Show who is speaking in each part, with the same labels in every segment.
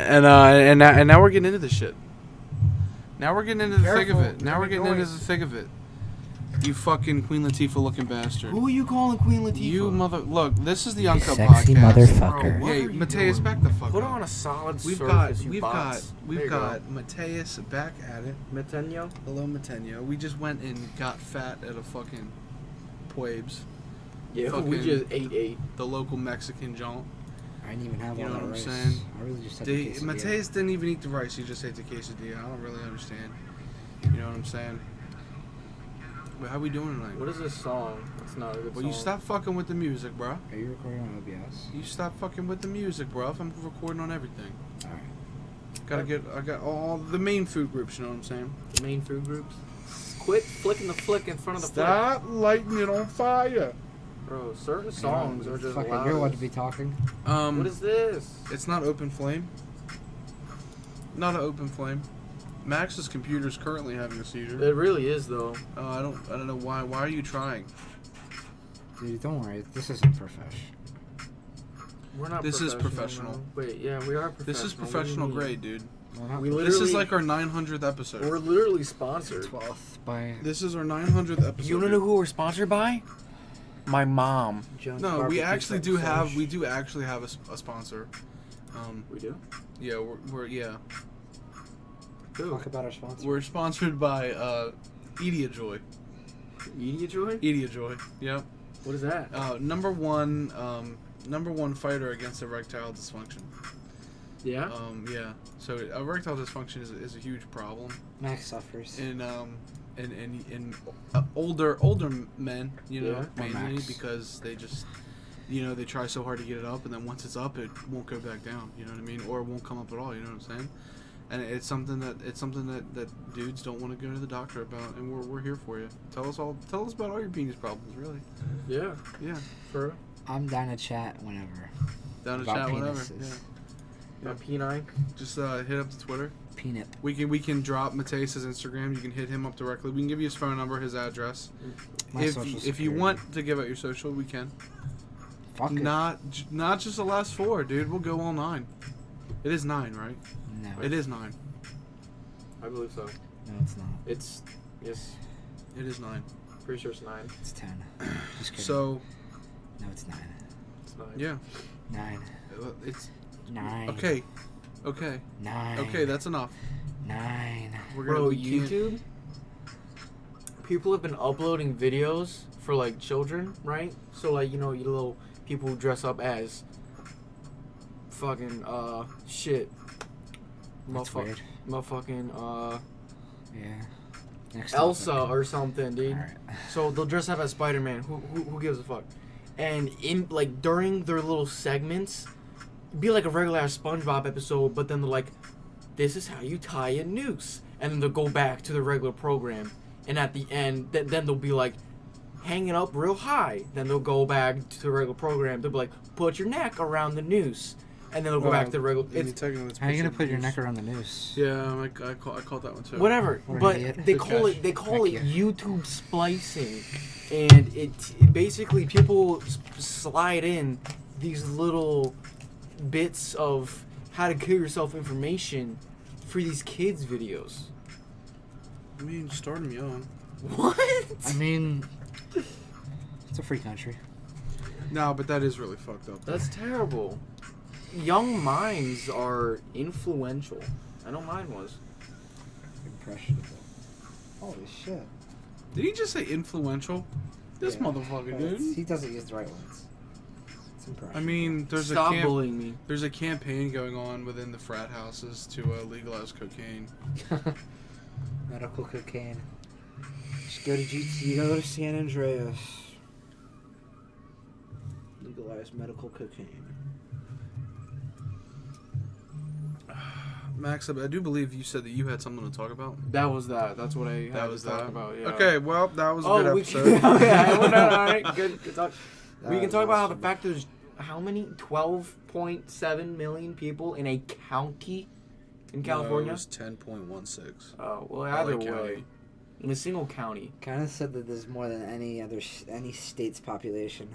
Speaker 1: And now we're getting into this shit. Now we're getting into the thick of it. Now we're getting into the thick of it. You fucking Queen Latifah looking bastard.
Speaker 2: Who are you calling Queen Latifah?
Speaker 1: You mother... Look, this is the Uncut
Speaker 3: Sexy
Speaker 1: podcast.
Speaker 3: motherfucker.
Speaker 1: Bro, hey, Mateus, back the fuck
Speaker 2: Put
Speaker 1: up.
Speaker 2: on a solid
Speaker 1: We've
Speaker 2: surface,
Speaker 1: got Mateus back at it.
Speaker 2: Matenyo?
Speaker 1: Hello, Matenyo. We just went and got fat at a fucking Puebs.
Speaker 2: Yeah,
Speaker 1: fucking,
Speaker 2: we just ate.
Speaker 1: The local Mexican joint.
Speaker 3: I didn't even have
Speaker 1: you
Speaker 3: all
Speaker 1: know
Speaker 3: that
Speaker 1: what
Speaker 3: rice.
Speaker 1: I'm saying?
Speaker 3: I really just had the quesadilla.
Speaker 1: Mateus didn't even eat the rice. He just ate the quesadilla. I don't really understand. You know what I'm saying? But how we doing tonight?
Speaker 2: What is this song? It's not a good song.
Speaker 1: Well, you stop fucking with the music, bro.
Speaker 3: Are you recording on OBS?
Speaker 1: You stop fucking with the music, bro. I'm recording on everything.
Speaker 3: Alright.
Speaker 1: I got all the main food groups, you know what I'm saying?
Speaker 2: The main food groups? Quit flicking the flick in front of the
Speaker 1: Stop lighting it on fire.
Speaker 2: Bro, certain songs are just
Speaker 3: fucking,
Speaker 2: loud.
Speaker 3: you're allowed to be talking.
Speaker 2: What is this?
Speaker 1: It's not open flame. Not an open flame. Max's computer's currently having a seizure.
Speaker 2: It really is, though.
Speaker 1: I don't know why. Why are you trying?
Speaker 3: Dude, don't worry. This isn't professional.
Speaker 2: We're not
Speaker 1: This is
Speaker 2: professional.
Speaker 1: professional.
Speaker 2: Wait, yeah, we are professional.
Speaker 1: This is professional grade, dude.
Speaker 2: We
Speaker 1: This is
Speaker 2: literally-
Speaker 1: like our 900th episode.
Speaker 2: We're literally sponsored.
Speaker 3: 12th by...
Speaker 1: This is our 900th episode.
Speaker 2: You wanna know who we're sponsored by? My mom.
Speaker 1: No, we actually do have. We do actually have a sponsor.
Speaker 2: We do?
Speaker 1: Yeah, we're yeah.
Speaker 3: Talk about our sponsor.
Speaker 1: We're sponsored by Edia Joy.
Speaker 2: Edia Joy?
Speaker 1: Edia Joy. Yep.
Speaker 2: What is that?
Speaker 1: Number one fighter against erectile dysfunction.
Speaker 2: Yeah?
Speaker 1: Yeah. So erectile dysfunction is a huge problem.
Speaker 3: Max suffers.
Speaker 1: In older men, you know,
Speaker 2: Yeah.
Speaker 1: mainly
Speaker 3: Max.
Speaker 1: because they just, you know, they try so hard to get it up, and then once it's up, it won't go back down. You know what I mean? Or it won't come up at all. You know what I'm saying? And it's something that dudes don't want to go to the doctor about, and we're here for you. Tell us about all your penis problems, really.
Speaker 2: Yeah.
Speaker 1: Yeah.
Speaker 2: For
Speaker 3: I'm down to chat whenever.
Speaker 1: Down to
Speaker 3: About
Speaker 1: chat whenever.
Speaker 3: penises.
Speaker 1: Yeah.
Speaker 2: P9.
Speaker 1: Just hit up the Twitter.
Speaker 3: Peanut.
Speaker 1: We can drop Mateus' Instagram. You can hit him up directly. We can give you his phone number, his address.
Speaker 3: My social
Speaker 1: If you
Speaker 3: security.
Speaker 1: want to give out your social, we can.
Speaker 3: Fuck it.
Speaker 1: Not just the last 4, dude. We'll go all 9. It is 9, right?
Speaker 3: No.
Speaker 1: It is 9.
Speaker 2: I believe so.
Speaker 3: No, it's not.
Speaker 2: It's, yes,
Speaker 1: It is 9.
Speaker 2: pretty sure it's 9.
Speaker 3: It's 10. Just kidding.
Speaker 1: So
Speaker 3: No, it's 9.
Speaker 2: It's 9.
Speaker 1: yeah,
Speaker 3: 9.
Speaker 1: it's
Speaker 3: 9.
Speaker 1: okay. Okay.
Speaker 3: 9.
Speaker 1: Okay, that's enough.
Speaker 3: 9.
Speaker 1: We're
Speaker 2: Bro,
Speaker 1: we can't-
Speaker 2: YouTube? People have been uploading videos for, like, children, right? So, like, you know, you little people who dress up as fucking, shit.
Speaker 3: That's weird.
Speaker 2: Motherfucking,
Speaker 3: Yeah. Next
Speaker 2: Elsa
Speaker 3: topic.
Speaker 2: or something, dude.
Speaker 3: Alright.
Speaker 2: So they'll dress up as Spider-Man. Who gives a fuck? And in like during their little segments, it'd be like a regular ass SpongeBob episode, but then they're like, "This is how you tie a noose," and then they'll go back to the regular program. And at the end, then they'll be like, "Hanging up real high." Then they'll go back to the regular program. They'll be like, "Put your neck around the noose," and then they'll go back to the regular. It's
Speaker 3: How are you gonna put your neck around the noose?
Speaker 1: Yeah, I caught that one too.
Speaker 2: whatever,
Speaker 3: What an
Speaker 2: but
Speaker 3: idiot.
Speaker 2: they
Speaker 1: Good
Speaker 2: call
Speaker 1: catch.
Speaker 2: it
Speaker 3: Thank you.
Speaker 2: YouTube splicing, and it basically people slide in these little bits of how to kill yourself information for these kids videos.
Speaker 1: I mean, starting young.
Speaker 2: What?
Speaker 3: I mean, it's a free country.
Speaker 1: No, but that is really fucked up.
Speaker 2: That's terrible. Young minds are influential. I know mine was.
Speaker 3: Impressionable. Holy shit.
Speaker 1: Did he just say influential? This
Speaker 3: Yeah.
Speaker 1: motherfucker,
Speaker 3: Well,
Speaker 1: dude.
Speaker 3: he doesn't use the right ones. It's impressive.
Speaker 1: I mean,
Speaker 2: Stop bullying me.
Speaker 1: there's a campaign going on within the frat houses to legalize cocaine.
Speaker 3: Medical cocaine. Just go to GT, go to San Andreas. Legalize medical cocaine.
Speaker 1: Max, I do believe you said that you had something to talk about.
Speaker 2: That's what I had
Speaker 1: That was
Speaker 2: to talk
Speaker 1: that.
Speaker 2: about. Yeah.
Speaker 1: Okay, well, that was a
Speaker 2: Oh,
Speaker 1: good
Speaker 2: we
Speaker 1: episode.
Speaker 2: can. Yeah, all right, good talk. We
Speaker 3: That
Speaker 2: can talk
Speaker 3: was
Speaker 2: about how the
Speaker 3: awesome.
Speaker 2: fact there's how many 12.7 million people in a county in California.
Speaker 1: No, it was 10.16.
Speaker 2: Oh well,
Speaker 1: LA
Speaker 2: either way,
Speaker 1: County.
Speaker 2: in a single county.
Speaker 3: Kind of said that there's more than any state's population.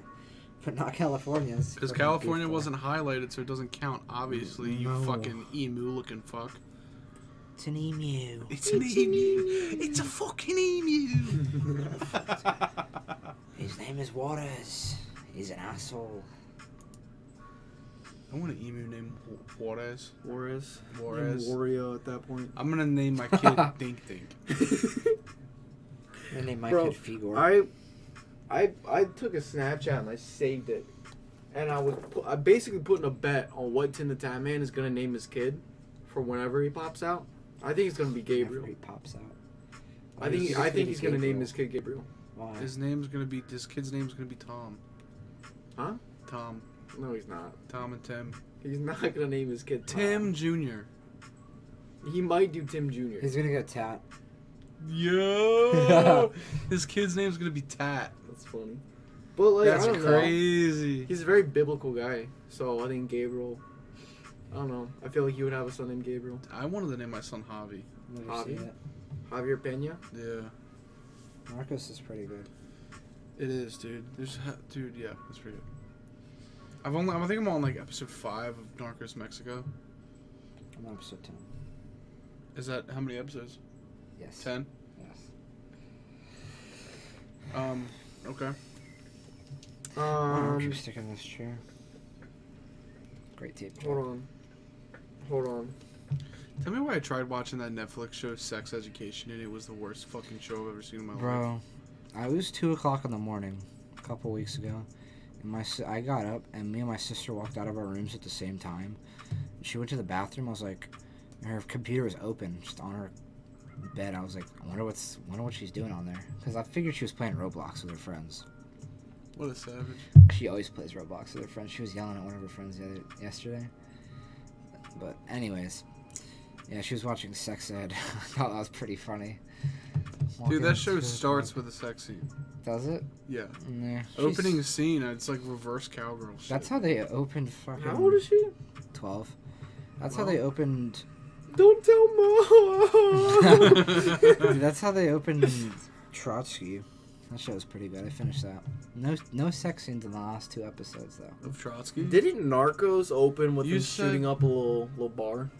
Speaker 3: But not California's.
Speaker 1: Because
Speaker 3: Fucking
Speaker 1: California
Speaker 3: goofball.
Speaker 1: wasn't highlighted, so it doesn't count. Obviously, you
Speaker 3: No.
Speaker 1: fucking emu-looking fuck.
Speaker 3: It's an emu.
Speaker 1: It's an emu. It's a fucking emu.
Speaker 3: His name is Waters. He's an asshole.
Speaker 1: I want an emu named Juarez.
Speaker 2: Juarez.
Speaker 1: Juarez.
Speaker 2: And Wario at that point.
Speaker 1: I'm gonna name my kid Dink Dink.
Speaker 3: I named my
Speaker 2: Bro,
Speaker 3: kid Figor.
Speaker 2: I took a Snapchat and I saved it, and I basically putting a bet on what Tim the Tan Man is gonna name his kid, for whenever he pops out. I think it's gonna be Gabriel.
Speaker 3: Whenever he pops out.
Speaker 2: I think he's gonna name his kid Gabriel.
Speaker 3: Why?
Speaker 1: His kid's name's gonna be Tom.
Speaker 2: Huh?
Speaker 1: Tom.
Speaker 2: No, he's not.
Speaker 1: Tom and Tim.
Speaker 2: He's not gonna name his kid Tom.
Speaker 1: Tim Jr.
Speaker 2: He might do Tim Jr.
Speaker 3: He's gonna get Tat.
Speaker 1: Yo! His kid's name's gonna be Tat.
Speaker 2: That's funny. But like,
Speaker 1: That's
Speaker 2: I don't know.
Speaker 1: crazy.
Speaker 2: He's a very biblical guy, so I think Gabriel. I don't know. I feel like you would have a son named Gabriel.
Speaker 1: I wanted to name my son Javi.
Speaker 3: Never seen
Speaker 2: Javi?
Speaker 3: it.
Speaker 2: Javier Pena.
Speaker 1: Yeah.
Speaker 3: Marcos is pretty good.
Speaker 1: It is, dude. Dude, yeah, that's pretty good. I think I'm on like episode 5 of Narcos Mexico.
Speaker 3: I'm on episode 10.
Speaker 1: Is that how many episodes?
Speaker 3: Yes.
Speaker 1: 10?
Speaker 3: Yes.
Speaker 1: Okay.
Speaker 3: Keep sticking in this chair. Great tape.
Speaker 2: Hold on.
Speaker 1: Tell me why I tried watching that Netflix show Sex Education and it was the worst fucking show I've ever seen in my life.
Speaker 3: Bro, it was 2 o'clock in the morning a couple weeks ago. And I got up and me and my sister walked out of our rooms at the same time. She went to the bathroom. I was like, her computer was open just on her bed. I was like, I wonder what she's doing on there. Because I figured she was playing Roblox with her friends.
Speaker 1: What a savage.
Speaker 3: She always plays Roblox with her friends. She was yelling at one of her friends yesterday. But anyways, yeah, she was watching Sex Ed. I thought that was pretty funny.
Speaker 1: Dude, that show starts with a sex scene.
Speaker 3: Does it?
Speaker 1: Yeah.
Speaker 3: Nah.
Speaker 1: Opening scene, it's like reverse cowgirl shit.
Speaker 3: That's how they opened fucking...
Speaker 2: How old is she?
Speaker 3: 12. That's how they opened...
Speaker 2: Don't tell Mom.
Speaker 3: Dude, that's how they opened Trotsky. That show was pretty good. I finished that. No sex scenes in the last 2 episodes, though.
Speaker 1: Of Trotsky?
Speaker 2: Didn't Narcos open with
Speaker 1: You
Speaker 2: them
Speaker 1: said-
Speaker 2: shooting up a little bar?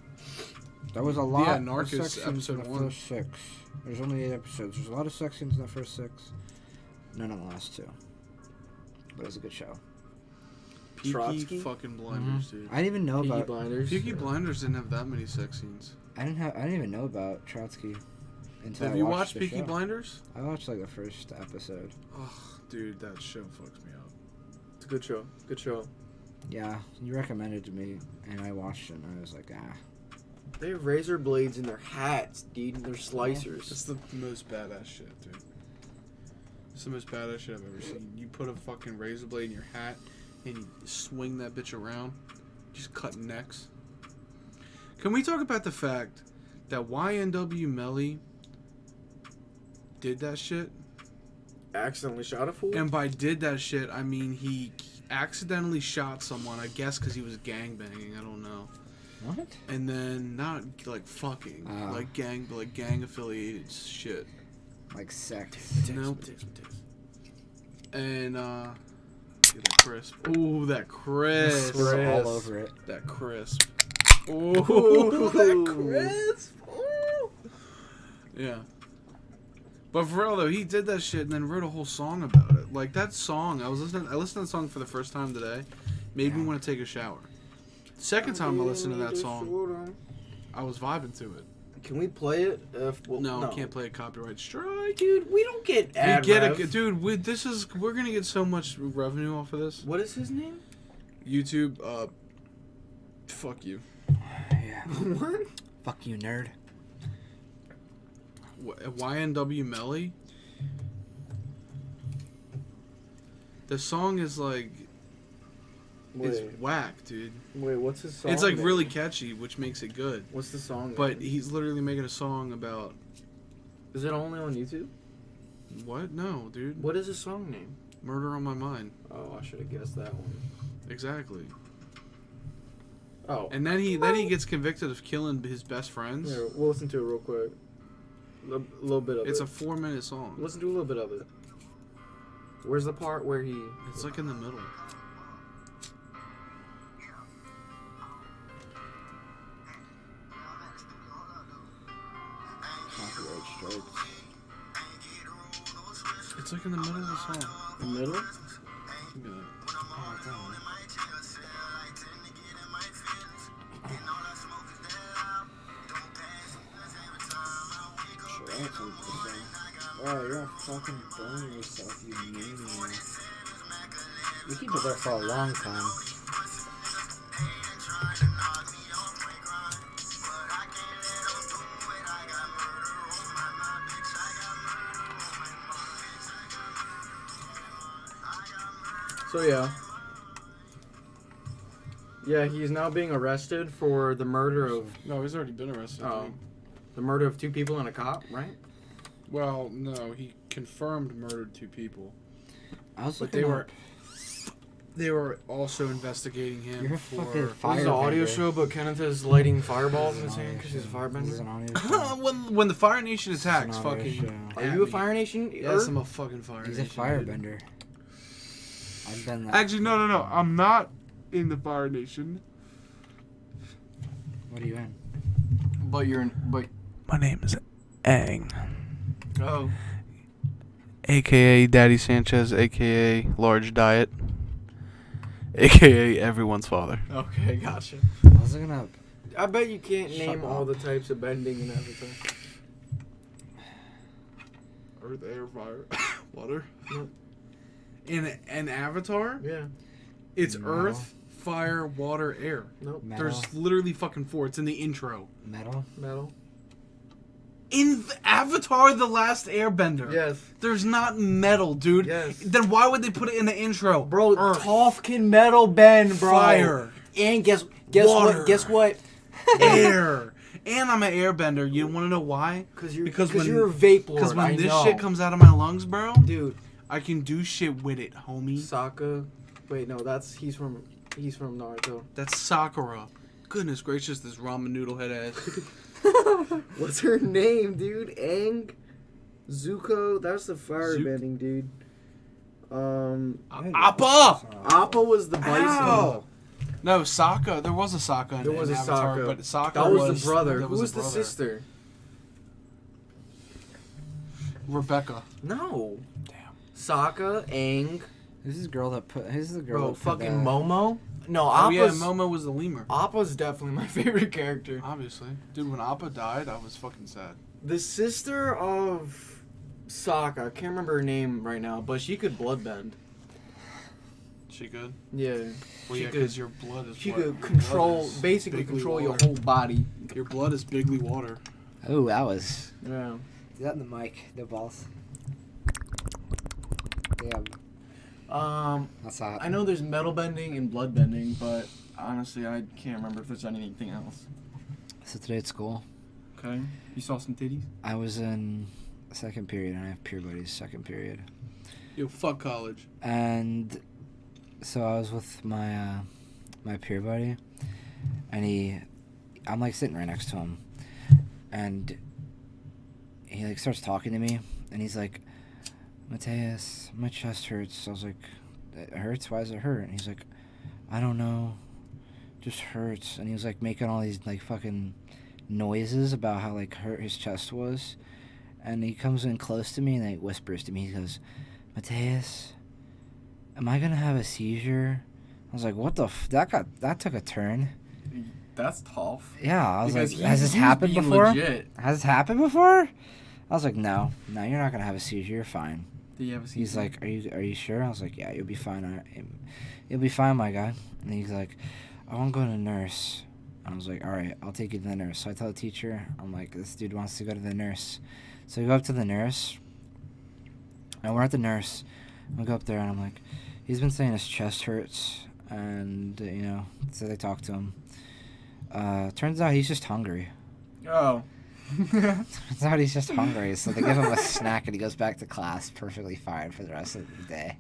Speaker 3: There was a lot
Speaker 1: Yeah,
Speaker 3: of
Speaker 1: Narcos,
Speaker 3: sex scenes in
Speaker 1: episode
Speaker 3: the
Speaker 1: 1.
Speaker 3: first 6. There's only 8 episodes. There's a lot of sex scenes in the first 6. None in the last 2. But it was a good show.
Speaker 1: Peaky
Speaker 2: Trotsky?
Speaker 1: fucking Blinders, dude.
Speaker 3: I didn't even know
Speaker 2: Peaky
Speaker 3: about...
Speaker 2: Blinders.
Speaker 1: Peaky Blinders didn't have that many sex scenes.
Speaker 3: I didn't even know about Trotsky until
Speaker 1: Have
Speaker 3: I
Speaker 1: you
Speaker 3: watched
Speaker 1: watched
Speaker 3: the
Speaker 1: Peaky
Speaker 3: show.
Speaker 1: Blinders?
Speaker 3: I watched like the first episode.
Speaker 1: Oh, dude, that show fucks me up.
Speaker 2: It's a good show. Good show.
Speaker 3: Yeah, you recommended it to me, and I watched it, and I was like, ah.
Speaker 2: They have razor blades in their hats, dude. They're slicers.
Speaker 1: It's the most badass shit, dude. It's the most badass shit I've ever seen. You put a fucking razor blade in your hat, and you swing that bitch around, just cutting necks. Can we talk about the fact that YNW Melly did that shit?
Speaker 2: Accidentally shot a fool?
Speaker 1: And by did that shit, I mean he accidentally shot someone, I guess because he was gangbanging, I don't know.
Speaker 3: What?
Speaker 1: And then, not like fucking, like gang affiliated shit.
Speaker 3: Like sex.
Speaker 1: No. And, that crisp. Ooh, that crisp.
Speaker 3: We're all over it.
Speaker 1: That crisp. Ooh,
Speaker 2: that crisp. Ooh.
Speaker 1: Yeah. But for real though, he did that shit and then wrote a whole song about it. Like that song, I listened to that song for the first time today, made me want to take a shower. Second time I listened to that song, I was vibing to it.
Speaker 2: Can we play it?
Speaker 1: No, we can't play a copyright strike.
Speaker 2: Dude, we don't get ad rev.
Speaker 1: Dude, we're gonna get so much revenue off of this.
Speaker 2: What is his name?
Speaker 1: YouTube, fuck you.
Speaker 3: Yeah.
Speaker 2: What?
Speaker 3: Fuck you, nerd.
Speaker 1: YNW Melly. The song is like, it's whack, dude.
Speaker 2: Wait, what's his song?
Speaker 1: It's like
Speaker 2: name?
Speaker 1: really catchy, which makes it good.
Speaker 2: What's the song?
Speaker 1: But
Speaker 2: name?
Speaker 1: he's literally making a song about
Speaker 2: Is it only on YouTube?
Speaker 1: what? No, dude.
Speaker 2: What is his song name?
Speaker 1: Murder on My Mind.
Speaker 2: Oh, I should have guessed that one.
Speaker 1: Exactly.
Speaker 2: Oh.
Speaker 1: And then he gets convicted of killing his best friends.
Speaker 2: Here, we'll listen to it real quick. A little bit of
Speaker 1: It's
Speaker 2: it.
Speaker 1: a 4-minute song.
Speaker 2: Listen to a little bit of it. Where's the part where he?
Speaker 1: It's like in the middle.
Speaker 3: Copyright strikes.
Speaker 1: It's like in the middle of the song.
Speaker 2: The middle?
Speaker 1: Give me that.
Speaker 3: Oh, damn. Oh, you're fucking burning yourself, you maniac. You keep it there for a long time.
Speaker 2: So yeah, he's now being arrested for the murder of
Speaker 1: No, he's already been arrested.
Speaker 2: the murder of 2 people and a cop, right?
Speaker 1: Well, no, he confirmed murdered 2 people.
Speaker 3: I was
Speaker 1: But
Speaker 3: looking
Speaker 1: they were also investigating him
Speaker 3: You're a
Speaker 1: for.
Speaker 3: fucking
Speaker 2: This is an audio
Speaker 3: firebender.
Speaker 2: show, but Kenneth is lighting fireballs in
Speaker 3: This
Speaker 2: his
Speaker 3: is an
Speaker 2: hand because he's a
Speaker 3: audio show. This is an
Speaker 2: firebender.
Speaker 3: audio show.
Speaker 1: when the Fire Nation
Speaker 3: This is
Speaker 1: attacks,
Speaker 3: an audio
Speaker 1: fucking.
Speaker 3: show.
Speaker 2: Are you a Fire Nation?
Speaker 1: Yes, I'm a fucking Fire
Speaker 3: He's a
Speaker 1: Nation. dude.
Speaker 3: firebender. I've been that.
Speaker 1: Actually, no. I'm not in the Fire Nation.
Speaker 3: What are you in?
Speaker 2: But you're in. But
Speaker 1: My name is Aang,
Speaker 2: oh,
Speaker 1: aka Daddy Sanchez, aka Large Diet, aka everyone's father.
Speaker 2: okay, gotcha.
Speaker 3: I was looking up.
Speaker 2: I bet you can't
Speaker 3: Shut
Speaker 2: name
Speaker 3: up.
Speaker 2: all the types of bending and everything.
Speaker 1: Earth, air, fire, water.
Speaker 2: Yep.
Speaker 1: In an Avatar,
Speaker 2: Yeah.
Speaker 1: it's
Speaker 3: Metal.
Speaker 1: Earth, fire, water, air.
Speaker 2: Nope.
Speaker 3: Metal.
Speaker 1: There's literally fucking 4. It's in the intro.
Speaker 3: Metal.
Speaker 2: Metal.
Speaker 1: In the Avatar: The Last Airbender,
Speaker 2: Yes.
Speaker 1: there's not metal, dude.
Speaker 2: Yes.
Speaker 1: Then why would they put it in the intro?
Speaker 2: Bro,
Speaker 1: Earth,
Speaker 2: Toph can metal bend, bro.
Speaker 1: fire,
Speaker 2: And guess
Speaker 1: Water.
Speaker 2: what? Guess what?
Speaker 1: air, and I'm an airbender. You want to know why?
Speaker 2: Because
Speaker 1: Because when-
Speaker 2: you're a vape lord.
Speaker 1: Because when
Speaker 2: I
Speaker 1: this
Speaker 2: know.
Speaker 1: shit comes out of my lungs, bro,
Speaker 2: dude,
Speaker 1: I can do shit with it, homie.
Speaker 2: Sokka. Wait, no, he's from Naruto.
Speaker 1: That's Sakura. Goodness gracious, this ramen noodle head ass.
Speaker 2: What's her name, dude? Aang, Zuko. That's the firebending, dude.
Speaker 1: Appa!
Speaker 2: Appa was the bison.
Speaker 1: Ow! No, Sokka. There was a Sokka in
Speaker 2: There was a
Speaker 1: Avatar,
Speaker 2: Sokka.
Speaker 1: but Sokka
Speaker 2: That was the brother.
Speaker 1: that
Speaker 2: Who was the
Speaker 1: brother.
Speaker 2: sister?
Speaker 1: Rebecca.
Speaker 2: No.
Speaker 1: Damn.
Speaker 2: Sokka, Aang,
Speaker 3: Who's this girl that put? Who's the girl?
Speaker 2: bro,
Speaker 3: that put
Speaker 2: fucking
Speaker 3: the-
Speaker 2: Momo. No,
Speaker 1: Oh yeah,
Speaker 2: Appa's
Speaker 1: Momo was the lemur.
Speaker 2: Appa's definitely my favorite character.
Speaker 1: Obviously. Dude, when Appa died, I was fucking sad.
Speaker 2: The sister of Sokka, I can't remember her name right now, but she could bloodbend.
Speaker 1: She good?
Speaker 2: Yeah.
Speaker 1: Well,
Speaker 2: She
Speaker 1: yeah,
Speaker 2: could-
Speaker 1: because your blood is
Speaker 2: She
Speaker 1: what?
Speaker 2: could
Speaker 1: Your
Speaker 2: control,
Speaker 1: blood is
Speaker 2: basically
Speaker 1: bigly
Speaker 2: control your
Speaker 1: water.
Speaker 2: whole body.
Speaker 1: Your blood is bigly water.
Speaker 3: Oh, that was.
Speaker 2: Yeah.
Speaker 3: Do that in the mic. No balls. Damn. That's hot.
Speaker 2: I know there's metal bending and blood bending, but honestly, I can't remember if there's anything else.
Speaker 3: So today at school,
Speaker 2: Okay. You saw some titties?
Speaker 3: I was in second period, and I have peer buddies second period.
Speaker 1: Yo, fuck college.
Speaker 3: And so I was with my my peer buddy, and I'm like sitting right next to him, and he like starts talking to me, and he's like, Mateus, my chest hurts. I was like, it hurts? Why does it hurt? And he's like, I don't know, just hurts. And he was like making all these like fucking noises about how like hurt his chest was, and he comes in close to me and like whispers to me. He goes, Mateus, am I gonna have a seizure? I was like, what the that took a turn.
Speaker 2: That's tough.
Speaker 3: Yeah, I was
Speaker 2: Because
Speaker 3: like, has this
Speaker 2: he was
Speaker 3: happened
Speaker 2: being
Speaker 3: before?
Speaker 2: Legit.
Speaker 3: Has this happened before? I was like, no, you're not gonna have a seizure. You're fine.
Speaker 2: Do you have a seizure?
Speaker 3: He's like, are you sure? I was like, yeah, you'll be fine. You'll be fine, my guy. And he's like, I want to go to the nurse. I was like, all right, I'll take you to the nurse. So I tell the teacher, I'm like, this dude wants to go to the nurse. So we go up to the nurse, and we're at the nurse. We go up there, and I'm like, he's been saying his chest hurts, and so they talk to him. Turns out he's just hungry.
Speaker 2: Oh.
Speaker 3: Turns out he's just hungry, so they give him a snack, and he goes back to class perfectly fine for the rest of the day.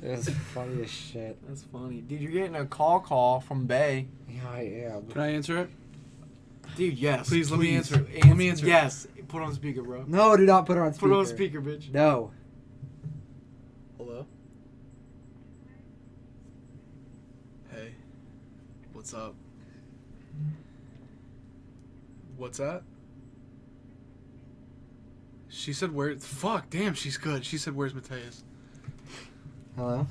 Speaker 3: It was funny as shit.
Speaker 2: That's funny. Dude, you're getting a call from Bay.
Speaker 3: Yeah.
Speaker 1: Can I answer it?
Speaker 2: Dude, yes.
Speaker 1: Please, let me answer it. Let me answer it.
Speaker 2: Yes. Put on speaker, bro.
Speaker 3: No, do not put it on
Speaker 2: Put it on speaker, bitch.
Speaker 3: No.
Speaker 1: What's up? What's that? She said where? Fuck, damn, she's good. She said where's Mateus?
Speaker 3: Hello?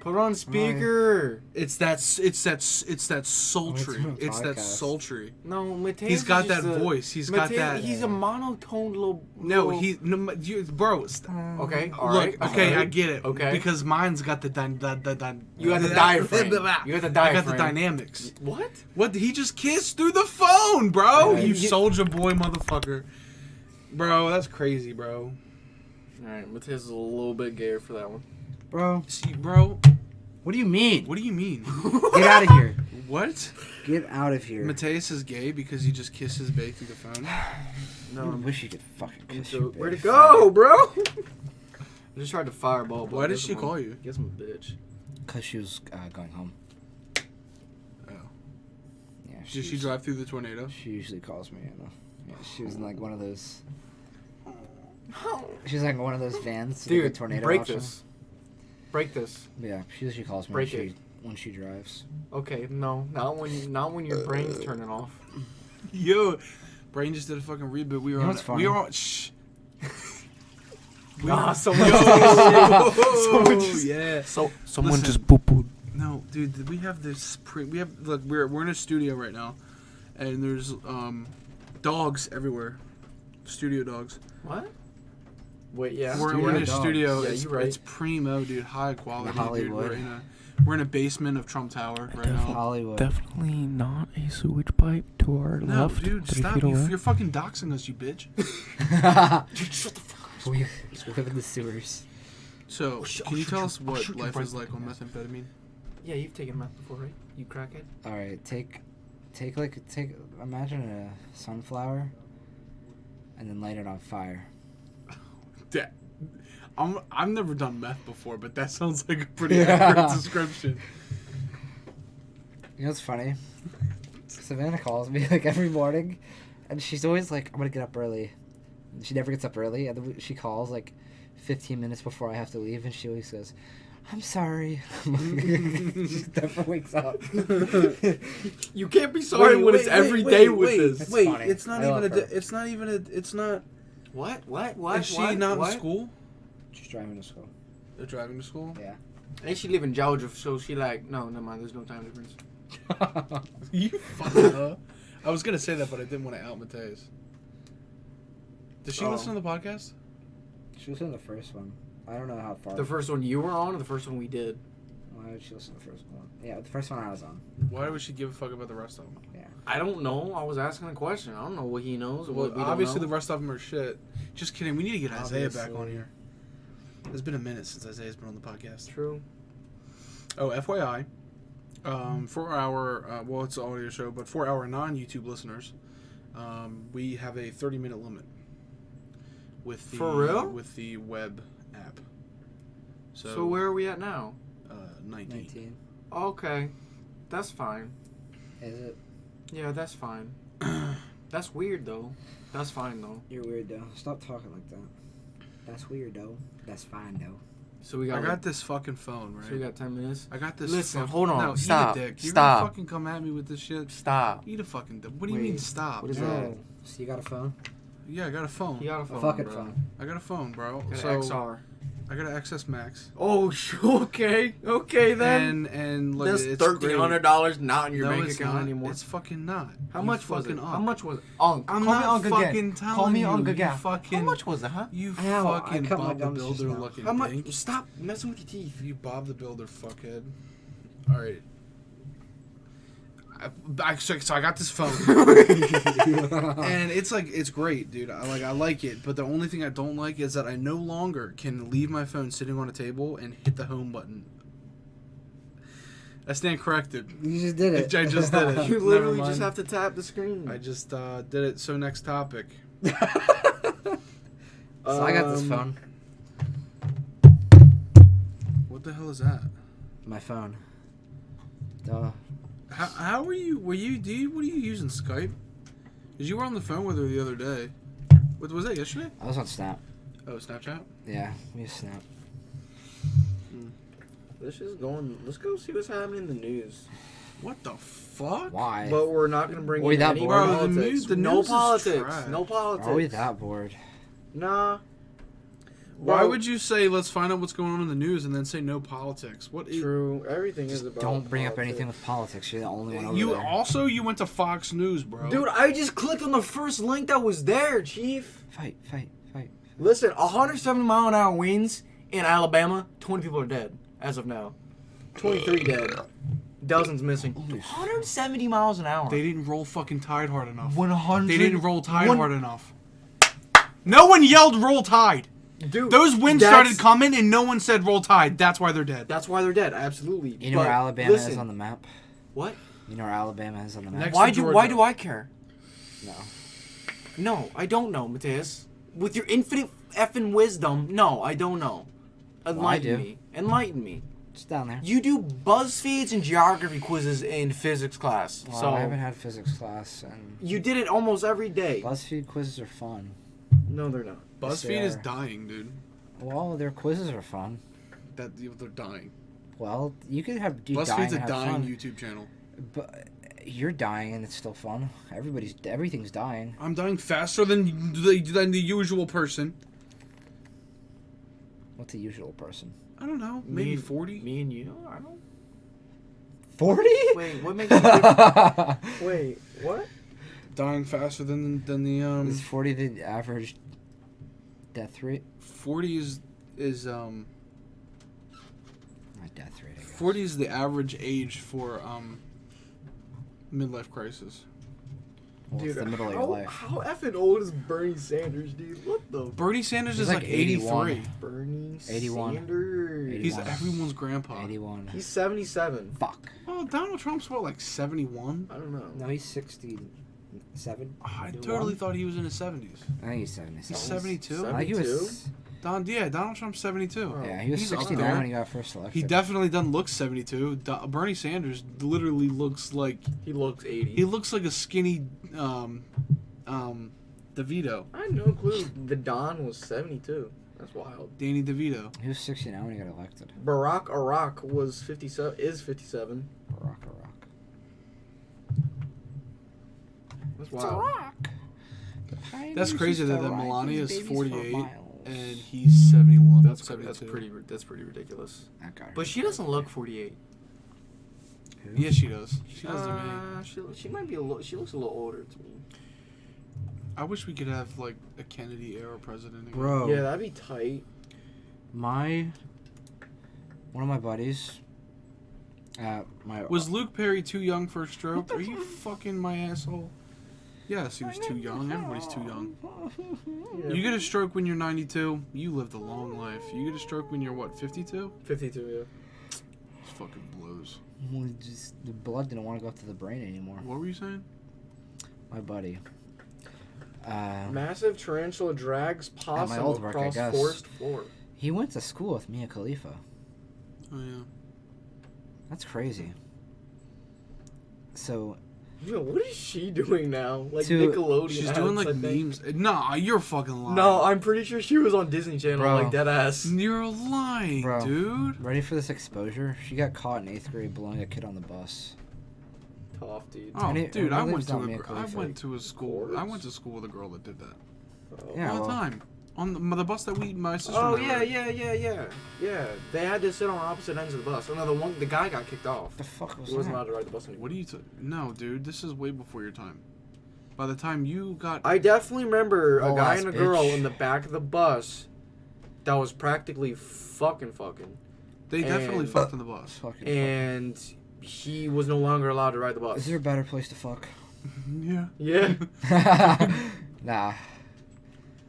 Speaker 2: Put on speaker.
Speaker 1: It's that sultry.
Speaker 3: Oh,
Speaker 1: It's that
Speaker 3: podcast.
Speaker 1: sultry.
Speaker 2: No, Mateus.
Speaker 1: He's got
Speaker 2: is
Speaker 1: that
Speaker 2: just a-
Speaker 1: voice. He's got
Speaker 2: Mateus-
Speaker 1: that.
Speaker 2: He's a monotone little.
Speaker 1: No,
Speaker 2: little-
Speaker 1: he no, bro.
Speaker 2: Okay, all
Speaker 1: Look,
Speaker 2: right.
Speaker 1: okay,
Speaker 2: all right.
Speaker 1: I get it.
Speaker 2: Okay.
Speaker 1: Because mine's got the
Speaker 2: You got the diaphragm. You got the
Speaker 1: I got the
Speaker 2: diaphragm.
Speaker 1: dynamics.
Speaker 2: What?
Speaker 1: What did he just kiss through the phone, bro?
Speaker 3: Yeah,
Speaker 1: You
Speaker 2: he-
Speaker 1: soldier boy, motherfucker. Bro, that's crazy, bro.
Speaker 2: All right, Mateus is a little bit gayer for that one.
Speaker 3: Bro,
Speaker 1: See, bro.
Speaker 3: what do you mean?
Speaker 1: What do you mean?
Speaker 3: Get out of here.
Speaker 1: What?
Speaker 3: Get out of here.
Speaker 1: Mateus is gay because he just kissed his bae through the phone.
Speaker 3: I wish you could fucking kiss your
Speaker 2: Where'd
Speaker 3: bae.
Speaker 2: it go, bro? I just tried to fireball.
Speaker 1: Why did she call you?
Speaker 2: Guess I'm a bitch.
Speaker 3: Because she was going home.
Speaker 1: Oh.
Speaker 3: Yeah,
Speaker 1: Did she drive through the tornado?
Speaker 3: She usually calls me, you know. Yeah, she was in like one of those. She's like one of those vans. with, like, a
Speaker 2: Dude,
Speaker 3: tornado
Speaker 2: break
Speaker 3: watching.
Speaker 2: this. Break this.
Speaker 3: Yeah, she usually calls me
Speaker 2: Break it.
Speaker 3: when she drives.
Speaker 2: Okay, no, not when your brain's turning off.
Speaker 1: Yo, Brain just did a fucking reboot. We were
Speaker 3: You know
Speaker 1: on.
Speaker 3: what's funny?
Speaker 1: We were on. Shh.
Speaker 2: Nah, someone
Speaker 1: Someone
Speaker 2: just-
Speaker 1: yeah.
Speaker 2: Someone
Speaker 1: Listen.
Speaker 2: just boo booed.
Speaker 1: No, dude, we have this. We have look. We're in a studio right now, and there's dogs everywhere. Studio dogs.
Speaker 2: What? Wait, yeah.
Speaker 1: We're in a
Speaker 3: dogs.
Speaker 1: studio.
Speaker 2: Yeah,
Speaker 1: it's,
Speaker 2: you're right.
Speaker 1: it's primo, dude. High quality, dude.
Speaker 3: Hollywood.
Speaker 1: We're in a basement of Trump Tower right now.
Speaker 3: Hollywood.
Speaker 2: Definitely not a sewage pipe to our
Speaker 1: No,
Speaker 2: left.
Speaker 1: dude,
Speaker 2: 3
Speaker 1: stop!
Speaker 2: feet away.
Speaker 1: You're fucking doxing us, you bitch.
Speaker 2: Dude, shut the fuck up.
Speaker 3: we live in the sewers.
Speaker 1: So, can you tell us what
Speaker 2: shoot your
Speaker 1: life
Speaker 2: brain
Speaker 1: is like on
Speaker 2: back.
Speaker 1: methamphetamine?
Speaker 2: Yeah, you've taken meth before, right? You crackhead?
Speaker 3: All right, take. Imagine a sunflower, and then light it on fire.
Speaker 1: That, I've never done meth before, but that sounds like a pretty accurate description.
Speaker 3: You know what's funny? Savannah calls me like every morning, and she's always like, "I'm gonna get up early." And she never gets up early, and then she calls like 15 minutes before I have to leave, and she always says, "I'm sorry." She never wakes up.
Speaker 2: You can't be sorry when it's every day with this.
Speaker 3: It's
Speaker 1: Wait,
Speaker 3: funny.
Speaker 1: it's not
Speaker 3: I
Speaker 1: even
Speaker 3: love
Speaker 1: a.
Speaker 3: her.
Speaker 1: It's not even a. It's not.
Speaker 2: What?
Speaker 1: Is she not in school?
Speaker 3: She's driving to school.
Speaker 1: They're driving to school.
Speaker 3: Yeah.
Speaker 2: And she live in Georgia, so she like, no, never mind. There's no time difference.
Speaker 1: You fucking huh? I was gonna say that, but I didn't want to out Mateus. Does she
Speaker 2: Oh.
Speaker 1: listen to the podcast?
Speaker 3: She was in the first one. I don't know how far.
Speaker 2: The first one you were on, or the first one we did?
Speaker 3: Why would she listen to the first one? Yeah, the first one I was on.
Speaker 1: Why would she give a fuck about the rest of them?
Speaker 3: Yeah.
Speaker 2: I don't know. I was asking a question. I don't know what he knows or
Speaker 1: Well,
Speaker 2: what we
Speaker 1: obviously the
Speaker 2: don't know.
Speaker 1: rest of them are shit. Just kidding. We need to get Isaiah back on
Speaker 2: Obviously.
Speaker 1: here. It's been a minute since Isaiah's been on the podcast.
Speaker 2: True.
Speaker 1: Oh, FYI, for our well, it's an audio show, but for our non-YouTube listeners, we have a 30-minute limit with the
Speaker 2: For real?
Speaker 1: with the web app.
Speaker 2: So where are we at now?
Speaker 1: 19.
Speaker 3: 19.
Speaker 2: Okay, that's fine.
Speaker 3: Is it?
Speaker 2: Yeah, that's fine. That's weird though. That's fine though.
Speaker 3: You're weird though. Stop talking like that. That's weird though. That's fine though.
Speaker 2: So we
Speaker 1: I
Speaker 2: got.
Speaker 1: got this fucking phone, right?
Speaker 2: So we got 10 minutes.
Speaker 1: I got this.
Speaker 2: Listen,
Speaker 1: fucking-
Speaker 2: hold on.
Speaker 1: No,
Speaker 2: Stop.
Speaker 1: Eat a dick. You're
Speaker 2: Stop.
Speaker 1: gonna fucking come at me with this shit.
Speaker 2: Stop.
Speaker 1: Eat a fucking dick. What do you mean
Speaker 2: Wait,
Speaker 1: stop?
Speaker 2: what is
Speaker 1: bro?
Speaker 2: that?
Speaker 3: So you got a phone?
Speaker 1: Yeah, I got a phone.
Speaker 2: You got a phone.
Speaker 3: A fucking
Speaker 2: bro.
Speaker 3: phone.
Speaker 1: I got a phone, bro.
Speaker 2: Got
Speaker 1: So
Speaker 2: an XR.
Speaker 1: I got an XS Max.
Speaker 2: Oh, okay. Okay then.
Speaker 1: And look,
Speaker 2: That's
Speaker 1: it's
Speaker 2: $1,300 not in your
Speaker 1: No,
Speaker 2: bank
Speaker 1: it's
Speaker 2: account
Speaker 1: not.
Speaker 2: anymore.
Speaker 1: It's fucking not.
Speaker 2: How
Speaker 1: You
Speaker 2: much was it?
Speaker 1: fucking up.
Speaker 2: How much was it? Unc.
Speaker 1: I'm
Speaker 2: Call me
Speaker 1: not
Speaker 2: Unc
Speaker 1: fucking
Speaker 2: again.
Speaker 1: telling
Speaker 2: Call me
Speaker 1: you.
Speaker 2: Unc
Speaker 1: You
Speaker 2: again.
Speaker 1: fucking.
Speaker 2: How much was it, huh?
Speaker 1: You
Speaker 3: Ow, I
Speaker 1: fucking
Speaker 3: cut my
Speaker 1: Bob the
Speaker 3: gums just
Speaker 1: Builder
Speaker 3: now.
Speaker 1: looking
Speaker 2: How much?
Speaker 1: dink.
Speaker 2: Stop messing with your teeth.
Speaker 1: You Bob the Builder fuckhead. All right. So I got this phone, and it's great, dude. I like it, but the only thing I don't like is that I no longer can leave my phone sitting on a table and hit the home button. I stand corrected.
Speaker 3: You just did it.
Speaker 1: I just did it.
Speaker 2: You
Speaker 1: Never
Speaker 2: literally
Speaker 1: mind.
Speaker 2: just have to tap the screen.
Speaker 1: I just did it. So next topic.
Speaker 3: So I got this phone.
Speaker 1: What the hell is that?
Speaker 3: My phone. Duh.
Speaker 1: How were you? What are you using, Skype? Because you were on the phone with her the other day. What was that, yesterday?
Speaker 3: I was on Snap.
Speaker 1: Oh, Snapchat?
Speaker 3: Yeah, we use Snap.
Speaker 2: Let's just go and let's go see what's happening in the news.
Speaker 1: What the fuck?
Speaker 3: Why?
Speaker 2: But we're not gonna bring
Speaker 3: Are we
Speaker 2: in
Speaker 3: that
Speaker 2: any
Speaker 3: bored?
Speaker 1: Bro, the
Speaker 2: politics.
Speaker 1: news- the
Speaker 2: no
Speaker 1: news is
Speaker 2: politics.
Speaker 1: trash.
Speaker 2: No politics.
Speaker 3: Are we that bored?
Speaker 2: Nah.
Speaker 1: Why
Speaker 2: Bro,
Speaker 1: would you say let's find out what's going on in the news and then say no politics? What is?
Speaker 2: True. Everything is about.
Speaker 3: Don't bring up
Speaker 2: politics.
Speaker 3: anything with politics. You're the only one over
Speaker 1: You
Speaker 3: there.
Speaker 1: you went to Fox News, bro.
Speaker 2: Dude, I just clicked on the first link that was there, Chief.
Speaker 3: Fight.
Speaker 2: Listen, 170-mile-an-hour winds in Alabama. 20 people are dead as of now. 23 dead. Dozens missing.
Speaker 3: Holy f-
Speaker 2: 170 miles an hour.
Speaker 1: They didn't roll fucking Tide hard enough.
Speaker 2: 100.
Speaker 1: They didn't roll Tide hard enough. No one yelled roll Tide.
Speaker 2: Dude,
Speaker 1: Those winds
Speaker 2: that's-
Speaker 1: started coming and no one said roll Tide. That's why they're dead.
Speaker 2: That's why they're dead. Absolutely.
Speaker 3: You know
Speaker 2: But
Speaker 3: where Alabama
Speaker 2: listen,
Speaker 3: is on the map?
Speaker 2: What?
Speaker 3: You know where Alabama is on the map?
Speaker 1: Next-
Speaker 2: Why
Speaker 1: to
Speaker 2: why
Speaker 1: Georgia.
Speaker 2: do I care?
Speaker 3: No.
Speaker 2: No, I don't know, Mateus. With your infinite effing wisdom, no, I don't know. Enlighten
Speaker 3: do.
Speaker 2: me. Enlighten me.
Speaker 3: It's down there.
Speaker 2: You do BuzzFeeds and geography quizzes in physics class.
Speaker 3: Well,
Speaker 2: so
Speaker 3: I haven't had physics class, and
Speaker 2: you did it almost every day.
Speaker 3: BuzzFeed quizzes are fun.
Speaker 2: No, they're not.
Speaker 1: BuzzFeed
Speaker 3: Yes,
Speaker 1: is
Speaker 3: they are.
Speaker 1: dying, dude.
Speaker 3: Well, their quizzes are fun.
Speaker 1: They're dying.
Speaker 3: Well, you could have do dying
Speaker 1: BuzzFeed's a
Speaker 3: and have
Speaker 1: dying
Speaker 3: fun,
Speaker 1: YouTube channel.
Speaker 3: but you're dying and it's still fun. Everything's dying.
Speaker 1: I'm dying faster than the usual person.
Speaker 3: What's a usual person?
Speaker 1: I don't know. Maybe 40.
Speaker 2: Me and you? I don't.
Speaker 3: 40?
Speaker 2: Wait, what makes you different? Wait, what?
Speaker 1: Dying faster than the
Speaker 3: Is 40 the average death rate?
Speaker 1: 40 is
Speaker 3: Not death rate, I guess.
Speaker 1: 40 is the average age for midlife crisis.
Speaker 3: Well, it's the middle of your life.
Speaker 2: How effing old is Bernie Sanders, dude? What the?
Speaker 1: Bernie Sanders
Speaker 3: He's
Speaker 1: is
Speaker 3: like
Speaker 1: like 83.
Speaker 3: 81.
Speaker 2: Bernie
Speaker 3: 81.
Speaker 2: Sanders.
Speaker 3: 81.
Speaker 1: He's everyone's grandpa.
Speaker 3: 81.
Speaker 2: He's 77.
Speaker 3: Fuck.
Speaker 1: Oh, Donald Trump's what, like 71?
Speaker 2: I don't know.
Speaker 3: No, he's 67.
Speaker 1: I
Speaker 2: 71?
Speaker 1: totally thought he was in his 70s.
Speaker 3: I think he's 77.
Speaker 1: He's 72?
Speaker 3: I think he was.
Speaker 1: Donald Trump's 72.
Speaker 2: Oh.
Speaker 3: Yeah, he was
Speaker 1: He's up
Speaker 3: 69
Speaker 1: there.
Speaker 3: when he got first elected.
Speaker 1: He definitely doesn't look 72. Bernie Sanders literally looks like
Speaker 2: He looks 80.
Speaker 1: he looks like a skinny DeVito.
Speaker 2: I had no clue the Don was 72. That's wild.
Speaker 1: Danny DeVito.
Speaker 3: He was 69 when he got elected.
Speaker 2: Barack Iraq was 57. Is 57.
Speaker 3: Barack.
Speaker 2: That's wild.
Speaker 1: That's crazy that Melania is 48 and he's 71.
Speaker 2: That's
Speaker 1: 72.
Speaker 2: pretty ridiculous.
Speaker 3: That guy.
Speaker 2: But she doesn't look 48.
Speaker 1: Yeah, she does. She does to me.
Speaker 2: She might be a little. She looks a little older to me.
Speaker 1: I wish we could have like a Kennedy era president again.
Speaker 3: Bro.
Speaker 2: Yeah, that'd be tight.
Speaker 3: One of my buddies.
Speaker 1: Was Luke Perry too young for a stroke? Are you fucking my asshole? Yes, he was too young. Everybody's too young.
Speaker 2: Yeah.
Speaker 1: You get a stroke when you're 92, you lived a long life. You get a stroke when you're what, 52?
Speaker 2: 52. Yeah.
Speaker 1: It fucking blows.
Speaker 3: Just, the blood didn't want to go up to the brain anymore.
Speaker 1: What were you saying?
Speaker 3: My buddy.
Speaker 2: Massive tarantula drags possum
Speaker 3: old work, I
Speaker 2: across
Speaker 3: guess.
Speaker 2: forest floor.
Speaker 3: He went to school with Mia Khalifa.
Speaker 1: Oh yeah.
Speaker 3: That's crazy. So,
Speaker 2: Yo, what is she doing now? Like
Speaker 3: To-
Speaker 2: Nickelodeon.
Speaker 1: She's
Speaker 2: ads,
Speaker 1: doing
Speaker 2: I
Speaker 1: like
Speaker 2: think.
Speaker 1: memes. Nah, you're fucking lying.
Speaker 2: No, I'm pretty sure she was on Disney Channel,
Speaker 3: Bro.
Speaker 2: like dead ass.
Speaker 1: You're lying,
Speaker 3: Bro.
Speaker 1: dude.
Speaker 3: ready for this exposure? She got caught in 8th grade blowing a kid on the bus.
Speaker 2: Tough, dude.
Speaker 1: Oh,
Speaker 3: And it-
Speaker 1: dude,
Speaker 3: and
Speaker 1: I
Speaker 3: her
Speaker 1: went
Speaker 3: name's
Speaker 1: to
Speaker 3: not Mia
Speaker 1: I
Speaker 3: Khalifa.
Speaker 1: went to a school. I
Speaker 2: course.
Speaker 1: went to school with a girl that did that
Speaker 3: Yeah,
Speaker 1: all the
Speaker 3: well,
Speaker 1: time on the bus that my sister.
Speaker 2: Oh
Speaker 1: and I rode.
Speaker 2: yeah. They had to sit on opposite ends of the bus. Oh no, the guy got kicked off.
Speaker 3: the fuck was
Speaker 2: He wasn't
Speaker 3: that?
Speaker 2: allowed to ride the bus anymore.
Speaker 1: What are you? No, dude. This is way before your time. By the time you got,
Speaker 2: I definitely remember a
Speaker 3: Oh,
Speaker 2: guy
Speaker 3: ass
Speaker 2: and a girl
Speaker 3: bitch.
Speaker 2: in the back of the bus that was practically fucking.
Speaker 1: they definitely
Speaker 2: and-
Speaker 1: fucked on the bus.
Speaker 3: Fucking
Speaker 2: And he was no longer allowed to ride the
Speaker 3: fuck.
Speaker 2: bus.
Speaker 3: Is there a better place to fuck?
Speaker 1: Yeah.
Speaker 2: Yeah.
Speaker 3: Nah.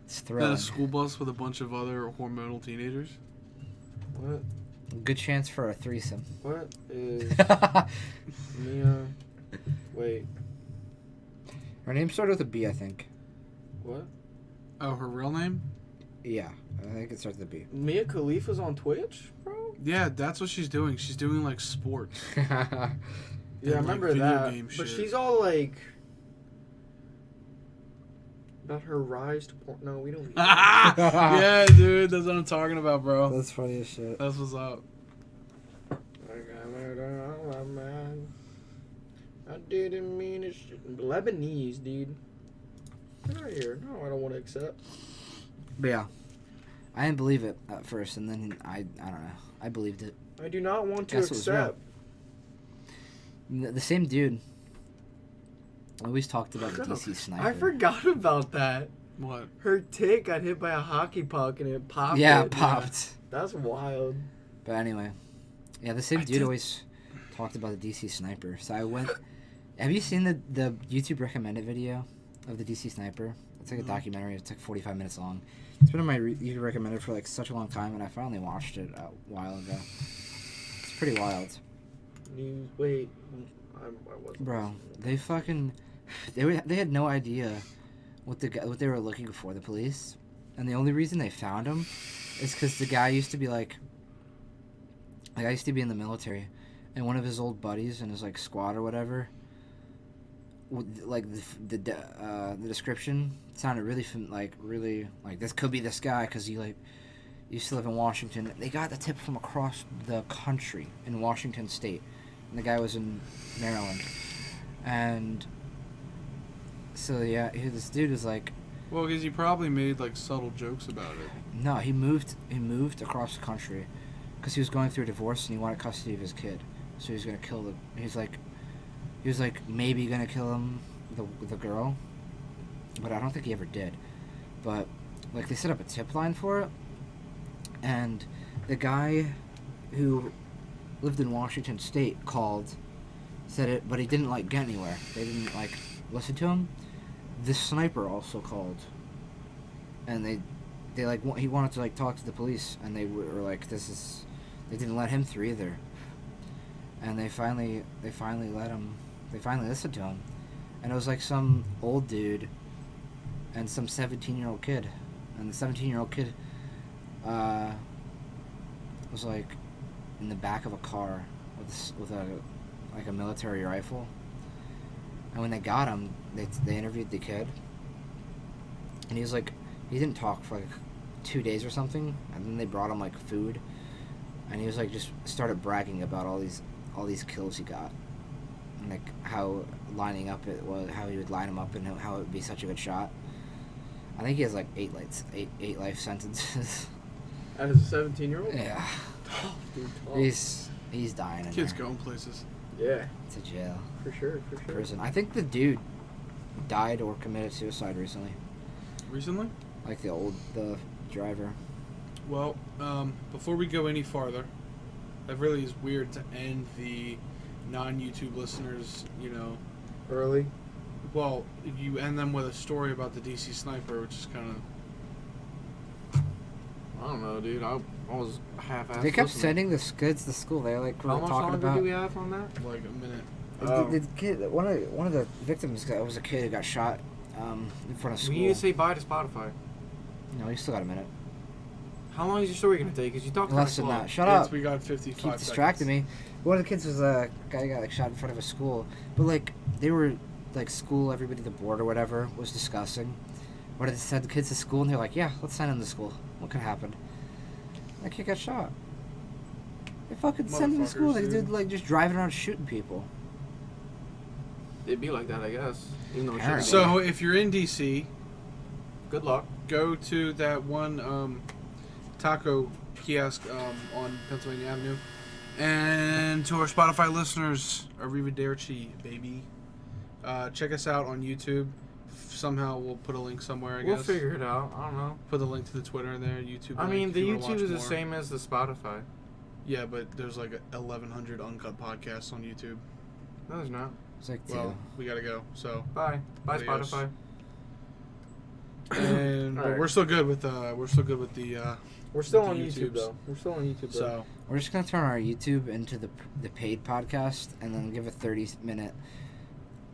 Speaker 3: It's
Speaker 1: Then
Speaker 3: thrilling.
Speaker 1: a school bus with a bunch of other hormonal teenagers.
Speaker 2: What?
Speaker 3: Good chance for a threesome.
Speaker 2: What is Mia? Wait.
Speaker 3: Her name started with a B, I think.
Speaker 2: What?
Speaker 1: Oh, her real name?
Speaker 3: Yeah, I think it starts with a B.
Speaker 2: Mia Khalifa's on Twitch, bro?
Speaker 1: Yeah, that's what she's doing. She's doing like sports.
Speaker 2: Yeah, I
Speaker 1: And, like,
Speaker 2: remember
Speaker 1: video
Speaker 2: that.
Speaker 1: game
Speaker 2: But
Speaker 1: shit.
Speaker 2: she's all like about her rise to porn. No, we don't. Need that.
Speaker 1: Yeah, dude, that's what I'm talking about, bro.
Speaker 3: That's funny as shit.
Speaker 1: That's what's up.
Speaker 2: I didn't mean it. Lebanese, dude. Get out of here. No, I don't want to accept.
Speaker 3: But yeah, I didn't believe it at first, and then I don't know. I believed it.
Speaker 2: I do not want to
Speaker 3: Guess it was real.
Speaker 2: accept.
Speaker 3: The same dude always talked about the DC sniper.
Speaker 2: I forgot about that.
Speaker 1: What?
Speaker 2: Her tit got hit by a hockey puck and it popped.
Speaker 3: Yeah,
Speaker 2: it.
Speaker 3: it popped.
Speaker 2: That's wild.
Speaker 3: But anyway, yeah, the same dude always talked about the DC sniper. So I went. Have you seen the YouTube recommended video of the DC sniper? It's like a documentary. It's like 45 minutes long. It's been on my YouTube recommended for like such a long time, and I finally watched it a while ago. It's pretty wild.
Speaker 2: Wait, I wasn't.
Speaker 3: Bro, they fucking they had no idea what they were looking for, the police, and the only reason they found him is because the guy used to be like in the military, and one of his old buddies in his like squad or whatever, like the description sounded really like this could be this guy because he like used to live in Washington. They got the tip from across the country in Washington State, and the guy was in Maryland, and so yeah, this dude was like,
Speaker 1: Well, because he probably made like subtle jokes about it.
Speaker 3: no, he moved across the country because he was going through a divorce and he wanted custody of his kid, so he was gonna kill he was like maybe gonna kill him, the girl, but I don't think he ever did. But like they set up a tip line for it, and the guy who lived in Washington State called, said it, but he didn't like get anywhere. They didn't like listen to him. This sniper also called, and they like he wanted to like talk to the police, and they were like, they didn't let him through either. And they finally let him. They finally listened to him, and it was like some old dude and some 17-year-old kid, and the 17-year-old kid was like in the back of a car with a military rifle. And when they got him, they interviewed the kid, and he was like, he didn't talk for like 2 days or something, and then they brought him like food, and he was like just started bragging about all these kills he got, and like how lining up it was, how he would line them up, and how it would be such a good shot. I think he has like eight life sentences.
Speaker 2: As a 17-year-old?
Speaker 3: Yeah.
Speaker 2: Dude,
Speaker 3: He's dying in
Speaker 1: Kids
Speaker 3: there.
Speaker 1: going places.
Speaker 2: Yeah,
Speaker 3: To jail.
Speaker 2: for sure.
Speaker 3: Prison. I think the dude died or committed suicide recently.
Speaker 1: Recently?
Speaker 3: Like the driver.
Speaker 1: Well, before we go any farther, that really is weird to end the non-YouTube listeners, you know.
Speaker 2: Early?
Speaker 1: Well, you end them with a story about the DC sniper, which is kind of...
Speaker 2: I don't know, dude. I was half-assed.
Speaker 3: They kept sending the skids to school. They like were
Speaker 2: How much
Speaker 3: talking
Speaker 2: longer
Speaker 3: about.
Speaker 2: do we have on that?
Speaker 1: like a minute.
Speaker 3: The kid, one of the victims was a kid who got shot in front of school.
Speaker 2: We need to say bye to Spotify.
Speaker 3: No, you still got a minute.
Speaker 2: How long is your story gonna take? Because you talked
Speaker 3: Less
Speaker 2: kinda
Speaker 3: than
Speaker 2: slow.
Speaker 3: that. Shut
Speaker 1: Yes,
Speaker 3: up.
Speaker 1: we got 55
Speaker 3: Keep distracting me. One of the kids was a guy who got like shot in front of a school, but like they were like school, everybody, the board or whatever was discussing. What they said the kids to school, and they're like, yeah, let's send him to school. What could happen? That kid got shot. They fucking send him to school. They
Speaker 1: Motherfuckers,
Speaker 3: did
Speaker 1: dude.
Speaker 3: like just driving around shooting people.
Speaker 2: It'd be like that, I guess. Even though it shouldn't
Speaker 3: Apparently.
Speaker 1: So, if you're in DC,
Speaker 2: be. Good luck.
Speaker 1: go to that one taco kiosk on Pennsylvania Avenue. And to our Spotify listeners, arrivederci, baby. Check us out on YouTube. Somehow we'll put a link somewhere, I
Speaker 2: We'll
Speaker 1: guess.
Speaker 2: figure it out. I don't know.
Speaker 1: Put the link to the Twitter in there, YouTube
Speaker 2: I
Speaker 1: link
Speaker 2: mean,
Speaker 1: if
Speaker 2: the
Speaker 1: you wanna
Speaker 2: YouTube
Speaker 1: watch
Speaker 2: is the
Speaker 1: more.
Speaker 2: same as the Spotify.
Speaker 1: Yeah, but there's like 1,100 uncut podcasts on YouTube.
Speaker 2: No, there's not.
Speaker 3: It's like
Speaker 1: Well, we gotta go. So,
Speaker 2: Bye. Bye,
Speaker 1: Adios.
Speaker 2: Spotify.
Speaker 1: and but
Speaker 2: Alright.
Speaker 1: we're still good with the
Speaker 2: We're still
Speaker 1: the
Speaker 2: on YouTube,
Speaker 1: YouTubes.
Speaker 2: though. We're still on YouTube, though.
Speaker 1: so
Speaker 3: We're just gonna turn our YouTube into the paid podcast, and then give a 30-minute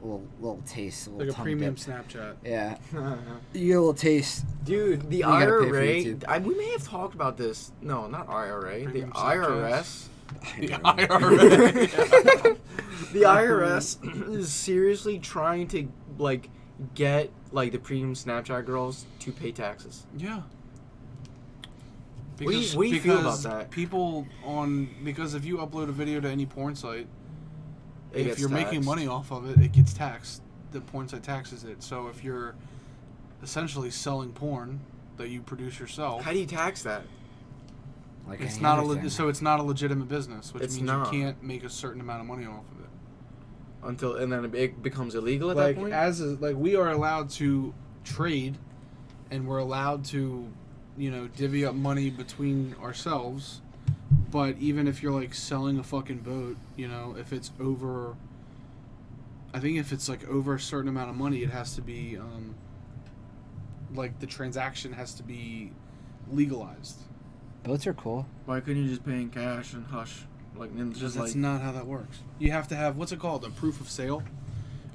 Speaker 3: little taste, a little
Speaker 1: like a
Speaker 3: tongue
Speaker 1: premium
Speaker 3: dip.
Speaker 1: Snapchat.
Speaker 3: Yeah, you get a little taste.
Speaker 2: Dude, the
Speaker 3: You gotta pay for
Speaker 2: IRA.
Speaker 3: YouTube.
Speaker 2: We may have talked about this. No, not IRA.
Speaker 1: Premium
Speaker 2: The IRS.
Speaker 1: The IRA.
Speaker 2: The IRS is seriously trying to like get like the premium Snapchat girls to pay taxes.
Speaker 1: Yeah.
Speaker 2: What do you feel about
Speaker 1: Because
Speaker 2: that?
Speaker 1: because if you upload a video to any porn site, if you're making money off of it, it gets taxed. The porn site taxes it. So if you're essentially selling porn that you produce yourself,
Speaker 2: How do you tax that?
Speaker 3: Like
Speaker 1: it's
Speaker 3: any
Speaker 1: not
Speaker 3: other
Speaker 1: a
Speaker 3: thing.
Speaker 1: so it's not a legitimate business, which
Speaker 2: It's
Speaker 1: means
Speaker 2: not.
Speaker 1: you can't make a certain amount of money off of it.
Speaker 2: And then it becomes illegal at that point?
Speaker 1: We are allowed to trade, and we're allowed to, divvy up money between ourselves. But even if you're like selling a fucking boat, if it's over, I think if it's like over a certain amount of money, it has to be, like the transaction has to be legalized.
Speaker 3: Boats are cool.
Speaker 2: Why couldn't you just pay in cash and hush? And
Speaker 1: Just that's not how that works. You have to have, what's it called? A proof of sale,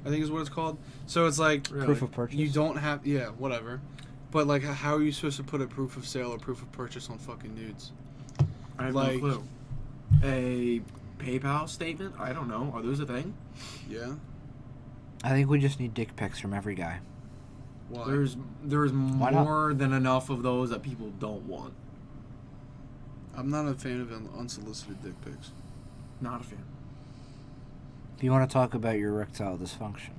Speaker 1: I think is what it's called. So it's like
Speaker 2: Really?
Speaker 3: Proof of purchase.
Speaker 1: you don't have, whatever. But like, how are you supposed to put a proof of sale or proof of purchase on fucking nudes?
Speaker 2: I have
Speaker 1: like-
Speaker 2: no clue. A PayPal statement? I don't know. Are those a thing?
Speaker 1: Yeah.
Speaker 3: I think we just need dick pics from every guy.
Speaker 1: Why?
Speaker 2: There's
Speaker 3: Why not?
Speaker 2: more than enough of those that people don't want.
Speaker 1: I'm not a fan of unsolicited dick pics.
Speaker 2: Not a fan.
Speaker 3: If you want to talk about your erectile dysfunction,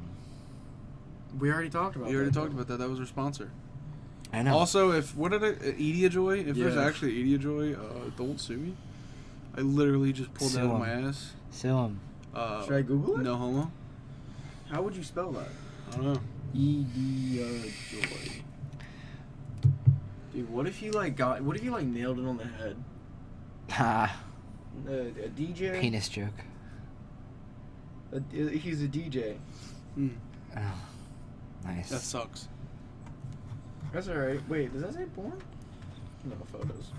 Speaker 2: We already talked about
Speaker 1: We already
Speaker 2: that.
Speaker 1: talked about that. That was our sponsor.
Speaker 3: I know.
Speaker 1: Also, what did Edia Joy? If there's
Speaker 2: Yeah.
Speaker 1: actually Edia Joy, don't sue me. I literally just pulled that
Speaker 3: Sue
Speaker 1: out of
Speaker 3: him.
Speaker 1: my ass.
Speaker 3: Sue him.
Speaker 2: Should I Google it?
Speaker 1: No homo.
Speaker 2: How would you spell that?
Speaker 1: I don't know.
Speaker 2: Joy. Dude, what if you nailed it on the head?
Speaker 3: Ha.
Speaker 2: A DJ?
Speaker 3: Penis joke.
Speaker 2: He's a DJ.
Speaker 1: Mm,
Speaker 3: Oh, nice.
Speaker 1: that sucks.
Speaker 2: That's alright. Wait, does that say porn? No photos.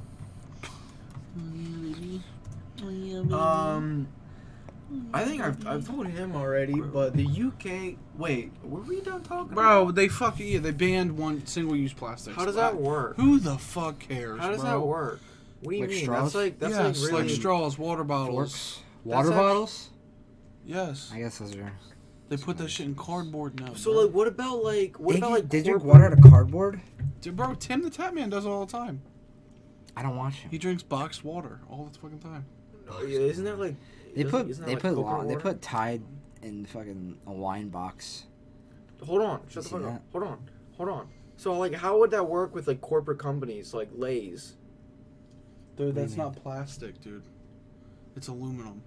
Speaker 2: I think I've told him already, but the UK. Wait, were we done talking?
Speaker 1: Bro, they banned single-use plastics.
Speaker 2: How does that work?
Speaker 1: Who the fuck cares?
Speaker 2: How does
Speaker 1: bro?
Speaker 2: that work? What do you
Speaker 3: Like
Speaker 2: mean?
Speaker 3: straws?
Speaker 2: That's
Speaker 1: Yes,
Speaker 2: like really.
Speaker 1: straws, water bottles.
Speaker 3: Forks. Water
Speaker 2: That's
Speaker 3: bottles?
Speaker 1: Yes,
Speaker 3: I guess those are.
Speaker 1: they put that shit in cardboard now.
Speaker 2: So
Speaker 1: bro.
Speaker 2: like, what about
Speaker 3: Did you drink
Speaker 2: corporate-
Speaker 3: water out of cardboard?
Speaker 1: Dude, bro, Tim the Tap Man does it all the time.
Speaker 3: I don't watch him.
Speaker 1: He drinks boxed water all the fucking time.
Speaker 2: Oh, yeah, isn't that like?
Speaker 3: They
Speaker 2: isn't that like coconut
Speaker 3: they
Speaker 2: water?
Speaker 3: put Tide in fucking a wine box.
Speaker 2: Hold on, shut the
Speaker 3: You
Speaker 2: fuck
Speaker 3: see
Speaker 2: up. Hold on. So like, how would that work with like corporate companies like Lay's?
Speaker 1: Dude,
Speaker 3: do you
Speaker 1: that's
Speaker 3: mean?
Speaker 1: not plastic, dude. It's aluminum.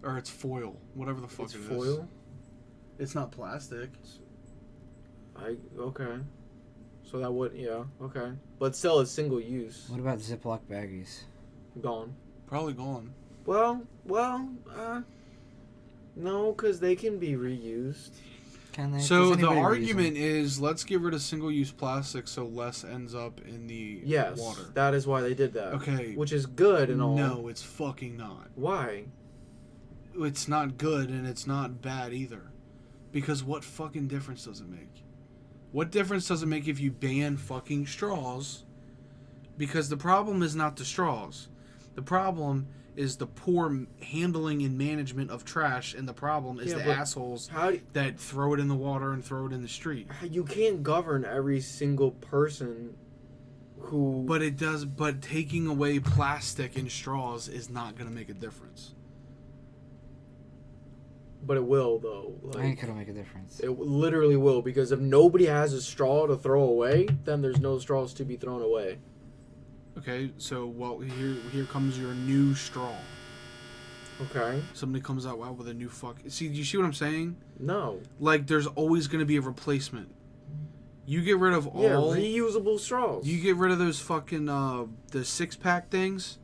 Speaker 1: Or it's foil. Whatever the fuck
Speaker 2: It's
Speaker 1: it is.
Speaker 2: foil.
Speaker 1: It's not plastic.
Speaker 2: Okay. So that would okay, but still it's single use.
Speaker 3: What about Ziploc baggies?
Speaker 2: Gone.
Speaker 1: Probably gone.
Speaker 2: Well, no, because they can be reused.
Speaker 3: Can they?
Speaker 1: So
Speaker 3: Does
Speaker 1: the
Speaker 3: anybody reuse
Speaker 1: argument
Speaker 3: them?
Speaker 1: is let's get rid of single-use plastic so less ends up in the
Speaker 2: Yes,
Speaker 1: water.
Speaker 2: that is why they did that.
Speaker 1: Okay.
Speaker 2: Which is good and all.
Speaker 1: No, it's fucking not.
Speaker 2: Why?
Speaker 1: It's not good and it's not bad either. Because what fucking difference does it make? What difference does it make if you ban fucking straws? Because the problem is not the straws. The problem is the poor handling and management of trash, and the problem is
Speaker 2: Yeah,
Speaker 1: the
Speaker 2: but
Speaker 1: assholes
Speaker 2: How do,
Speaker 1: that throw it in the water and throw it in the street.
Speaker 2: you can't govern every single person who.
Speaker 1: But it does. But taking away plastic and straws is not going to make a difference.
Speaker 2: But it will though.
Speaker 3: I think
Speaker 2: Like,
Speaker 3: it'll make a difference.
Speaker 2: it literally will, because if nobody has a straw to throw away, then there's no straws to be thrown away.
Speaker 1: Okay, so here comes your new straw.
Speaker 2: Okay.
Speaker 1: Somebody comes out with a new See, do you see what I'm saying?
Speaker 2: No.
Speaker 1: Like, there's always going to be a replacement. You get rid of all.
Speaker 2: Yeah, reusable straws.
Speaker 1: You get rid of those fucking the 6-pack things.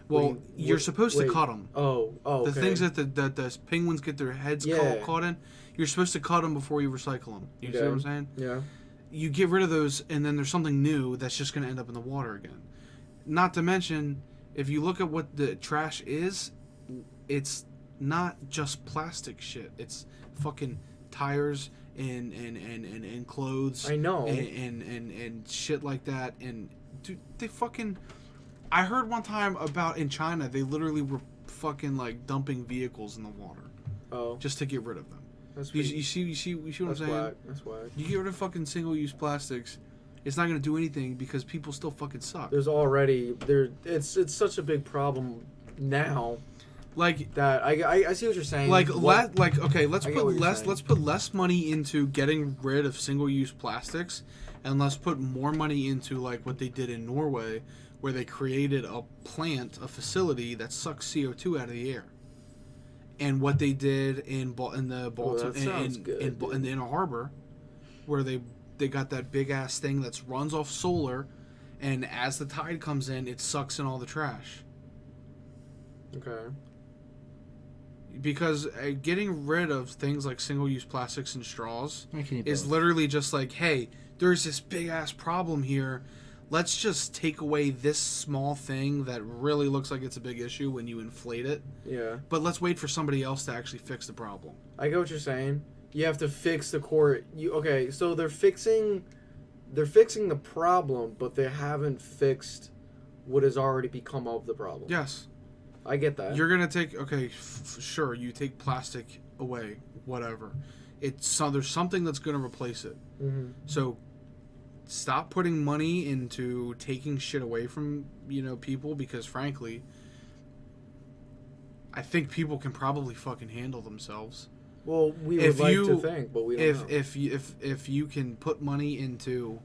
Speaker 1: Well,
Speaker 2: Wait,
Speaker 1: you're
Speaker 2: wait,
Speaker 1: supposed to
Speaker 2: wait.
Speaker 1: cut them.
Speaker 2: Oh, okay.
Speaker 1: The things that the penguins get their heads
Speaker 2: Yeah.
Speaker 1: caught in. You're supposed to cut them before you recycle them. You see
Speaker 2: Okay.
Speaker 1: what I'm saying?
Speaker 2: Yeah.
Speaker 1: You get rid of those, and then there's something new that's just going to end up in the water again. Not to mention, if you look at what the trash is, it's not just plastic shit. It's fucking tires and clothes.
Speaker 2: I know.
Speaker 1: And shit like that. And dude, they fucking. I heard one time about in China, they literally were fucking like dumping vehicles in the water
Speaker 2: Oh,
Speaker 1: just to get rid of them.
Speaker 2: that's
Speaker 1: You
Speaker 2: pretty-
Speaker 1: see what I'm
Speaker 2: that's
Speaker 1: saying?
Speaker 2: whack. That's whack.
Speaker 1: You get rid of fucking single-use plastics, it's not gonna do anything because people still fucking suck.
Speaker 2: There's already there. It's such a big problem now
Speaker 1: Like
Speaker 2: That I see what you're saying.
Speaker 1: okay, let's
Speaker 2: I get what
Speaker 1: put
Speaker 2: you're
Speaker 1: less
Speaker 2: saying.
Speaker 1: let's put less money into getting rid of single-use plastics, and let's put more money into like what they did in Norway, where they created a facility that sucks CO2 out of the air, and what they did in the Baltimore
Speaker 2: that sounds good,
Speaker 1: in the Inner Harbor, where they got that big ass thing that runs off solar, and as the tide comes in, it sucks in all the trash.
Speaker 2: Okay.
Speaker 1: Because getting rid of things like single-use plastics and straws
Speaker 3: Why can't you
Speaker 1: is
Speaker 3: both?
Speaker 1: literally just like, hey, there's this big-ass problem here. Let's just take away this small thing that really looks like it's a big issue when you inflate it.
Speaker 2: Yeah.
Speaker 1: But let's wait for somebody else to actually fix the problem.
Speaker 2: I get what you're saying. You have to fix the core. Okay? So they're fixing the problem, but they haven't fixed what has already become of the problem.
Speaker 1: Yes.
Speaker 2: I get that.
Speaker 1: You're going to take, sure, you take plastic away, whatever. There's something that's going to replace it.
Speaker 2: Mm-hmm.
Speaker 1: So stop putting money into taking shit away from, people, because frankly, I think people can probably fucking handle themselves.
Speaker 2: Well, we would like to think, but we don't know.
Speaker 1: If you can put money into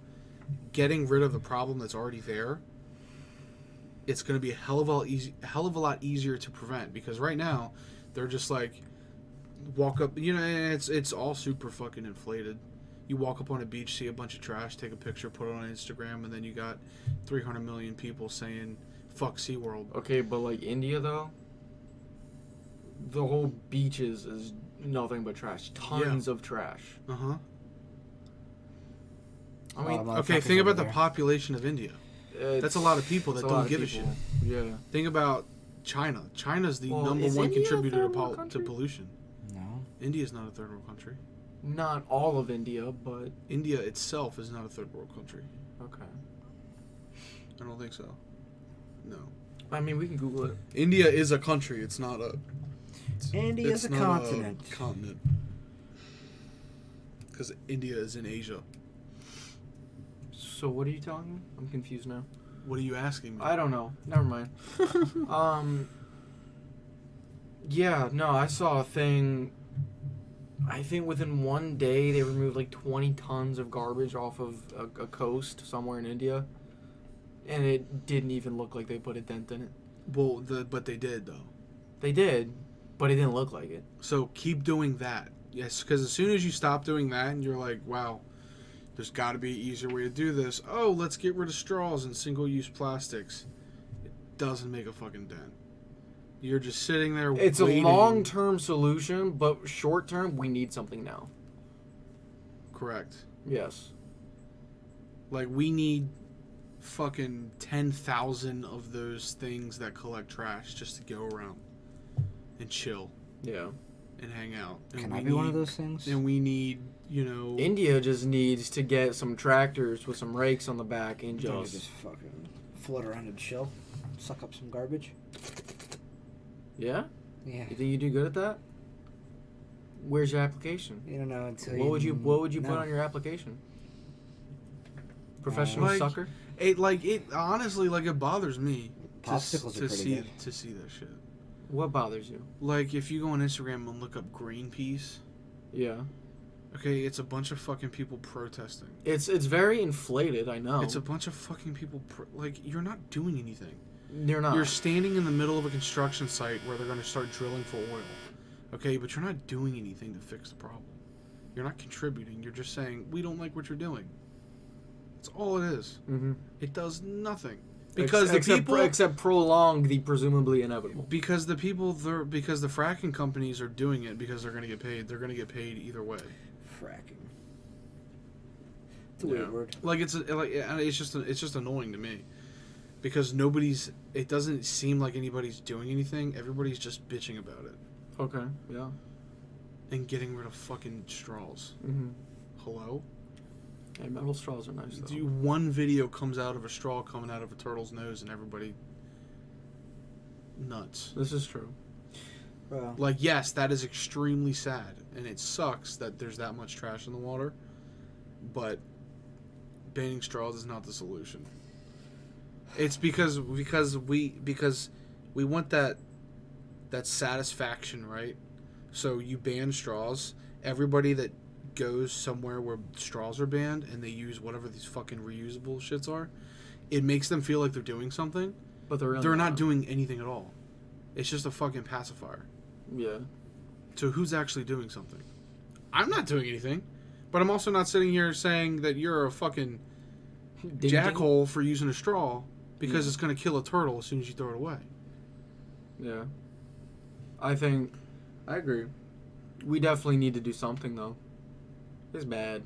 Speaker 1: getting rid of the problem that's already there, it's going to be a hell of a lot easier to prevent, because right now they're just like walk up, and it's all super fucking inflated. You walk up on a beach, see a bunch of trash, take a picture, put it on Instagram, and then you got 300 million people saying fuck SeaWorld.
Speaker 2: Okay, but like India though, the whole beaches is nothing but trash. Tons of trash.
Speaker 1: Uh-huh.
Speaker 2: I mean,
Speaker 1: Okay, think about the population of India. That's a lot of people that don't give a shit.
Speaker 2: Yeah.
Speaker 1: Think about China. China's the number
Speaker 2: is
Speaker 1: one
Speaker 2: India a
Speaker 1: contributor
Speaker 2: third world
Speaker 1: to
Speaker 2: country?
Speaker 1: pollution.
Speaker 3: No.
Speaker 1: India's not a third world country.
Speaker 2: Not all of India, but
Speaker 1: India itself is not a third world country.
Speaker 2: okay.
Speaker 1: I don't think so. No.
Speaker 2: I mean, we can Google it.
Speaker 1: India is a country. It's not a.
Speaker 3: India's a
Speaker 1: not
Speaker 3: continent.
Speaker 1: A continent. Because India is in Asia.
Speaker 2: So what are you telling me? I'm confused now.
Speaker 1: What are you asking me?
Speaker 2: I don't know. Never mind. Yeah, no, I saw a thing. I think within one day they removed like 20 tons of garbage off of a coast somewhere in India, and it didn't even look like they put a dent in it.
Speaker 1: Well, but they did though.
Speaker 2: They did, but it didn't look like it.
Speaker 1: So keep doing that. Yes, because as soon as you stop doing that and you're like, wow, there's got to be an easier way to do this. Oh, let's get rid of straws and single-use plastics. It doesn't make a fucking dent. You're just sitting there
Speaker 2: It's
Speaker 1: waiting.
Speaker 2: a long-term solution, but short-term, we need something now.
Speaker 1: Correct.
Speaker 2: Yes.
Speaker 1: Like, we need fucking 10,000 of those things that collect trash just to go around and chill
Speaker 2: Yeah.
Speaker 1: and hang out. And
Speaker 3: Can
Speaker 1: we
Speaker 3: I be one of
Speaker 1: need-
Speaker 3: those things?
Speaker 1: And we need,
Speaker 2: India just needs to get some tractors with some rakes on the back and
Speaker 3: Don't you
Speaker 2: just...
Speaker 3: just fucking float around and chill, suck up some garbage.
Speaker 2: Yeah?
Speaker 3: Yeah.
Speaker 2: You think you do good at that? Where's your application?
Speaker 3: You don't know until
Speaker 2: What would you put
Speaker 3: no.
Speaker 2: on your application? Professional
Speaker 1: Like,
Speaker 2: sucker?
Speaker 1: it honestly, it bothers me
Speaker 3: Popsicles are pretty
Speaker 1: see
Speaker 3: good.
Speaker 1: to see that shit.
Speaker 2: What bothers you?
Speaker 1: Like, if you go on Instagram and look up Greenpeace,
Speaker 2: Yeah.
Speaker 1: okay, it's a bunch of fucking people protesting.
Speaker 2: It's very inflated, I know.
Speaker 1: It's a bunch of fucking people, you're not doing anything.
Speaker 2: You're not.
Speaker 1: You're standing in the middle of a construction site where they're going to start drilling for oil. Okay, but you're not doing anything to fix the problem. You're not contributing. You're just saying, we don't like what you're doing. That's all it is.
Speaker 2: Mm-hmm.
Speaker 1: It does nothing. Because
Speaker 2: except prolong the presumably inevitable.
Speaker 1: Because the fracking companies are doing it because they're going to get paid. They're going to get paid either way.
Speaker 3: Fracking. It's a weird word.
Speaker 1: It's just annoying to me. Because it doesn't seem like anybody's doing anything. Everybody's just bitching about it.
Speaker 2: Okay, yeah.
Speaker 1: And getting rid of fucking straws.
Speaker 2: Mm-hmm.
Speaker 1: Hello?
Speaker 2: Hey, metal straws are nice, though.
Speaker 1: One video comes out of a straw coming out of a turtle's nose and everybody... nuts.
Speaker 2: This is true.
Speaker 3: Well,
Speaker 1: Yes, that is extremely sad. And it sucks that there's that much trash in the water. But banning straws is not the solution. It's because we want that That's satisfaction, right? So you ban straws. Everybody that goes somewhere where straws are banned and they use whatever these fucking reusable shits are, it makes them feel like they're doing something.
Speaker 2: But they're
Speaker 1: Not doing anything at all. It's just a fucking pacifier.
Speaker 2: Yeah.
Speaker 1: So who's actually doing something? I'm not doing anything. But I'm also not sitting here saying that you're a fucking jackhole for using a straw because it's going to kill a turtle as soon as you throw it away.
Speaker 2: Yeah. I agree. We definitely need to do something, though. It's bad.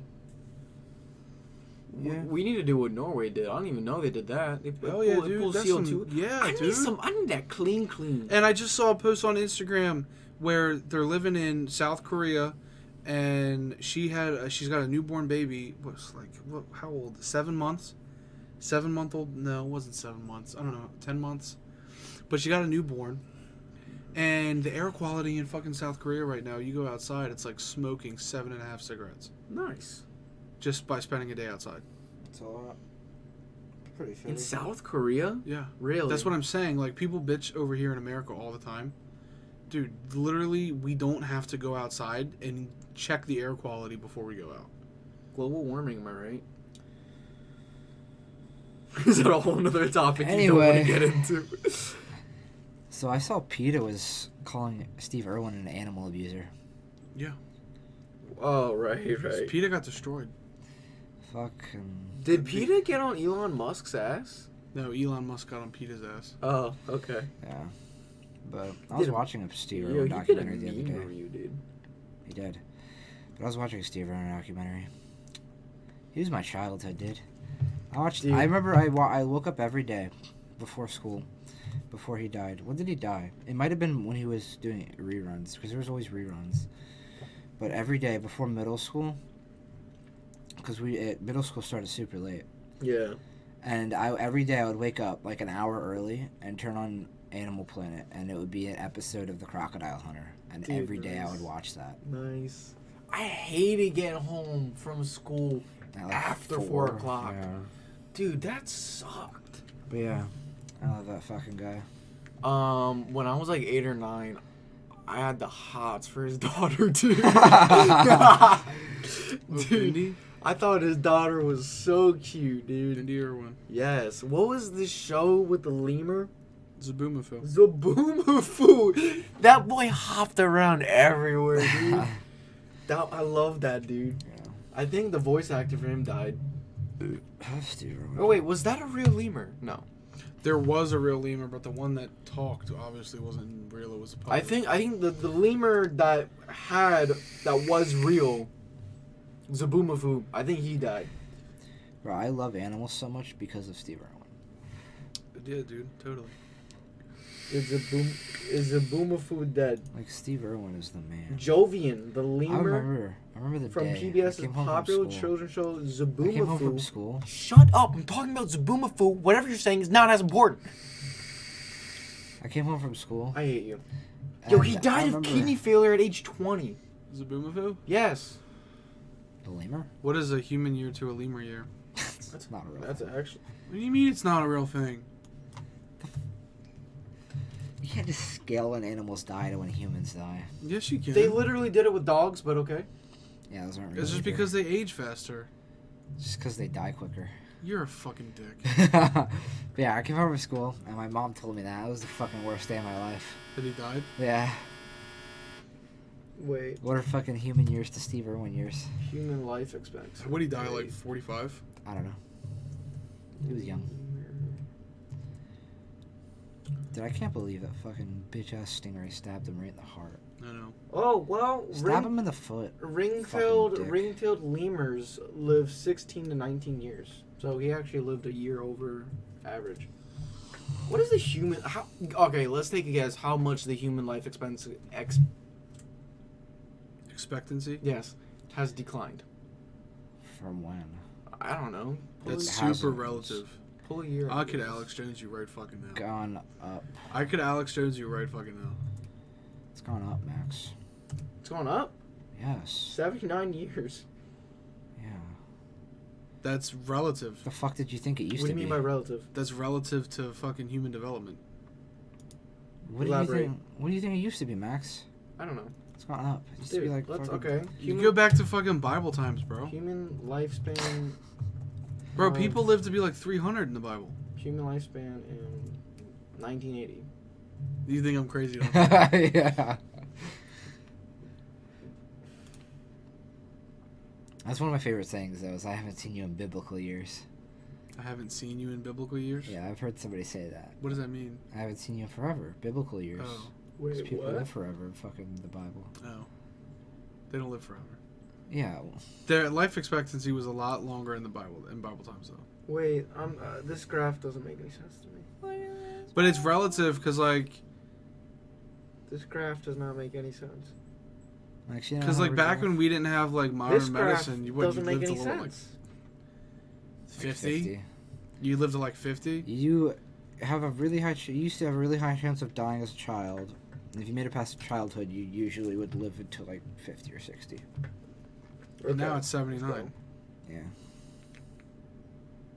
Speaker 3: Yeah.
Speaker 2: We need to do what Norway did. I don't even know they did that. They
Speaker 1: Oh, yeah, dude.
Speaker 2: pulled
Speaker 1: That's
Speaker 2: CO2. I need that clean.
Speaker 1: And I just saw a post on Instagram where they're living in South Korea, and she's got a newborn baby. How old? 7 months? 7-month-old? No, it wasn't 7 months. I don't know, 10 months. But she got a newborn. And the air quality in fucking South Korea right now, you go outside, it's like smoking 7.5 cigarettes.
Speaker 2: Nice.
Speaker 1: Just by spending a day outside.
Speaker 3: It's a lot. Pretty shitty.
Speaker 2: In South Korea?
Speaker 1: Yeah.
Speaker 2: Really?
Speaker 1: That's what I'm saying. Like, people bitch over here in America all the time. Dude, literally, we don't have to go outside and check the air quality before we go out.
Speaker 2: Global warming, am I right? Is that a whole nother topic
Speaker 3: Anyway.
Speaker 2: you don't want to get into?
Speaker 3: So I saw PETA was calling Steve Irwin an animal abuser.
Speaker 1: Yeah.
Speaker 2: Oh, right.
Speaker 1: PETA got destroyed.
Speaker 3: Fucking.
Speaker 2: Did PETA get on Elon Musk's ass?
Speaker 1: No, Elon Musk got on PETA's ass.
Speaker 2: Oh, okay.
Speaker 3: Yeah. But I was watching a Steve Irwin
Speaker 2: He did a
Speaker 3: documentary the other
Speaker 2: meme
Speaker 3: day.
Speaker 2: review, dude.
Speaker 3: He did. But I was watching a Steve Irwin documentary. He was my childhood, dude.
Speaker 2: Dude.
Speaker 3: I remember I woke up every day before school, before he died. When did he die? It might have been when he was doing reruns, because there was always reruns. But every day before middle school, because middle school started super late.
Speaker 2: Yeah.
Speaker 3: And every day I would wake up like an hour early and turn on Animal Planet, and it would be an episode of The Crocodile Hunter. And
Speaker 2: Dude,
Speaker 3: every day I
Speaker 2: nice.
Speaker 3: would watch that.
Speaker 2: Nice. I hated getting home from school
Speaker 3: At, like,
Speaker 2: after 4 o'clock.
Speaker 3: Yeah.
Speaker 2: Dude, that sucked.
Speaker 3: But yeah, I love that fucking guy.
Speaker 2: When I was like 8 or 9, I had the hots for his daughter, dude. Dude, I thought his daughter was so cute, dude.
Speaker 1: Indy Irwin.
Speaker 2: Yes. What was the show with the lemur?
Speaker 1: Zaboomafoo.
Speaker 2: Zaboomafoo. That boy hopped around everywhere, dude. I love that dude.
Speaker 3: Yeah.
Speaker 2: I think the voice actor for him died.
Speaker 3: Steve Irwin.
Speaker 2: Oh wait, was that a real lemur? No.
Speaker 1: There was a real lemur, but the one that talked obviously wasn't real. It was a puppet.
Speaker 2: I think the lemur that was real, Zaboomafoo, I think he died.
Speaker 3: Bro, I love animals so much because of Steve Irwin.
Speaker 1: Yeah, dude, totally.
Speaker 2: Is Zaboomafoo dead?
Speaker 3: Like, Steve Irwin is the man.
Speaker 2: Jovian, the
Speaker 3: I
Speaker 2: lemur
Speaker 3: remember the
Speaker 2: from
Speaker 3: day. I
Speaker 2: PBS's
Speaker 3: came home from
Speaker 2: popular
Speaker 3: school.
Speaker 2: children's show,
Speaker 3: I came home from
Speaker 2: Zaboomafoo.
Speaker 3: school.
Speaker 2: Shut up! I'm talking about Zaboomafoo. Whatever you're saying is not as important.
Speaker 3: I came home from school.
Speaker 2: I hate you. Yo, he
Speaker 3: and I
Speaker 2: died of
Speaker 3: remember-
Speaker 2: kidney failure at age 20.
Speaker 1: Zaboomafoo?
Speaker 2: Yes.
Speaker 3: The lemur?
Speaker 1: What is a human year to a lemur year?
Speaker 3: That's not real.
Speaker 2: That's actually.
Speaker 1: What do you mean it's not a real thing?
Speaker 3: You can't just scale when animals die to when humans die.
Speaker 1: Yes, you can.
Speaker 2: They literally did it with dogs, but okay.
Speaker 3: Yeah, those aren't real.
Speaker 1: It's just
Speaker 3: either.
Speaker 1: because they age faster.
Speaker 3: Just because they die quicker.
Speaker 1: You're a fucking dick.
Speaker 3: But yeah, I came home from school, and my mom told me that. It was the fucking worst day of my life.
Speaker 1: That he died?
Speaker 3: Yeah.
Speaker 2: Wait.
Speaker 3: What are fucking human years to Steve Irwin years?
Speaker 2: Human life expectancy.
Speaker 1: What did he die, like 45?
Speaker 3: I don't know. He was young. Dude, I can't believe that fucking bitch-ass stingray stabbed him right in the heart.
Speaker 1: I know.
Speaker 2: Oh, well,
Speaker 3: Stab him in the foot.
Speaker 2: ring-tailed
Speaker 3: Fucking dick.
Speaker 2: ring-tailed lemurs live 16 to 19 years. So he actually lived a year over average. What is the human... okay, let's take a guess how much the human life expectancy...
Speaker 1: Expectancy?
Speaker 2: yes, has declined.
Speaker 3: From when?
Speaker 2: I don't know.
Speaker 1: That's
Speaker 3: It
Speaker 1: super
Speaker 3: hasn't.
Speaker 1: relative.
Speaker 2: Pull a year.
Speaker 1: I could Alex Jones you right fucking now.
Speaker 3: Gone up.
Speaker 1: I could Alex Jones you right fucking now.
Speaker 3: It's gone up, Max.
Speaker 2: It's going up.
Speaker 3: Yes.
Speaker 2: 79 years.
Speaker 3: Yeah.
Speaker 1: That's relative.
Speaker 3: The fuck did you think it used
Speaker 2: What do
Speaker 3: to
Speaker 2: you
Speaker 3: be?
Speaker 2: mean by relative?
Speaker 1: That's relative to fucking human development.
Speaker 3: What do you
Speaker 2: Elaborate.
Speaker 3: think? What do you think it used to be, Max?
Speaker 2: I don't know.
Speaker 3: It's gone up. It used to
Speaker 2: Dude,
Speaker 3: be like
Speaker 2: let's
Speaker 3: fucking-
Speaker 2: okay.
Speaker 1: You go back to fucking Bible times, bro.
Speaker 2: Human lifespan.
Speaker 1: Bro,
Speaker 2: of-
Speaker 1: people live to be like 300 in the Bible.
Speaker 2: Human lifespan in 1980.
Speaker 1: You think I'm crazy? Don't you?
Speaker 3: Yeah. That's one of my favorite things, though, is I haven't seen you in biblical years.
Speaker 1: I haven't seen you in biblical years.
Speaker 3: Yeah, I've heard somebody say that.
Speaker 1: What does that mean?
Speaker 3: I haven't seen you in forever. Biblical years.
Speaker 1: Oh,
Speaker 3: 'Cause
Speaker 2: Wait,
Speaker 3: people
Speaker 2: what?
Speaker 3: live forever in fucking the Bible.
Speaker 1: oh. They don't live forever.
Speaker 3: Yeah.
Speaker 1: Their life expectancy was a lot longer in the Bible, in Bible times, though.
Speaker 2: Wait, this graph doesn't make any sense to me.
Speaker 1: But it's relative, because, like,
Speaker 2: This graph does not make any sense.
Speaker 3: Actually, you know
Speaker 1: because
Speaker 3: how
Speaker 1: like
Speaker 3: we're
Speaker 1: back
Speaker 3: going?
Speaker 1: when we didn't have like modern
Speaker 2: This graph
Speaker 1: medicine, you
Speaker 2: doesn't make
Speaker 1: lived
Speaker 2: any
Speaker 1: to what, like
Speaker 2: sense.
Speaker 1: 50? You lived to like 50?
Speaker 3: You have a really high. You used to have a really high chance of dying as a child. And if you made it past childhood, you usually would live until like 50 or 60.
Speaker 1: And now
Speaker 2: Okay,
Speaker 1: it's 79.
Speaker 2: let's go.
Speaker 3: Yeah.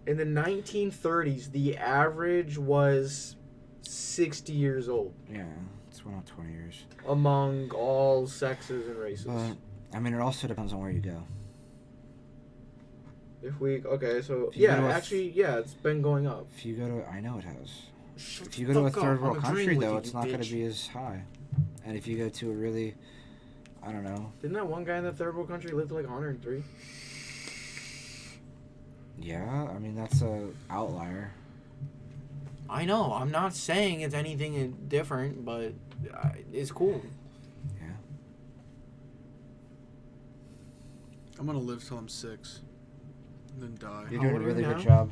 Speaker 2: In the 1930s, the average was 60 years old
Speaker 3: Yeah. It's went on 20 years.
Speaker 2: among all sexes and races.
Speaker 3: But I mean, it also depends on where you go.
Speaker 2: If we so
Speaker 3: If you
Speaker 2: yeah,
Speaker 3: go to a-
Speaker 2: actually it's been going up.
Speaker 3: If you go to, I know it has.
Speaker 2: Shut
Speaker 3: If
Speaker 2: the
Speaker 3: you go to a
Speaker 2: fuck
Speaker 3: third
Speaker 2: up,
Speaker 3: world
Speaker 2: I'm
Speaker 3: country,
Speaker 2: agreeing with
Speaker 3: though,
Speaker 2: you,
Speaker 3: it's
Speaker 2: you
Speaker 3: not going
Speaker 2: bitch.
Speaker 3: to be as high. And if you go to a really, I don't know.
Speaker 2: Didn't that one guy in the third world country live to like 103?
Speaker 3: Yeah, I mean that's a outlier.
Speaker 2: I know. I'm not saying it's anything different, but it's cool.
Speaker 3: Yeah.
Speaker 1: I'm gonna live till I'm 6, and then die.
Speaker 3: You're
Speaker 2: How
Speaker 3: doing
Speaker 2: old
Speaker 3: a
Speaker 2: are you
Speaker 3: really good
Speaker 2: now?
Speaker 3: job.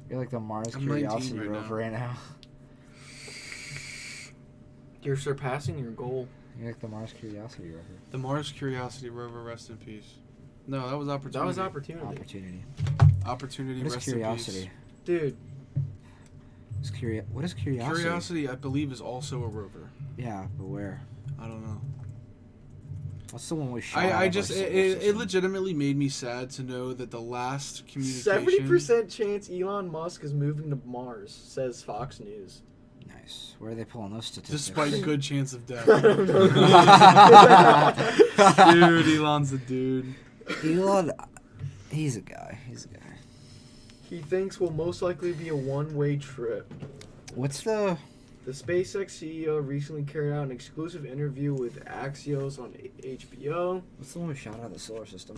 Speaker 3: You're like the Mars
Speaker 1: I'm 19
Speaker 3: Curiosity
Speaker 1: right
Speaker 3: rover
Speaker 1: now.
Speaker 3: right now.
Speaker 2: You're surpassing your goal.
Speaker 3: You're like the Mars Curiosity rover.
Speaker 1: The Mars Curiosity rover, rest in peace. No, that was opportunity.
Speaker 2: That was opportunity.
Speaker 3: Opportunity.
Speaker 1: Opportunity,
Speaker 3: What is
Speaker 1: rest in
Speaker 3: curiosity?
Speaker 1: peace.
Speaker 2: Dude,
Speaker 3: What is curiosity?
Speaker 1: Curiosity, I believe, is also a rover.
Speaker 3: Yeah, but where?
Speaker 1: I don't know.
Speaker 3: What's the one we shot?
Speaker 1: I just it legitimately made me sad to know that the last communication.
Speaker 2: 70% chance Elon Musk is moving to Mars, says Fox News.
Speaker 3: Nice. Where are they pulling those statistics?
Speaker 1: Despite good chance of death.
Speaker 2: I don't know.
Speaker 1: Dude, Elon's a dude.
Speaker 3: Elon, he's a guy. He's a guy.
Speaker 2: He thinks will most likely be a one-way trip.
Speaker 3: What's the?
Speaker 2: The SpaceX CEO recently carried out an exclusive interview with Axios on HBO.
Speaker 3: What's the one we shot out of the solar system?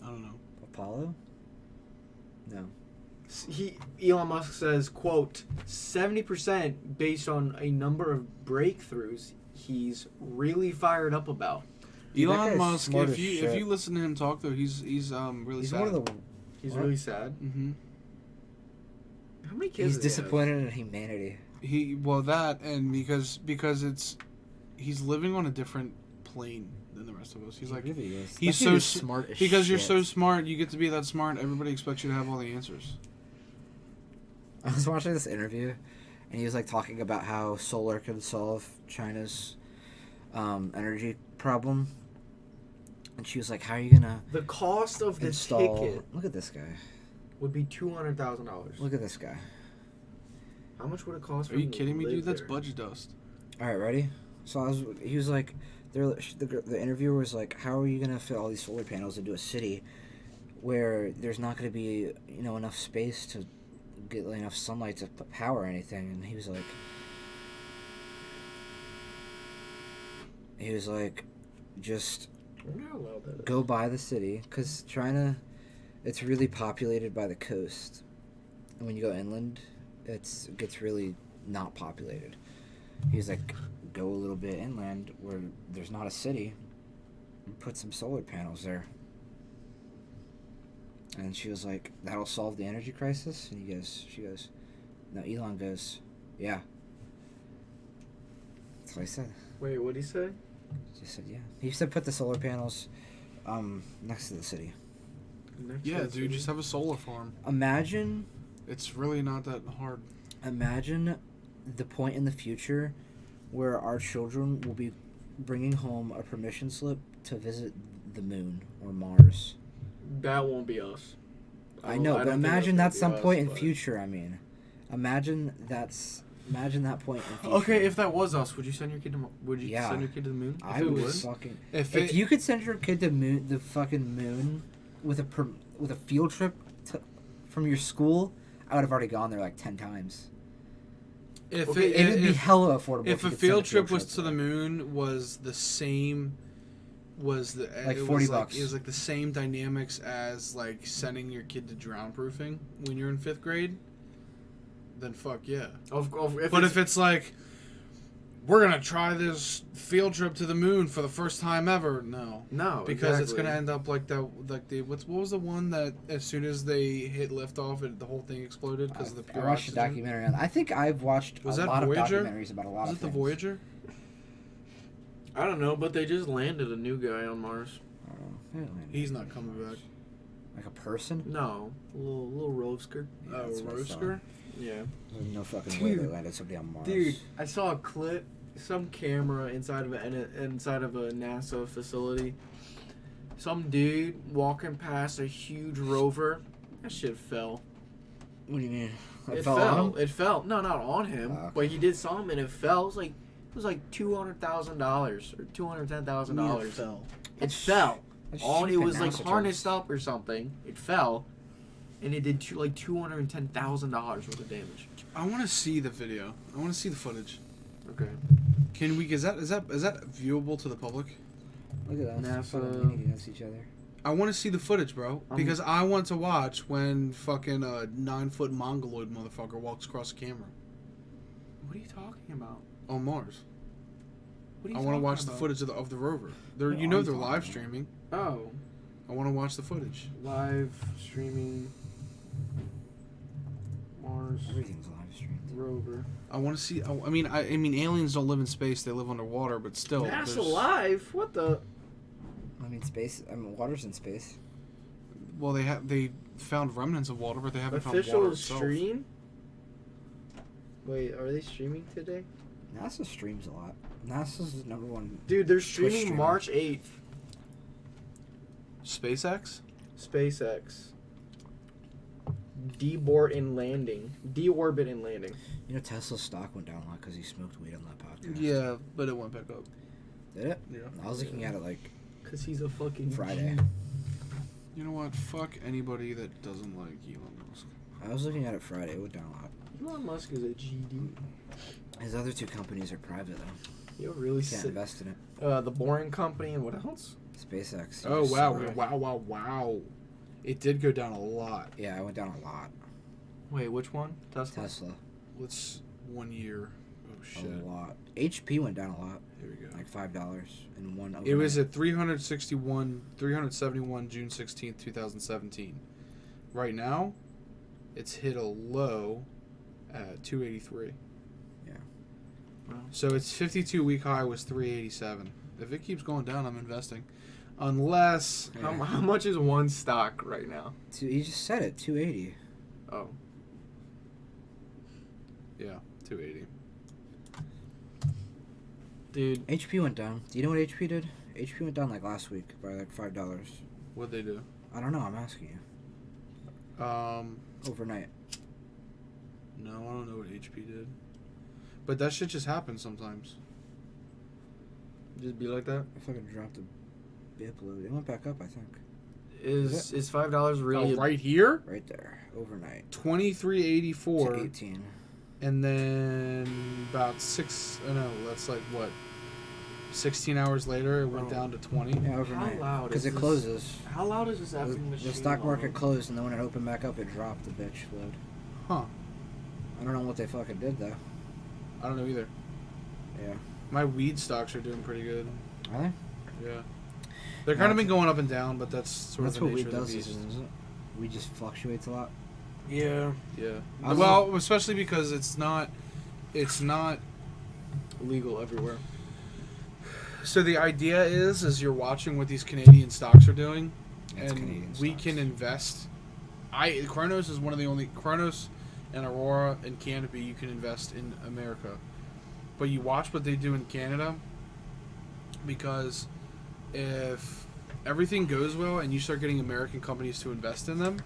Speaker 1: I don't know.
Speaker 3: Apollo? No.
Speaker 2: Elon Musk says, quote, 70% based on a number of breakthroughs he's really fired up about.
Speaker 3: Dude, that
Speaker 1: Elon
Speaker 3: guy's
Speaker 1: Musk,
Speaker 3: smart
Speaker 1: if
Speaker 3: as
Speaker 1: you
Speaker 3: shit.
Speaker 1: listen to him talk though, he's really
Speaker 3: He's
Speaker 1: sad.
Speaker 3: one of the.
Speaker 2: He's
Speaker 3: What?
Speaker 2: really sad.
Speaker 1: Mm-hmm.
Speaker 2: How many kids
Speaker 3: He's
Speaker 2: does he have?
Speaker 3: disappointed in humanity.
Speaker 1: That and because he's living on a different plane than the rest of us. He's
Speaker 3: He
Speaker 1: like
Speaker 3: really is.
Speaker 1: he's
Speaker 3: That
Speaker 1: so
Speaker 3: dude is
Speaker 1: s-
Speaker 3: smart as
Speaker 1: because you're
Speaker 3: shit.
Speaker 1: so smart, you get to be that smart. Everybody expects you to have all the answers.
Speaker 3: I was watching this interview, and he was like talking about how solar could solve China's energy problem. And she was like, "How are you gonna
Speaker 2: The cost of the
Speaker 3: install?"
Speaker 2: ticket
Speaker 3: Look at this guy.
Speaker 2: would be $200,000.
Speaker 3: Look at this guy.
Speaker 2: How much would it cost for
Speaker 1: Are you
Speaker 2: him to
Speaker 1: kidding me,
Speaker 2: live
Speaker 1: dude? That's
Speaker 2: there?
Speaker 1: budget dust.
Speaker 3: All right, ready? So he was like, the interviewer was like, "How are you gonna fit all these solar panels into a city where there's not gonna be enough space to get enough sunlight to power anything?" And he was like, "Just
Speaker 2: I wonder how loud that is.
Speaker 3: go by the city, because China, it's really populated by the coast, and when you go inland, it gets really not populated." He's like, "Go a little bit inland where there's not a city, and put some solar panels there." And she was like, "That'll solve the energy crisis?" And she goes, "No." Elon goes, "Yeah." That's what I said.
Speaker 2: Wait, what'd he say?
Speaker 3: He said, "Yeah." He said, "Put the solar panels next to the city."
Speaker 2: Next
Speaker 1: Yeah,
Speaker 2: to the
Speaker 1: dude,
Speaker 2: city?
Speaker 1: just have a solar farm.
Speaker 3: Imagine
Speaker 1: It's really not that hard.
Speaker 3: the point in the future where our children will be bringing home a permission slip to visit the moon or Mars.
Speaker 2: That won't be us.
Speaker 3: I know, but
Speaker 2: don't think
Speaker 3: imagine
Speaker 2: gonna
Speaker 3: that's
Speaker 2: be
Speaker 3: some
Speaker 2: us,
Speaker 3: point in
Speaker 2: but-
Speaker 3: future. I mean, imagine that's Imagine that point. In the future.
Speaker 2: Okay, if that was us, would you send your kid to? Would you
Speaker 3: Yeah.
Speaker 2: send your kid to the moon?
Speaker 3: I
Speaker 2: If it
Speaker 3: would
Speaker 2: was?
Speaker 3: fucking.
Speaker 1: If
Speaker 3: If you could send your kid to the fucking moon, with a field trip from your school, I would have already gone there like 10 times.
Speaker 1: if
Speaker 2: Okay,
Speaker 1: it,
Speaker 3: It'd be
Speaker 1: if,
Speaker 3: hella affordable.
Speaker 1: if
Speaker 3: you
Speaker 1: a
Speaker 3: could send
Speaker 1: field trip was to the
Speaker 3: there.
Speaker 1: moon was the same, was the
Speaker 3: Like
Speaker 1: it
Speaker 3: $40
Speaker 1: was
Speaker 3: bucks.
Speaker 1: It was like the same dynamics as like sending your kid to drown proofing when you're in 5th grade. Then fuck yeah. If it's like, we're gonna try this field trip to the moon for the first time ever, no, because it's gonna end up like what was the one that as soon as they hit liftoff, the whole thing exploded because of the
Speaker 3: I
Speaker 1: pure
Speaker 3: watched a
Speaker 1: oxygen?
Speaker 3: documentary on. I think I've watched
Speaker 1: Was
Speaker 3: a
Speaker 1: that
Speaker 3: lot
Speaker 1: Voyager?
Speaker 3: of documentaries about a lot
Speaker 1: Was
Speaker 3: of
Speaker 1: it the
Speaker 3: things.
Speaker 1: Voyager?
Speaker 2: I don't know, but they just landed a new guy on Mars.
Speaker 1: He's not coming back.
Speaker 3: Like a person?
Speaker 2: No, a little Rovsker.
Speaker 3: Yeah, that's what I thought.
Speaker 1: Rosker?
Speaker 2: Yeah.
Speaker 3: There's no fucking way they
Speaker 2: Dude.
Speaker 3: landed somebody on Mars.
Speaker 2: Dude, I saw a clip, some camera inside of a NASA facility. Some dude walking past a huge rover. That shit fell.
Speaker 3: What do you mean?
Speaker 2: It
Speaker 3: fell
Speaker 2: fell.
Speaker 3: on him?
Speaker 2: It fell. No, not on him.
Speaker 3: Oh, okay.
Speaker 2: But he did something and it fell. It was like $200,000 or $210,000.
Speaker 1: fell.
Speaker 2: It fell.
Speaker 3: That's
Speaker 2: All
Speaker 3: cheap
Speaker 2: it
Speaker 3: at
Speaker 2: was like
Speaker 3: NASA
Speaker 2: harnessed
Speaker 3: terms.
Speaker 2: up or something. It fell, and it did $210,000 worth of damage.
Speaker 1: I want to see the video. I want to see the footage.
Speaker 2: Okay.
Speaker 1: Can we? Is that viewable to the public?
Speaker 3: Look at that.
Speaker 2: NASA.
Speaker 3: Fucking leaning against each other.
Speaker 1: I want to see the footage, bro, because I want to watch when fucking a 9-foot mongoloid motherfucker walks across the camera
Speaker 2: What are you talking about?
Speaker 1: on Mars.
Speaker 2: What are
Speaker 1: I
Speaker 2: you
Speaker 1: want to
Speaker 2: talking
Speaker 1: watch the
Speaker 2: about?
Speaker 1: footage of the rover. They're
Speaker 3: What
Speaker 1: you
Speaker 3: are
Speaker 1: know
Speaker 3: you
Speaker 1: they're
Speaker 3: talking
Speaker 1: live
Speaker 3: about?
Speaker 1: streaming.
Speaker 2: Oh,
Speaker 1: I want to watch the footage.
Speaker 2: live streaming Mars
Speaker 3: Everything's live streamed.
Speaker 2: rover.
Speaker 1: I want to see. I mean, aliens don't live in space; they live underwater. But still,
Speaker 2: NASA
Speaker 1: there's-
Speaker 2: live? What the?
Speaker 3: I mean, space. I mean, water's in space.
Speaker 1: Well, they found remnants of water, but they haven't found water
Speaker 2: Official
Speaker 1: itself.
Speaker 2: stream? Wait, are they streaming today?
Speaker 3: NASA streams a lot. NASA's the number one.
Speaker 2: Dude, they're streaming
Speaker 3: streamer.
Speaker 2: March 8th.
Speaker 1: SpaceX.
Speaker 2: SpaceX. Deorbit and landing.
Speaker 3: You know, Tesla's stock went down a lot because he smoked weed on that podcast.
Speaker 1: Yeah, but it went back up.
Speaker 3: Did it?
Speaker 1: Yeah.
Speaker 3: I was looking at it like
Speaker 2: Because he's a fucking
Speaker 3: Friday.
Speaker 2: G.
Speaker 1: You know what? Fuck anybody that doesn't like Elon Musk.
Speaker 3: I was looking at it Friday. It went down a lot.
Speaker 2: Elon Musk is a GD.
Speaker 3: His other two companies are private though.
Speaker 2: You're really
Speaker 3: You can't
Speaker 2: sick.
Speaker 3: invest in it.
Speaker 2: The Boring Company and what else?
Speaker 3: SpaceX.
Speaker 1: Oh
Speaker 3: yes,
Speaker 1: wow!
Speaker 3: sorry.
Speaker 1: Wow! It did go down a lot.
Speaker 3: Yeah, it went down a lot.
Speaker 2: Wait, which one? Tesla?
Speaker 3: Tesla,
Speaker 1: Let's 1 year. Oh shit!
Speaker 3: a lot. HP went down a lot,
Speaker 1: Here we go.
Speaker 3: like $5 in one.
Speaker 1: It was
Speaker 3: overnight.
Speaker 1: at 371 June 16th, 2017. Right now, it's hit a low at 283.
Speaker 3: Yeah.
Speaker 2: Wow.
Speaker 1: So its 52-week high was 387. If it keeps going down, I'm investing. Unless
Speaker 3: Yeah.
Speaker 2: How much is one stock right now?
Speaker 3: He just said it. 280.
Speaker 2: Oh.
Speaker 1: yeah, 280.
Speaker 2: Dude,
Speaker 3: HP went down. Do you know what HP did? HP went down like last week by like $5.
Speaker 1: What'd they do?
Speaker 3: I don't know. I'm asking you. Overnight.
Speaker 1: No, I don't know what HP did. But that shit just happens sometimes.
Speaker 2: just be like that.
Speaker 3: I fucking dropped a bip load. It went back up, I think.
Speaker 2: Is $5 really?
Speaker 1: Oh, right here,
Speaker 3: Right there. Overnight.
Speaker 1: 2384,
Speaker 3: To 18.
Speaker 1: and then about 6. Oh no, that's like what? 16 hours later, it went
Speaker 2: Oh.
Speaker 1: down to 20.
Speaker 3: Yeah, overnight.
Speaker 2: loud
Speaker 3: Because
Speaker 2: is
Speaker 3: it
Speaker 2: this?
Speaker 3: closes.
Speaker 2: How loud is this
Speaker 3: The,
Speaker 2: effing machine?
Speaker 3: the stock market
Speaker 2: on?
Speaker 3: closed, and then when it opened back up, it dropped the bitch load.
Speaker 1: Huh?
Speaker 3: I don't know what they fucking did, though.
Speaker 1: I don't know either.
Speaker 3: Yeah.
Speaker 1: My weed stocks are doing pretty good.
Speaker 3: Are they?
Speaker 1: Yeah. They're kind of been going up and down, but that's sort
Speaker 3: That's
Speaker 1: of the
Speaker 3: what
Speaker 1: nature
Speaker 3: weed
Speaker 1: of
Speaker 3: does,
Speaker 1: the beast.
Speaker 3: isn't it? Weed just fluctuates a lot.
Speaker 2: Yeah.
Speaker 1: Yeah.
Speaker 3: I was-
Speaker 1: Well, especially because it's not.
Speaker 2: Legal everywhere.
Speaker 1: So the idea is you're watching what these Canadian stocks are doing,
Speaker 3: It's
Speaker 1: and
Speaker 3: Canadian
Speaker 1: we
Speaker 3: stocks.
Speaker 1: can invest. Chronos is one of the only Chronos and Aurora and Canopy you can invest in America, but you watch what they do in Canada, because if everything goes well and you start getting American companies to invest in them,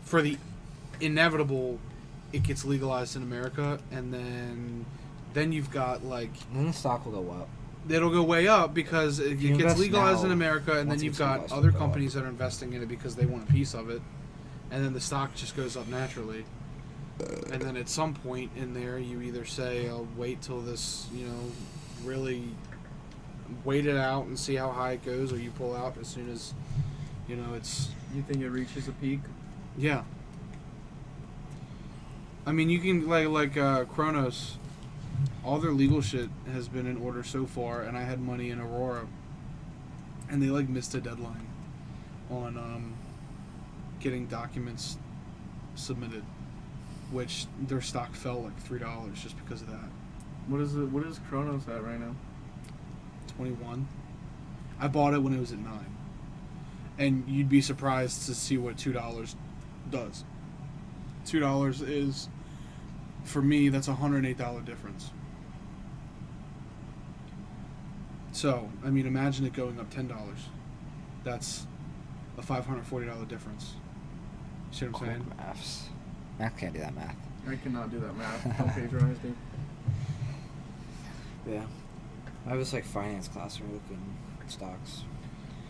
Speaker 1: for the inevitable it gets legalized in America, and then you've got like
Speaker 3: And then the stock will go up.
Speaker 1: it'll go way up because it
Speaker 3: you
Speaker 1: gets
Speaker 3: invest
Speaker 1: legalized
Speaker 3: now,
Speaker 1: in America, and then
Speaker 3: once
Speaker 1: you've
Speaker 3: it's
Speaker 1: got
Speaker 3: legalized,
Speaker 1: other
Speaker 3: it'll go
Speaker 1: companies that are investing in it because they want a piece of it, and then the stock just goes up naturally. And then at some point in there, you either say, "I'll wait till this, really wait it out and see how high it goes," or you pull out as soon as, it's
Speaker 4: You think it reaches a peak?
Speaker 1: yeah. I mean, you can like Kronos. All their legal shit has been in order so far, and I had money in Aurora, and they missed a deadline on getting documents submitted, which their stock fell like $3 just because of that.
Speaker 4: What is Kronos at right now?
Speaker 1: 21. I bought it when it was at 9, and you'd be surprised to see what $2 does. $2 is, for me, that's a $108 difference. So, I mean, imagine it going up $10. That's a $540 difference. See what I'm saying?
Speaker 3: Quick maths. Math can't do that math.
Speaker 4: I cannot do that math. Don't patronize me.
Speaker 3: Yeah. I have this finance class where we look in stocks.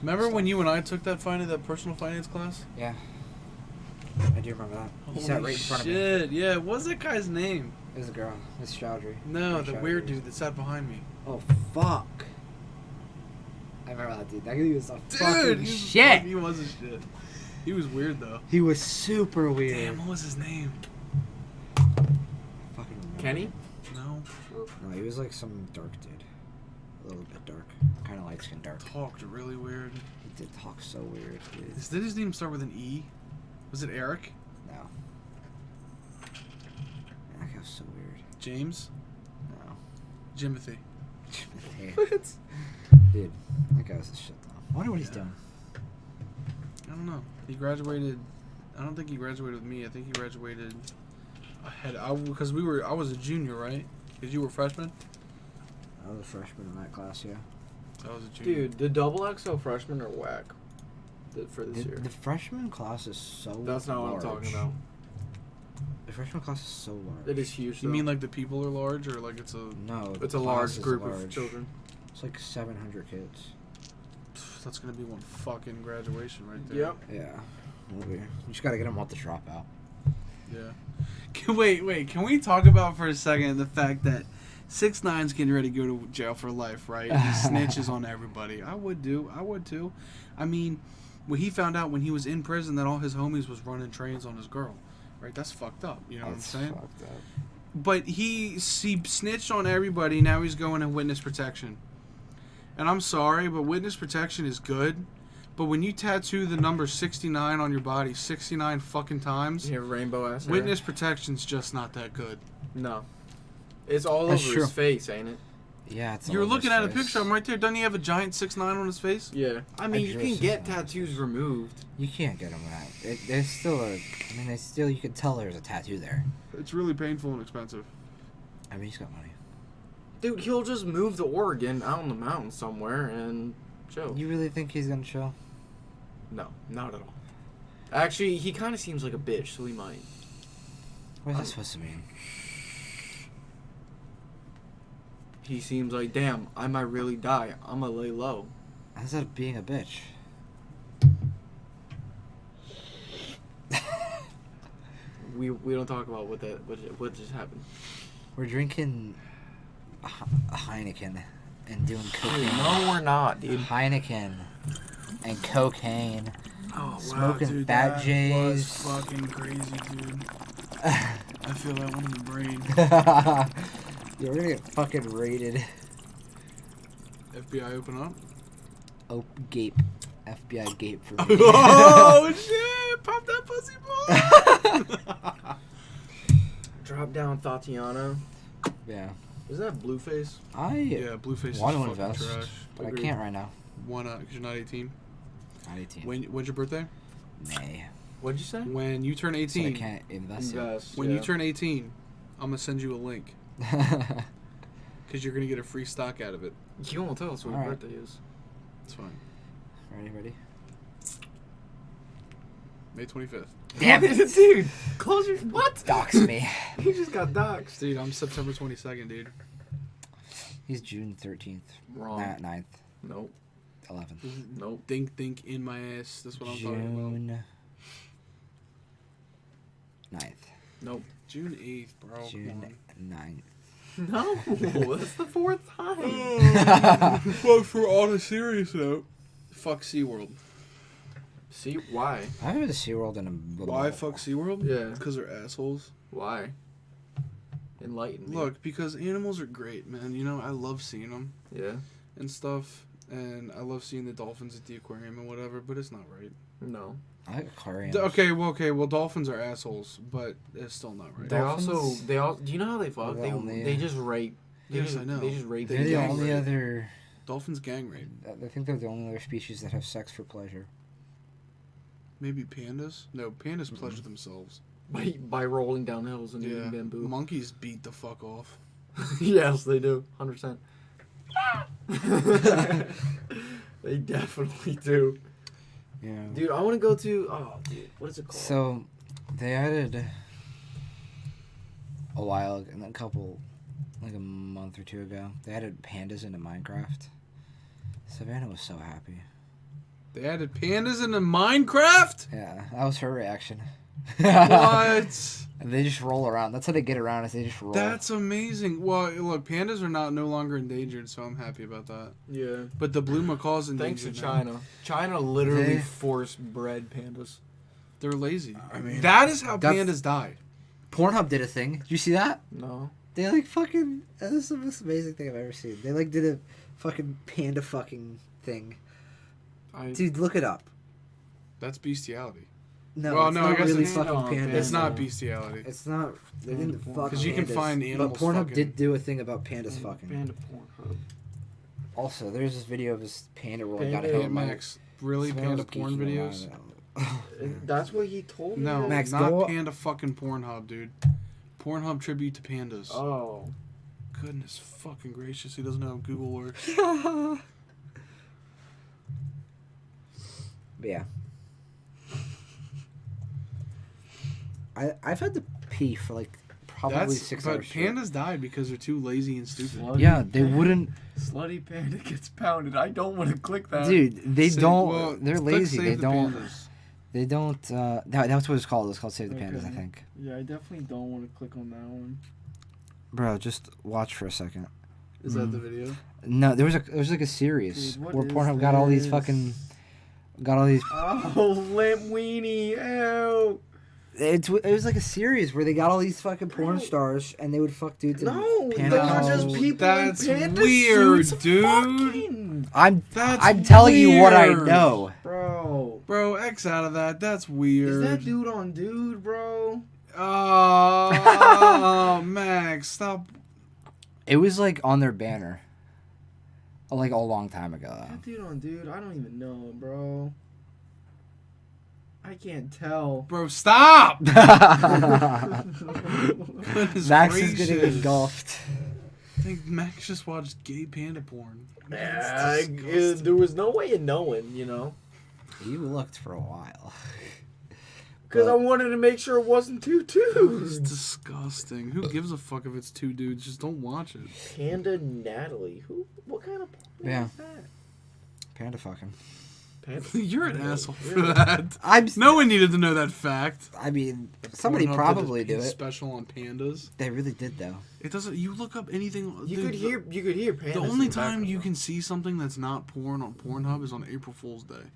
Speaker 1: Remember when you and I took that personal finance class?
Speaker 3: Yeah. I do remember that. He sat right in front of me.
Speaker 1: Shit, yeah. What's that guy's name?
Speaker 3: It was a girl. Miss Chowdhury.
Speaker 1: No,
Speaker 3: Miss
Speaker 1: the
Speaker 3: Chowdhury.
Speaker 1: weird dude that sat behind me.
Speaker 3: Oh, fuck. I remember that dude. That dude was a
Speaker 1: Dude,
Speaker 3: fucking
Speaker 1: he was
Speaker 3: shit.
Speaker 1: He was a shit. He was weird though.
Speaker 3: He was super weird.
Speaker 1: Damn, what was his name?
Speaker 3: Fucking remember.
Speaker 2: Kenny?
Speaker 1: No.
Speaker 3: No, he was some dark dude. A little bit dark. Kind of light-skinned dark.
Speaker 1: Talked really weird.
Speaker 3: He did talk so weird, dude.
Speaker 1: Did his name start with an E? Was it Eric?
Speaker 3: No. That guy was so weird.
Speaker 1: James?
Speaker 3: No.
Speaker 1: Jimothy.
Speaker 2: What?
Speaker 3: Dude, that guy was a shit though. I wonder what he's doing.
Speaker 1: I don't know. He graduated. I don't think he graduated with me. I think he graduated ahead. Because I was a junior, right? Because you were a freshman.
Speaker 3: I was a freshman in that class, yeah.
Speaker 1: I was a junior.
Speaker 2: Dude, the double XL freshmen are whack for this year.
Speaker 3: The freshman class is so
Speaker 2: That's not what I'm talking about.
Speaker 3: The freshman class is so large.
Speaker 2: It is huge.
Speaker 1: You
Speaker 2: though.
Speaker 1: mean the people are large, or it's a?
Speaker 3: No,
Speaker 2: It's
Speaker 3: the
Speaker 2: a
Speaker 3: class
Speaker 2: large
Speaker 3: is
Speaker 2: group of
Speaker 3: large.
Speaker 2: children.
Speaker 3: It's 700 kids.
Speaker 1: That's gonna be one fucking graduation right there.
Speaker 2: Yep.
Speaker 3: Yeah. Will be. You just gotta get them all to drop out.
Speaker 1: Yeah. Wait. Can we talk about for a second the fact that 6ix9ine's getting ready to go to jail for life, right? He snitches on everybody. I would too. I mean, when he found out when he was in prison that all his homies was running trains on his girl, right? That's fucked up. You know what I'm saying?
Speaker 3: Fucked up.
Speaker 1: But he snitched on everybody. Now he's going in witness protection. And I'm sorry, but witness protection is good. But when you tattoo the number 69 on your body 69 fucking times,
Speaker 2: You have rainbow ass hair?
Speaker 1: witness protection's just not that good.
Speaker 2: No. It's all
Speaker 3: That's
Speaker 2: over
Speaker 3: true.
Speaker 2: his face, ain't it?
Speaker 3: Yeah, it's.
Speaker 1: You're
Speaker 3: all over
Speaker 1: looking
Speaker 3: his
Speaker 1: at a
Speaker 3: face.
Speaker 1: picture of him right there. Doesn't he have a giant 6'9" on his face?
Speaker 2: Yeah. I mean,
Speaker 3: I
Speaker 2: you
Speaker 3: drew
Speaker 2: can get
Speaker 3: 6'9".
Speaker 2: tattoos removed.
Speaker 3: You can't get them that. There's still a. I mean, you can tell there's a tattoo there.
Speaker 1: It's really painful and expensive.
Speaker 3: I mean, he's got money.
Speaker 2: Dude, he'll just move to Oregon out in the mountains somewhere and chill.
Speaker 3: You really think he's gonna chill?
Speaker 2: No, not at all. Actually, he kind of seems like a bitch, so he might.
Speaker 3: What's that supposed to mean?
Speaker 2: He seems like, damn, I might really die. I'm gonna lay low.
Speaker 3: How's that being a bitch?
Speaker 2: We don't talk about what just happened.
Speaker 3: We're drinking a Heineken and doing cocaine.
Speaker 2: No, we're not, dude.
Speaker 3: Heineken and cocaine.
Speaker 1: Oh,
Speaker 3: Smoking
Speaker 1: dude,
Speaker 3: Fat
Speaker 1: that
Speaker 3: J's.
Speaker 1: was fucking crazy, dude. I feel that one in the brain.
Speaker 3: You're gonna get fucking raided.
Speaker 1: FBI open up.
Speaker 3: Oh, gape. FBI gape for me.
Speaker 1: Oh shit! Pop that pussy boy.
Speaker 2: Drop down Tatiana.
Speaker 3: Yeah.
Speaker 2: Is that Blueface?
Speaker 1: Yeah, Blueface is
Speaker 3: Want to
Speaker 1: fucking
Speaker 3: invest,
Speaker 1: trash.
Speaker 3: but
Speaker 2: Agreed.
Speaker 3: I can't right now.
Speaker 1: Why not? Because you're not 18.
Speaker 3: Not 18.
Speaker 1: When's your birthday?
Speaker 3: May.
Speaker 2: What'd you say?
Speaker 1: When you turn
Speaker 3: So I
Speaker 1: 18.
Speaker 3: can't invest it.
Speaker 2: Invest.
Speaker 1: When
Speaker 2: yeah.
Speaker 1: you turn 18, I'm gonna send you a link because you're gonna get a free stock out of it.
Speaker 2: You won't tell us what your
Speaker 3: Alright.
Speaker 2: birthday is.
Speaker 1: It's fine.
Speaker 3: Ready?
Speaker 1: May 25th.
Speaker 3: Damn it.
Speaker 2: dude. Close your what?
Speaker 3: Dox me.
Speaker 2: He just got doxxed.
Speaker 1: Dude, I'm September 22nd, dude.
Speaker 3: He's June 13th.
Speaker 2: Wrong.
Speaker 3: 9th.
Speaker 2: Nope.
Speaker 3: 11th.
Speaker 2: Nope.
Speaker 1: Think in my ass. That's what I'm talking
Speaker 3: June 9th.
Speaker 2: Nope.
Speaker 1: about. June 8th, bro.
Speaker 3: June 9th.
Speaker 2: No, that's the fourth time.
Speaker 1: But for on a serious note, fuck SeaWorld.
Speaker 2: See why?
Speaker 3: I haven't been to SeaWorld in a little
Speaker 1: Why
Speaker 3: while.
Speaker 1: fuck SeaWorld?
Speaker 2: Yeah.
Speaker 1: Because they're assholes.
Speaker 2: Why? Enlighten me.
Speaker 1: Look, because animals are great, man. You know, I love seeing them
Speaker 2: Yeah.
Speaker 1: and stuff. And I love seeing the dolphins at the aquarium and whatever, but it's not right.
Speaker 2: No.
Speaker 3: I like aquariums.
Speaker 1: Okay, well, dolphins are assholes, but it's still not right.
Speaker 2: They
Speaker 3: Dolphins?
Speaker 2: do you know how they fuck?
Speaker 3: They're the only-
Speaker 2: They just rape.
Speaker 1: Yes, I know.
Speaker 2: They just rape.
Speaker 3: They're
Speaker 2: and
Speaker 3: the
Speaker 2: gang
Speaker 3: only
Speaker 2: rape.
Speaker 3: other...
Speaker 1: Dolphins gang rape.
Speaker 3: I think they're the only other species that have sex for pleasure.
Speaker 1: Maybe pandas? No, pandas pleasure themselves.
Speaker 2: By rolling down hills and
Speaker 1: Yeah.
Speaker 2: eating bamboo.
Speaker 1: Monkeys beat the fuck off.
Speaker 2: Yes, they do. 100%. They definitely do.
Speaker 3: Yeah.
Speaker 2: Dude, I want to go to... Oh, dude. What is it called?
Speaker 3: So, they added a while ago, like a month or two ago, they added pandas into Minecraft. Savannah was so happy.
Speaker 1: They added pandas into Minecraft?
Speaker 3: Yeah, that was her reaction.
Speaker 1: What?
Speaker 3: And they just roll around. That's how they get around, is they just roll.
Speaker 1: That's amazing. Well, look, pandas are no longer endangered, so I'm happy about that.
Speaker 2: Yeah.
Speaker 1: But the blue macaw's
Speaker 2: Thanks to
Speaker 1: endangered now.
Speaker 2: China. China literally
Speaker 3: They-
Speaker 2: force bred pandas.
Speaker 1: They're lazy.
Speaker 3: I mean,
Speaker 1: that is how
Speaker 3: that's-
Speaker 1: pandas died.
Speaker 3: Pornhub did a thing. Did you see that?
Speaker 2: No.
Speaker 3: They like fucking... That was the most amazing thing I've ever seen. They like did a fucking panda fucking thing. Dude, look it up.
Speaker 1: That's bestiality.
Speaker 3: No,
Speaker 1: Well,
Speaker 3: it's
Speaker 1: no, I
Speaker 3: not
Speaker 1: guess
Speaker 3: really
Speaker 1: it's-
Speaker 3: fucking
Speaker 2: no,
Speaker 3: pandas.
Speaker 1: It's not
Speaker 2: no.
Speaker 1: bestiality.
Speaker 3: It's not. They didn't
Speaker 2: Panda
Speaker 3: fuck
Speaker 2: porn.
Speaker 1: 'Cause you can
Speaker 3: pandas,
Speaker 1: find animals
Speaker 3: But Pornhub
Speaker 1: fucking.
Speaker 3: did do a thing about pandas fucking.
Speaker 2: Panda porn.
Speaker 3: Also, there's this video of this panda rolling down a
Speaker 2: Panda-
Speaker 3: hill.
Speaker 1: Hey, Max, really
Speaker 3: Savannah
Speaker 1: panda
Speaker 3: was
Speaker 1: porn
Speaker 3: geeking
Speaker 1: videos?
Speaker 3: around.
Speaker 2: That's what he told me.
Speaker 1: No,
Speaker 3: Max,
Speaker 1: not
Speaker 3: go-
Speaker 1: panda fucking Pornhub, dude. Pornhub tribute to pandas.
Speaker 2: Oh.
Speaker 1: Goodness fucking gracious, he doesn't know how Google works.
Speaker 3: But yeah. I've had to pee for like probably 6
Speaker 1: but
Speaker 3: hours. straight.
Speaker 1: pandas died because they're too lazy and stupid.
Speaker 2: Slutty
Speaker 3: Yeah, they
Speaker 2: panda-
Speaker 3: wouldn't.
Speaker 2: Slutty panda gets pounded. I don't want to click that.
Speaker 3: Dude, they
Speaker 1: Save-
Speaker 3: don't.
Speaker 1: well,
Speaker 3: they're
Speaker 1: click
Speaker 3: lazy.
Speaker 1: Save
Speaker 3: They
Speaker 1: the
Speaker 3: don't.
Speaker 1: Pandas.
Speaker 3: They don't. That's what it's called. It's called Save the Pandas, I
Speaker 4: Okay.
Speaker 3: think.
Speaker 4: Yeah, I definitely don't want to click on that one.
Speaker 3: Bro, just watch for a second.
Speaker 1: Is that the video?
Speaker 3: No, there was like a series
Speaker 4: Dude, what
Speaker 3: where
Speaker 4: is
Speaker 3: Pornhub got all these
Speaker 4: this?
Speaker 3: fucking. Got all these.
Speaker 2: Oh, limp weenie. Ew.
Speaker 3: It was like a series where they got all these fucking porn stars and they would fuck dudes. in
Speaker 2: No, they're
Speaker 3: panda
Speaker 2: not just
Speaker 3: outfits.
Speaker 2: people
Speaker 1: That's
Speaker 2: in panda
Speaker 1: weird,
Speaker 2: suits
Speaker 1: dude.
Speaker 2: fucking.
Speaker 3: I'm
Speaker 1: That's
Speaker 3: telling you what I
Speaker 1: weird.
Speaker 3: know.
Speaker 2: Bro.
Speaker 1: Bro, X out of that. That's weird.
Speaker 2: Is that dude on dude, bro?
Speaker 1: Oh, Max, stop.
Speaker 3: It was like on their banner. Like a long time ago.
Speaker 2: That dude on dude, I don't even know him, bro. I can't tell.
Speaker 1: Bro, stop!
Speaker 3: Max
Speaker 1: Goodness
Speaker 3: is getting
Speaker 1: gracious.
Speaker 3: engulfed.
Speaker 1: I think Max just watched gay panda porn.
Speaker 2: There was no way of knowing, you know?
Speaker 3: You looked for a while.
Speaker 2: Because I wanted to make sure it wasn't two
Speaker 1: It's
Speaker 2: dudes.
Speaker 1: disgusting. Who gives a fuck if it's two dudes? Just don't watch it.
Speaker 2: Panda Natalie. What kind of porn
Speaker 3: Yeah.
Speaker 2: is that?
Speaker 3: Panda fucking.
Speaker 2: Panda.
Speaker 1: You're an
Speaker 2: Natalie.
Speaker 1: asshole for
Speaker 2: Really?
Speaker 1: that. No one needed to know that fact.
Speaker 3: I mean, somebody
Speaker 1: Pornhub did
Speaker 3: probably
Speaker 1: a
Speaker 3: do it.
Speaker 1: Special on pandas.
Speaker 3: They really did though.
Speaker 1: It doesn't. You look up anything.
Speaker 2: You
Speaker 1: dude,
Speaker 2: could hear pandas.
Speaker 1: The
Speaker 2: in
Speaker 1: only
Speaker 2: the
Speaker 1: time
Speaker 2: background,
Speaker 1: you
Speaker 2: though.
Speaker 1: can see something that's not porn on Pornhub is on April Fool's Day.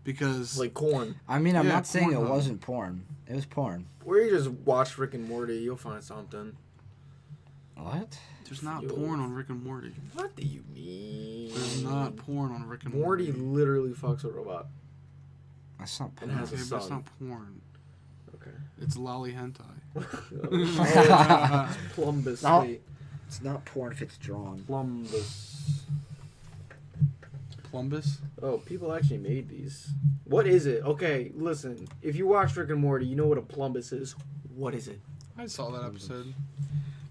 Speaker 1: Because
Speaker 2: Like corn.
Speaker 3: I mean, I'm
Speaker 1: Yeah,
Speaker 3: not saying it
Speaker 1: Pornhub.
Speaker 3: wasn't porn. It was porn.
Speaker 2: Or you just watch Rick and Morty, you'll find something.
Speaker 3: What?
Speaker 1: there's not
Speaker 2: Yo.
Speaker 1: porn on Rick and Morty.
Speaker 2: What do you mean?
Speaker 1: There's not porn on Rick and
Speaker 2: Morty
Speaker 1: Morty.
Speaker 2: literally fucks a robot.
Speaker 3: That's not
Speaker 2: And
Speaker 3: porn.
Speaker 2: has a
Speaker 1: Okay, but it's
Speaker 2: son.
Speaker 1: not porn.
Speaker 2: Okay.
Speaker 1: It's lolly hentai.
Speaker 2: Oh, Plumbus.
Speaker 3: No.
Speaker 2: Wait.
Speaker 3: It's not porn if it's drawn.
Speaker 2: Plumbus.
Speaker 1: Plumbus?
Speaker 2: Oh, people actually made these. What is it? Okay, listen. If you watch Rick and Morty, you know what a plumbus is. What is it?
Speaker 1: I saw that episode.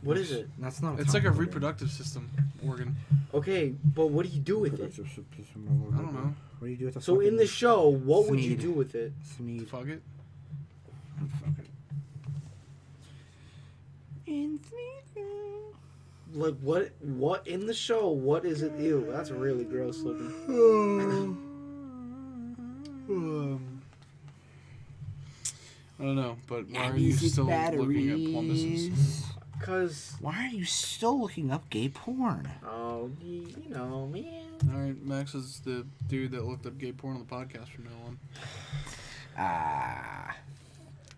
Speaker 2: What is it?
Speaker 3: That's not.
Speaker 1: It's like a reproductive system organ.
Speaker 2: Okay, but what do you do with it?
Speaker 1: I don't know.
Speaker 3: What do you do with the
Speaker 2: So in the show, what would you
Speaker 3: Sneed.
Speaker 2: do with it?
Speaker 3: Sneed.
Speaker 1: Fuck it.
Speaker 2: Like what in the show? What is it? Ew, that's really gross looking.
Speaker 1: I don't know, but why are you still looking at plumbuses?
Speaker 2: Cause
Speaker 3: Why are you still looking up gay porn?
Speaker 2: oh, you know, man.
Speaker 1: Alright, Max is the dude that looked up gay porn on the podcast from now on.
Speaker 3: Ah.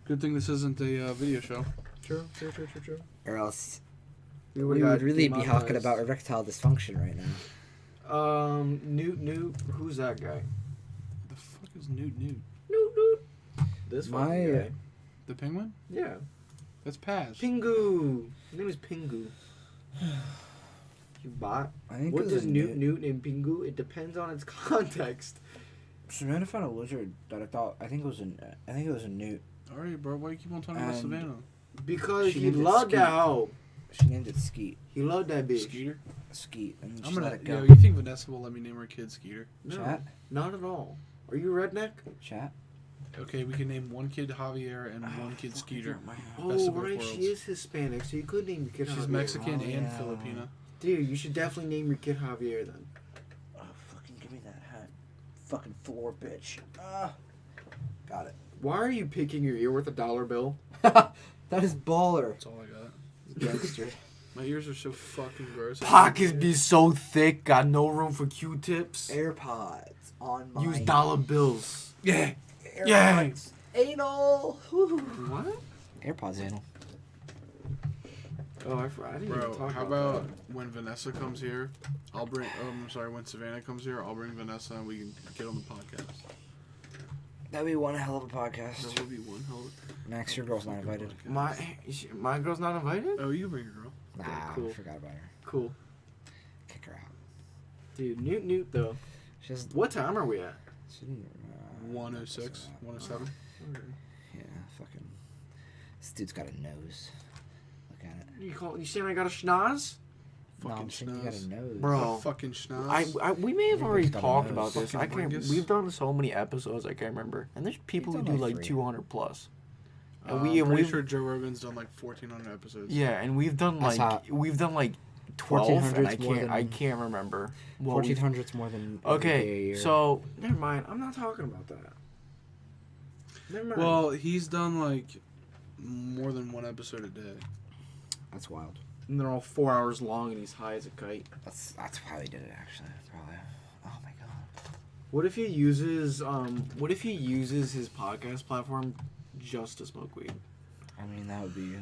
Speaker 1: Good thing this isn't a video show.
Speaker 2: True.
Speaker 3: Or else
Speaker 2: We
Speaker 3: we would really be talking about erectile dysfunction right now.
Speaker 2: Newt. Who's that guy?
Speaker 1: The fuck is Newt?
Speaker 2: Newt. This fucking guy.
Speaker 1: The penguin?
Speaker 2: Yeah.
Speaker 1: That's Paz.
Speaker 2: Pingu. His name is Pingu. You bot.
Speaker 3: I think
Speaker 2: What
Speaker 3: it was
Speaker 2: does
Speaker 3: a
Speaker 2: Newt and Pingu? It depends on its context.
Speaker 3: Savannah found a lizard that I think it was a newt.
Speaker 1: Alright, bro, why you keep on talking about
Speaker 3: And-
Speaker 1: Savannah?
Speaker 2: Because
Speaker 3: She
Speaker 2: he
Speaker 3: named it
Speaker 2: loved that
Speaker 3: Skeet.
Speaker 2: hoe.
Speaker 3: She named it Skeet.
Speaker 2: He loved that bitch.
Speaker 1: Skeeter?
Speaker 3: Skeet. And
Speaker 1: I'm
Speaker 3: just
Speaker 1: gonna.
Speaker 3: let it go.
Speaker 1: Yo, you think Vanessa will let me name her kid Skeeter?
Speaker 2: No,
Speaker 3: Chat?
Speaker 2: not at all. Are you redneck?
Speaker 3: Chat?
Speaker 1: Okay, we can name one kid Javier and one kid Skeeter. Best
Speaker 2: Oh,
Speaker 1: of both
Speaker 2: right.
Speaker 1: worlds.
Speaker 2: She is Hispanic, so you could name your kid
Speaker 1: She's
Speaker 2: Javier.
Speaker 1: Mexican
Speaker 3: Oh,
Speaker 1: and
Speaker 3: yeah.
Speaker 1: Filipina.
Speaker 2: Dude, you should definitely name your kid Javier then.
Speaker 3: Oh, fucking give me that hat. Fucking Thor, bitch. Got it.
Speaker 2: Why are you picking your ear with a dollar bill?
Speaker 3: That is baller.
Speaker 1: That's all I got.
Speaker 3: Gangster.
Speaker 1: My ears are so fucking gross.
Speaker 2: Pockets be so thick, got no room for Q-tips.
Speaker 3: AirPods on my...
Speaker 2: Use dollar bills.
Speaker 1: Yeah.
Speaker 3: AirPods. Anal. Woo.
Speaker 2: What?
Speaker 3: AirPods anal.
Speaker 2: Oh, I didn't even
Speaker 1: Bro,
Speaker 2: talk
Speaker 1: how
Speaker 2: about
Speaker 1: about when Vanessa comes here, I'll bring. I'm sorry, when Savannah comes here, I'll bring Vanessa and we can get on the podcast.
Speaker 3: That'd be one hell of a podcast.
Speaker 1: That would be one hell of
Speaker 3: Max, your girl's not invited.
Speaker 2: that. My girl's not invited?
Speaker 1: Oh, you can bring your girl.
Speaker 3: Nah,
Speaker 2: Okay, cool.
Speaker 3: I forgot about her.
Speaker 2: Cool.
Speaker 3: Kick her out.
Speaker 2: Dude, Newt though.
Speaker 3: She's...
Speaker 2: What time are we at?
Speaker 3: She didn't,
Speaker 1: 106, 107.
Speaker 3: Yeah, fucking... This dude's got a nose. Look at it.
Speaker 2: You saying I got a schnoz?
Speaker 3: No, I'm
Speaker 1: Fucking
Speaker 3: saying you got
Speaker 1: schnoz.
Speaker 3: a nose.
Speaker 2: Bro.
Speaker 1: Fucking schnoz.
Speaker 2: We may have already
Speaker 3: Everybody's got a
Speaker 2: talked
Speaker 3: nose.
Speaker 2: about this. I
Speaker 1: Fucking
Speaker 2: can't.
Speaker 1: Ringus.
Speaker 2: We've done so many episodes. I can't remember. And there's people who
Speaker 3: We've
Speaker 2: do
Speaker 3: done
Speaker 2: like
Speaker 3: like
Speaker 2: 200 plus. And
Speaker 1: I'm
Speaker 2: we've
Speaker 1: pretty sure Joe Rogan's done like 1,400 episodes.
Speaker 2: yeah, and we've done
Speaker 3: That's
Speaker 2: like
Speaker 3: hot.
Speaker 2: 12, and
Speaker 3: 1,400's more
Speaker 2: I
Speaker 3: than-
Speaker 2: can't remember. Well,
Speaker 3: 1,400's more than every day a
Speaker 2: okay,
Speaker 3: year.
Speaker 2: so never mind. I'm not talking about that. Never mind.
Speaker 1: Well, he's done like more than one episode a day.
Speaker 3: That's wild.
Speaker 2: and they're all 4 hours long, and he's high as a kite.
Speaker 3: That's how he did it, actually. Probably. Oh my god.
Speaker 2: What if he uses his podcast platform just to smoke weed?
Speaker 3: I mean, that would be...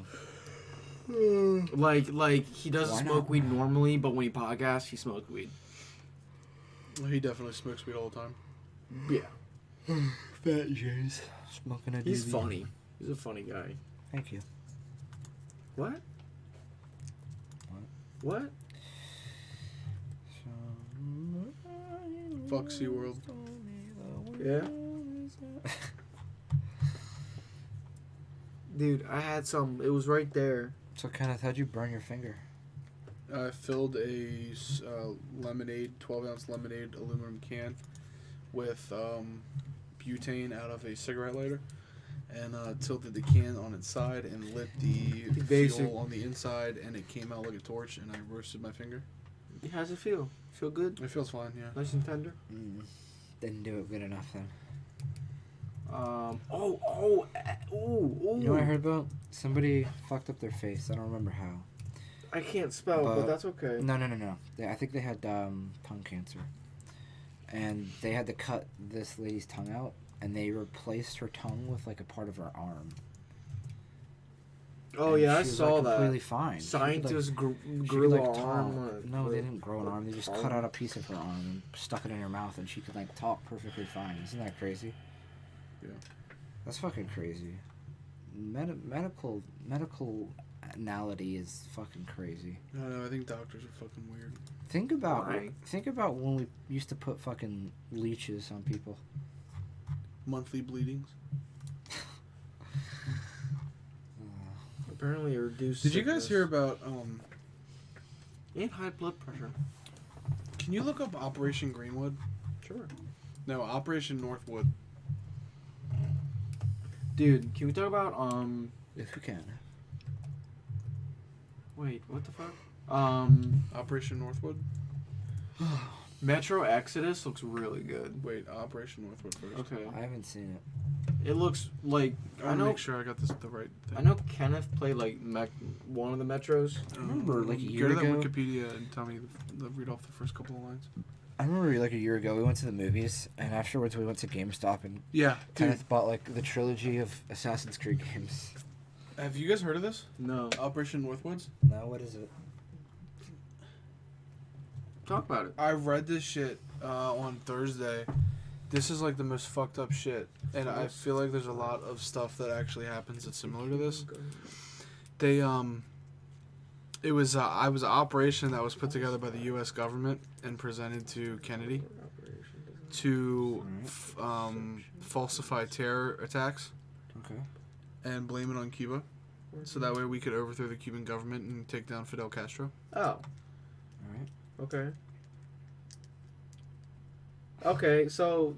Speaker 2: Like he doesn't
Speaker 3: Why
Speaker 2: smoke
Speaker 3: not?
Speaker 2: weed normally, but when he podcasts, he smokes weed.
Speaker 1: Well, he definitely smokes weed all the time.
Speaker 2: Yeah,
Speaker 3: Fat Jays. Smoking a
Speaker 2: he's
Speaker 3: doobie.
Speaker 2: funny. He's a funny guy.
Speaker 3: Thank you.
Speaker 2: What? What?
Speaker 1: Fuck SeaWorld.
Speaker 2: Yeah. Dude, I had some. It was right there.
Speaker 3: So, Kenneth, how'd you burn your finger?
Speaker 1: I filled a lemonade, 12-ounce lemonade aluminum can with butane out of a cigarette lighter, and tilted the can on its side and lit the
Speaker 2: Basic.
Speaker 1: fuel on the inside, and it came out like a torch, and I roasted my finger.
Speaker 2: How's it feel? Feel good?
Speaker 1: It feels fine, yeah.
Speaker 2: Nice and tender?
Speaker 3: Didn't do it good enough, then.
Speaker 2: Ooh.
Speaker 3: You know what I heard about? Somebody fucked up their face. I don't remember how.
Speaker 2: I can't spell, but
Speaker 3: But-
Speaker 2: that's okay.
Speaker 3: No. I think they had tongue cancer. And they had to cut this lady's tongue out, and they replaced her tongue with, like, a part of her arm.
Speaker 2: Oh,
Speaker 3: And
Speaker 2: yeah, I
Speaker 3: she was,
Speaker 2: saw
Speaker 3: like,
Speaker 2: that.
Speaker 3: completely fine.
Speaker 2: Scientists
Speaker 3: She
Speaker 2: grew
Speaker 3: could, like,
Speaker 2: an
Speaker 3: talk.
Speaker 2: arm.
Speaker 3: No, they didn't grow an arm. They just cut out a piece of her arm and stuck it in her mouth, and she could, like, talk perfectly fine. Isn't that crazy?
Speaker 1: Yeah.
Speaker 3: That's fucking crazy. Medical anality is fucking crazy.
Speaker 1: I don't know, I think doctors are fucking weird.
Speaker 3: Think
Speaker 2: Why?
Speaker 3: about when we used to put fucking leeches on people.
Speaker 1: Monthly bleedings.
Speaker 2: Apparently, it reduced.
Speaker 1: Did you guys
Speaker 2: sickness.
Speaker 1: hear about,
Speaker 2: And high blood pressure.
Speaker 1: can you look up Operation Greenwood?
Speaker 2: Sure.
Speaker 1: No, Operation Northwood.
Speaker 2: Dude, can we talk about
Speaker 3: If we can.
Speaker 2: wait, what the fuck?
Speaker 1: Operation Northwood?
Speaker 2: Metro Exodus looks really good.
Speaker 1: Wait, Operation Northwood first.
Speaker 2: Okay.
Speaker 3: I haven't seen it.
Speaker 2: It looks like
Speaker 1: I want to make sure I got this the right thing.
Speaker 2: I know Kenneth played like one of the Metros.
Speaker 3: I remember, like, a
Speaker 1: Go
Speaker 3: year
Speaker 1: to that
Speaker 3: ago-
Speaker 1: Wikipedia and tell me, read off the first couple of lines.
Speaker 3: I remember like a year ago we went to the movies, and afterwards we went to GameStop and
Speaker 1: Yeah, dude.
Speaker 3: Kenneth bought like the trilogy of Assassin's Creed games.
Speaker 1: Have you guys heard of this?
Speaker 2: No.
Speaker 1: Operation Northwoods?
Speaker 3: No, what is it?
Speaker 2: Talk about it.
Speaker 1: I read this shit on Thursday. This is like the most fucked up shit, and I feel like there's a lot of stuff that actually happens that's similar to this. They it was an operation that was put together by the U.S. government and presented to Kennedy to falsify terror attacks
Speaker 3: Okay.
Speaker 1: and blame it on Cuba, so that way we could overthrow the Cuban government and take down Fidel Castro.
Speaker 2: Oh.
Speaker 3: Alright.
Speaker 2: Okay. Okay, so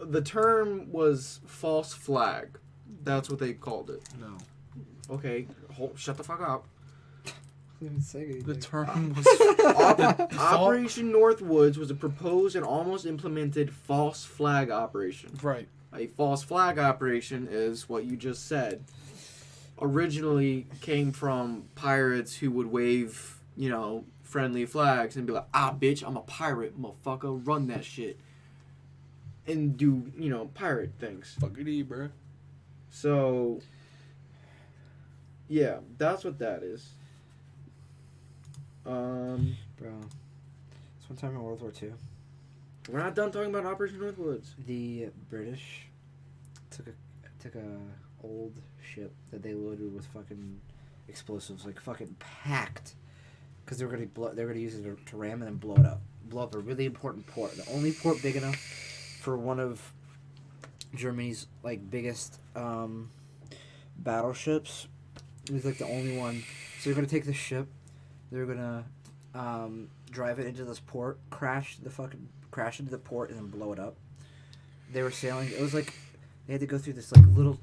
Speaker 2: the term was false flag. That's what they called it.
Speaker 1: No,
Speaker 2: Okay, shut the fuck up.
Speaker 1: the term was
Speaker 2: Operation Northwoods was a proposed and almost implemented false flag operation.
Speaker 1: right.
Speaker 2: A false flag operation is what you just said. Originally came from pirates who would wave, friendly flags and be like, bitch, I'm a pirate, motherfucker, run that shit. And do, pirate things.
Speaker 1: Fuckity, bro.
Speaker 2: So, yeah, that's what that is.
Speaker 3: Bro. It's one time in World War II.
Speaker 2: We're not done talking about Operation Northwoods.
Speaker 3: The British took a old ship that they loaded with fucking explosives, like fucking packed, because they were gonna use it to ram and then blow up a really important port, the only port big enough for one of Germany's like biggest battleships. It was like the only one. So they're gonna take the ship, they're gonna drive it into this port, crash into the port, and then blow it up. They were sailing. It was like they had to go through this like little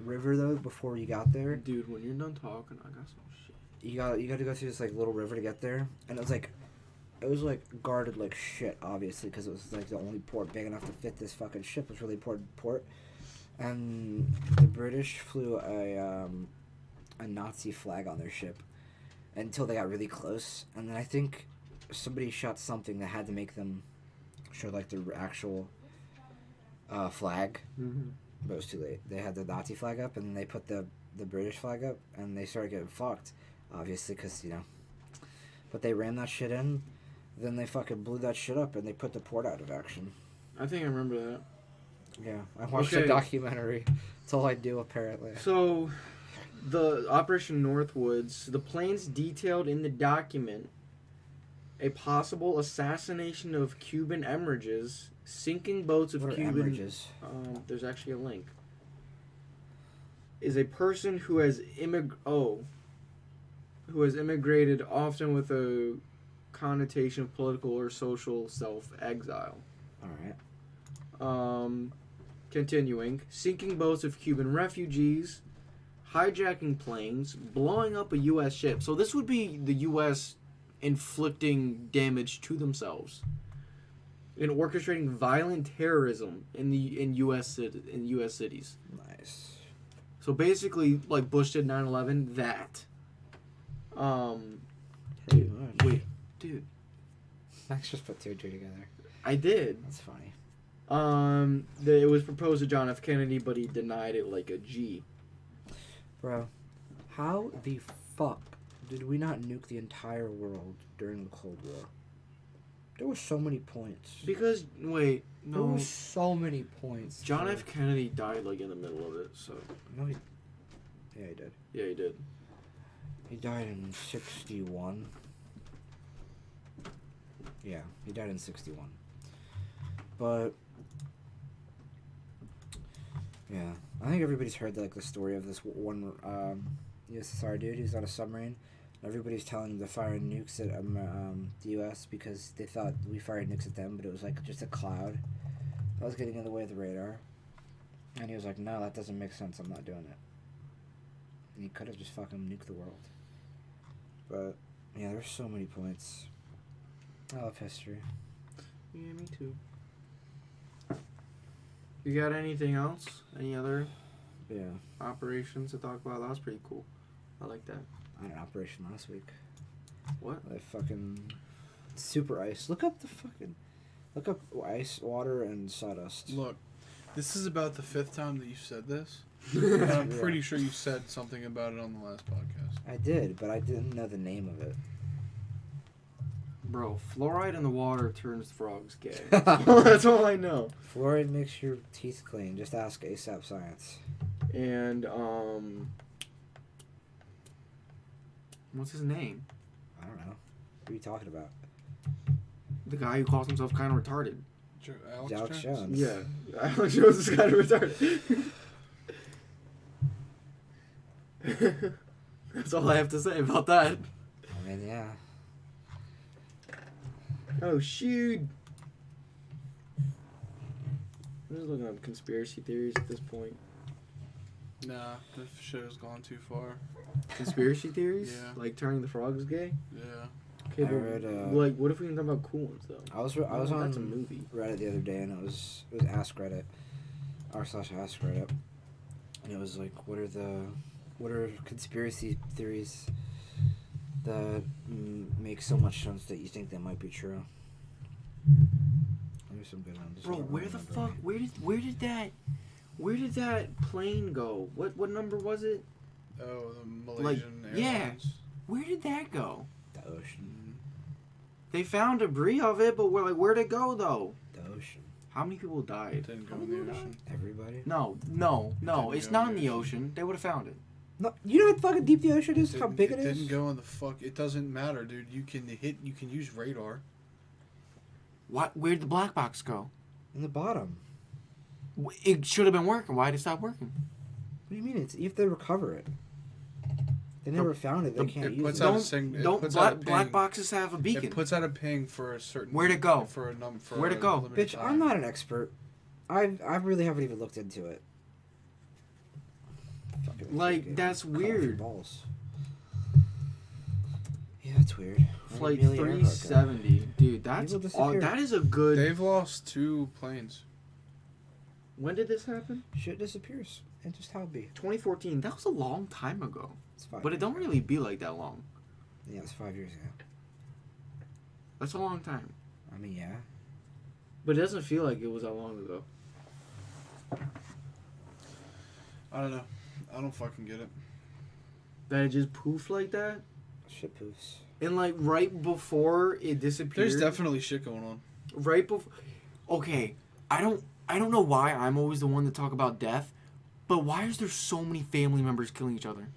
Speaker 3: river though before you got there.
Speaker 2: Dude, when you're done talking, I got some shit.
Speaker 3: You got to go through this like little river to get there, and it was like guarded like shit, obviously, because it was like the only port big enough to fit this fucking ship. It was a really important port, and the British flew a Nazi flag on their ship until they got really close, and then I think somebody shot something that had to make them show like the actual flag, but it was too late. They had the Nazi flag up, and then they put the British flag up, and they started getting fucked, obviously, because but they rammed that shit in, then they fucking blew that shit up, and they put the port out of action.
Speaker 2: I think I remember that.
Speaker 3: Yeah, I watched a documentary. That's all I do, apparently.
Speaker 2: So, the Operation Northwoods, the plans detailed in the document a possible assassination of Cuban emirages, sinking boats of
Speaker 3: What are
Speaker 2: Cuban.
Speaker 3: emirages?
Speaker 2: There's actually a link. Is a person who has immigrated, often with a connotation of political or social self-exile.
Speaker 3: All right.
Speaker 2: Continuing, sinking boats of Cuban refugees, hijacking planes, blowing up a U.S. ship. So this would be the U.S. inflicting damage to themselves, and orchestrating violent terrorism in U.S. cities.
Speaker 3: Nice.
Speaker 2: So basically, like Bush did 9/11, that.
Speaker 3: Pretty much.
Speaker 2: Wait, dude,
Speaker 3: Max just put two and two together.
Speaker 2: I did.
Speaker 3: That's funny.
Speaker 2: It was proposed to John F. Kennedy, but he denied it like a G.
Speaker 3: Bro, how the fuck did we not nuke the entire world during the Cold War? There were so many points.
Speaker 2: Because
Speaker 3: There were so many points.
Speaker 2: John F. Kennedy died like in the middle of it. So
Speaker 3: No, yeah, he did.
Speaker 2: yeah, he did.
Speaker 3: He died in 61. Yeah, he died in 61. But yeah, I think everybody's heard like the story of this one USSR dude who's on a submarine, Everybody's telling them to fire nukes at the U.S. because they thought we fired nukes at them, but it was like just a cloud that was getting in the way of the radar. And he was like, "No, that doesn't make sense. I'm not doing it." And he could have just fucking nuked the world. But yeah, there's so many points. I love history.
Speaker 2: Yeah, me too. You got anything else? Any other
Speaker 3: Yeah,
Speaker 2: operations to talk about? That was pretty cool. I like that.
Speaker 3: I had an operation last week.
Speaker 2: What?
Speaker 3: Like fucking super ice. Look up ice, water, and sawdust.
Speaker 1: Look, this is about the 5th time that you've said this. And I'm
Speaker 3: Yeah.
Speaker 1: pretty sure you said something about it on the last podcast.
Speaker 3: I did, but I didn't know the name of it.
Speaker 2: Bro, fluoride in the water turns frogs gay. That's all I know.
Speaker 3: Fluoride makes your teeth clean. Just ask ASAP Science.
Speaker 2: And, what's his name?
Speaker 3: I don't know. What are you talking about?
Speaker 2: The guy who calls himself kind of retarded.
Speaker 3: Alex Jones.
Speaker 2: Yeah. Alex Jones is kind of retarded. That's all I have to say about that.
Speaker 3: I mean, yeah.
Speaker 2: Oh, shoot. I'm just looking up conspiracy theories at this point.
Speaker 1: Nah, this shit has gone too far.
Speaker 2: Conspiracy theories?
Speaker 1: Yeah.
Speaker 2: Like turning the frogs gay?
Speaker 1: Yeah.
Speaker 2: Okay,
Speaker 3: I
Speaker 2: but
Speaker 3: read,
Speaker 2: like, what if we can talk about cool ones, though?
Speaker 3: I was on
Speaker 2: That's a movie.
Speaker 3: Reddit the other day, and it was Ask Reddit, r/Ask Reddit, and it was like, what are conspiracy theories that make so much sense that you think they might be true? There's some good ones.
Speaker 2: Bro, where the fuck? Where did that plane go? What number was it?
Speaker 1: Oh, the Malaysian
Speaker 2: yeah.
Speaker 1: Airlines.
Speaker 2: Where did that go?
Speaker 3: The ocean.
Speaker 2: They found debris of it, but we're like, where'd it go though?
Speaker 3: The ocean.
Speaker 2: How many people
Speaker 1: It
Speaker 2: died?
Speaker 1: didn't go
Speaker 2: How
Speaker 1: in
Speaker 2: many
Speaker 1: the
Speaker 2: people
Speaker 1: ocean.
Speaker 3: Everybody.
Speaker 2: No,
Speaker 1: didn't
Speaker 2: it's
Speaker 1: go
Speaker 2: not
Speaker 1: in
Speaker 2: in
Speaker 1: the
Speaker 2: the ocean. They would have found it.
Speaker 3: No, you know how fucking deep the ocean is? How big it is?
Speaker 1: Didn't go in the fuck. It doesn't matter, dude. You can use radar.
Speaker 2: Where'd the black box go?
Speaker 3: In the bottom.
Speaker 2: It should have been working. Why did it stop working?
Speaker 3: What do you mean? It's if they recover it. They never found it. They can't
Speaker 1: It
Speaker 3: use
Speaker 1: puts
Speaker 3: it.
Speaker 1: out a
Speaker 2: Don't
Speaker 1: sing- it
Speaker 2: don't
Speaker 1: puts out a
Speaker 2: black
Speaker 1: ping.
Speaker 2: boxes have a beacon?
Speaker 1: It puts out a ping for a certain.
Speaker 2: Where'd it go?
Speaker 1: For a number.
Speaker 2: Where'd it go?
Speaker 3: Bitch, I'm not an expert. I really haven't even looked into it. Fucking
Speaker 2: Like,
Speaker 3: fucking
Speaker 2: that's
Speaker 3: cut off your
Speaker 2: weird.
Speaker 3: Balls. Yeah, that's weird.
Speaker 2: Flight
Speaker 3: Amelia Earhart guy.
Speaker 2: 370, dude. That's
Speaker 3: People disappear.
Speaker 2: that is a good.
Speaker 1: They've lost 2 planes.
Speaker 2: When did this happen?
Speaker 3: Shit disappears. And just how it be.
Speaker 2: 2014. That was a long time ago.
Speaker 3: It's 5
Speaker 2: But it
Speaker 3: years
Speaker 2: don't
Speaker 3: ago.
Speaker 2: really be like that long.
Speaker 3: Yeah, it's 5 years ago.
Speaker 2: That's a long time.
Speaker 3: I mean, yeah.
Speaker 2: But it doesn't feel like it was that long ago.
Speaker 1: I don't know. I don't fucking get it.
Speaker 2: That it just poofed like that?
Speaker 3: Shit poofs.
Speaker 2: And like right before it disappeared.
Speaker 1: There's definitely shit going on.
Speaker 2: Right before. Okay, I don't know why I'm always the one to talk about death, but why is there so many family members killing each other?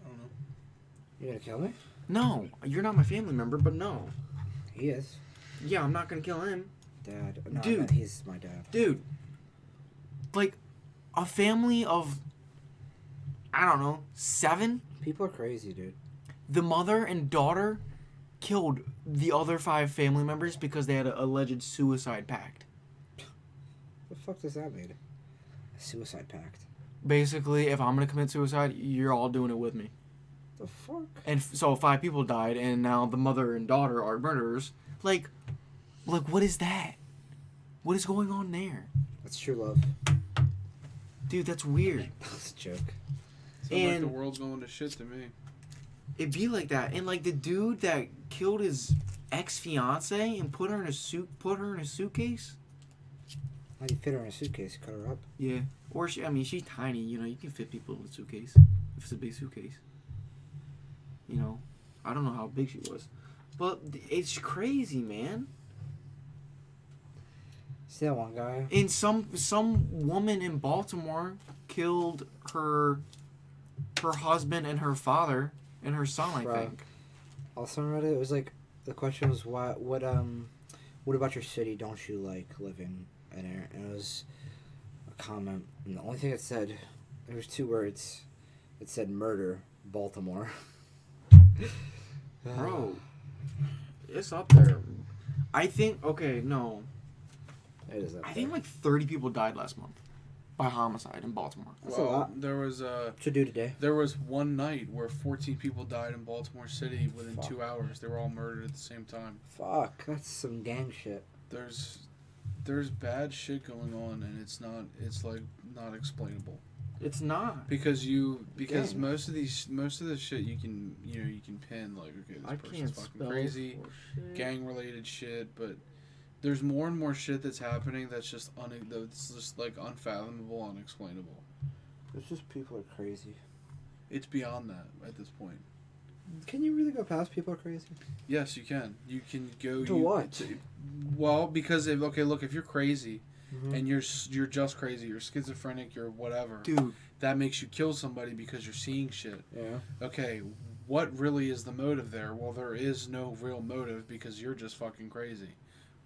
Speaker 1: I don't know.
Speaker 3: You gonna kill me?
Speaker 2: No, you're not my family member, but no.
Speaker 3: He is.
Speaker 2: Yeah, I'm not gonna kill him.
Speaker 3: Dad. No,
Speaker 2: Dude.
Speaker 3: I meant he's my dad.
Speaker 2: Dude, like, a family of, I don't know, 7?
Speaker 3: People are crazy, dude.
Speaker 2: The mother and daughter killed the other 5 family members because they had an alleged suicide pact.
Speaker 3: The fuck does that mean? A suicide pact.
Speaker 2: Basically, if I'm gonna commit suicide, you're all doing it with me.
Speaker 3: The fuck?
Speaker 2: And so 5 people died, and now the mother and daughter are murderers. Like, what is that? What is going on there?
Speaker 3: That's true love.
Speaker 2: Dude, that's weird.
Speaker 3: That's a joke.
Speaker 1: Sounds like
Speaker 2: And-
Speaker 1: the world's going to shit to me.
Speaker 2: It'd be like that. And like the dude that killed his ex-fiance and put her in a suitcase.
Speaker 3: How do you fit her in a suitcase? Cut her up?
Speaker 2: Yeah. Or she's tiny, you know, you can fit people in a suitcase. If it's a big suitcase. You know. I don't know how big she was. But it's crazy, man.
Speaker 3: See that one guy?
Speaker 2: And some woman in Baltimore killed her husband and her father and her son, I
Speaker 3: Bro.
Speaker 2: think.
Speaker 3: Also on Reddit, it was like, the question was, what about your city don't you like living in it? And it was a comment, and the only thing it said, there was 2 words. It said murder, Baltimore.
Speaker 2: Bro, it's up there. I think, okay, no.
Speaker 3: It is up
Speaker 2: I think
Speaker 3: there.
Speaker 2: like 30 people died last month by homicide in Baltimore.
Speaker 3: That's a lot.
Speaker 1: There was
Speaker 3: To do today.
Speaker 1: there was one night where 14 people died in Baltimore City within
Speaker 3: Fuck.
Speaker 1: 2 hours. They were all murdered at the same time.
Speaker 3: Fuck, that's some gang shit.
Speaker 1: There's bad shit going on, and it's like not explainable.
Speaker 2: It's not.
Speaker 1: Because
Speaker 3: Gang.
Speaker 1: most of the shit you can pin like, okay, this
Speaker 2: I
Speaker 1: person's
Speaker 2: can't
Speaker 1: fucking
Speaker 2: spell
Speaker 1: crazy,
Speaker 2: for shit.
Speaker 1: gang related shit, but there's more and more shit that's happening that's just like unfathomable, unexplainable.
Speaker 3: It's just people are crazy.
Speaker 1: It's beyond that at this point.
Speaker 3: Can you really go past people are crazy?
Speaker 1: Yes, you can. You can go
Speaker 3: To what?
Speaker 1: Well, because if you're crazy
Speaker 3: Mm-hmm.
Speaker 1: and you're just crazy, you're schizophrenic, you're whatever.
Speaker 2: Dude,
Speaker 1: That makes you kill somebody because you're seeing shit.
Speaker 3: Yeah.
Speaker 1: Okay, what really is the motive there? Well, there is no real motive because you're just fucking crazy,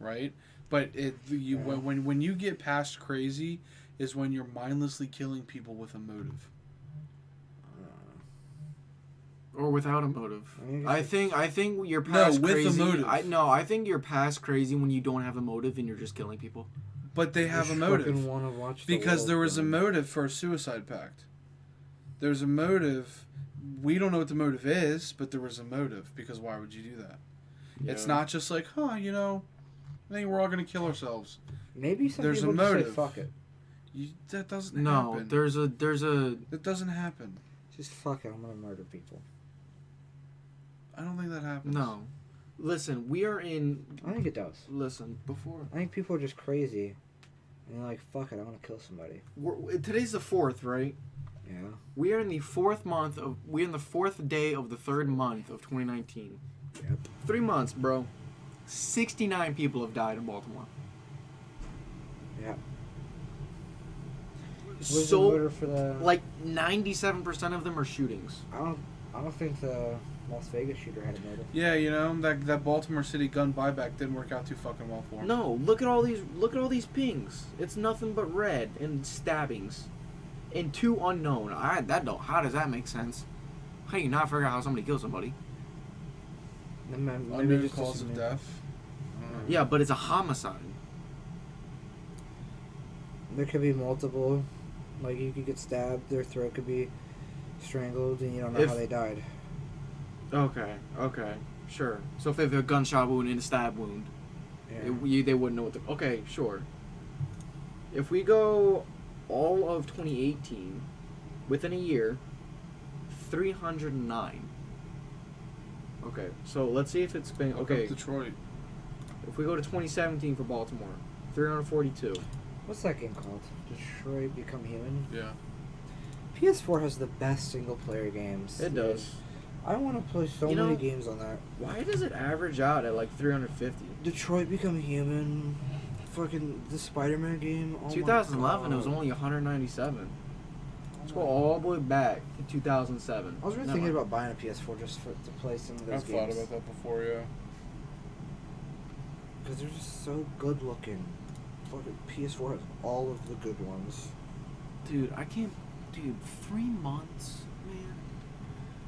Speaker 1: right? But when you get past crazy is when you're mindlessly killing people with a motive.
Speaker 2: or without a motive.
Speaker 3: I
Speaker 2: I think you're past
Speaker 1: with a
Speaker 2: crazy.
Speaker 1: motive.
Speaker 2: I think you're past crazy when you don't have a motive and you're just killing people.
Speaker 1: But they have a motive
Speaker 3: Want to watch
Speaker 1: because there was a motive for a suicide pact. There's a motive. We don't know what the motive is, but there was a motive because why would you do that? It's
Speaker 2: Yeah.
Speaker 1: not just like, I think we're all gonna kill ourselves.
Speaker 3: Maybe some
Speaker 1: There's a
Speaker 3: people just say
Speaker 1: motive.
Speaker 3: fuck it.
Speaker 1: That doesn't
Speaker 2: No,
Speaker 1: happen.
Speaker 2: there's a
Speaker 1: That doesn't happen.
Speaker 3: Just fuck it. I'm gonna murder people.
Speaker 1: I don't think that happens.
Speaker 2: no. Listen, we are in.
Speaker 3: I think it does.
Speaker 2: Listen, before
Speaker 3: I think people are just crazy, and they're like, fuck it. I want to kill somebody.
Speaker 2: today's the 4th, right?
Speaker 3: Yeah.
Speaker 2: We are in the 4th month of. We're in the 4th day of the 3rd month of 2019.
Speaker 3: Yep.
Speaker 2: 3 months, bro. 69 people have died in Baltimore.
Speaker 3: Yeah. Where's the
Speaker 2: So,
Speaker 3: murder for the?
Speaker 2: like 97% of them are shootings.
Speaker 3: I don't think the Las Vegas shooter had a motive.
Speaker 1: Yeah, that Baltimore City gun buyback didn't work out too fucking well for him.
Speaker 2: No, look at all these pings. It's nothing but red and stabbings, and 2 unknown. How does that make sense? How do you not figure out how somebody killed somebody?
Speaker 3: Maybe
Speaker 1: Unknown
Speaker 3: just
Speaker 1: cause of
Speaker 3: assume-
Speaker 1: death. I don't know.
Speaker 2: Yeah, but it's a homicide.
Speaker 3: There could be multiple. Like you could get stabbed, their throat could be strangled, and you don't know
Speaker 2: If-
Speaker 3: how they died.
Speaker 2: Okay, sure. So if they have a gunshot wound and a stab wound,
Speaker 3: Yeah.
Speaker 2: they wouldn't know what to. Okay, sure. If we go all of 2018, within a year, 309. Okay, so let's see if it's been
Speaker 1: Look
Speaker 2: okay.
Speaker 1: up Detroit.
Speaker 2: If we go to 2017 for Baltimore, 342.
Speaker 3: What's that game called? Detroit Become Human?
Speaker 1: Yeah.
Speaker 3: PS4 has the best single player games.
Speaker 2: It does.
Speaker 3: I want to play so
Speaker 2: You
Speaker 3: many
Speaker 2: know-
Speaker 3: games on that.
Speaker 2: Why does it average out at like 350?
Speaker 3: Detroit Become Human, fucking the Spider-Man game. Oh my
Speaker 2: 2011, it was
Speaker 3: God.
Speaker 2: only 197. Let's go all the way back to 2007.
Speaker 3: I was really
Speaker 2: Never
Speaker 3: thinking
Speaker 2: mind.
Speaker 3: about buying a PS4 just to play some of those
Speaker 1: I've
Speaker 3: games.
Speaker 1: thought about that before, yeah.
Speaker 3: Because they're just so good looking. Fucking PS4 has all of the good ones.
Speaker 2: Dude, I can't. Dude, 3 months, man.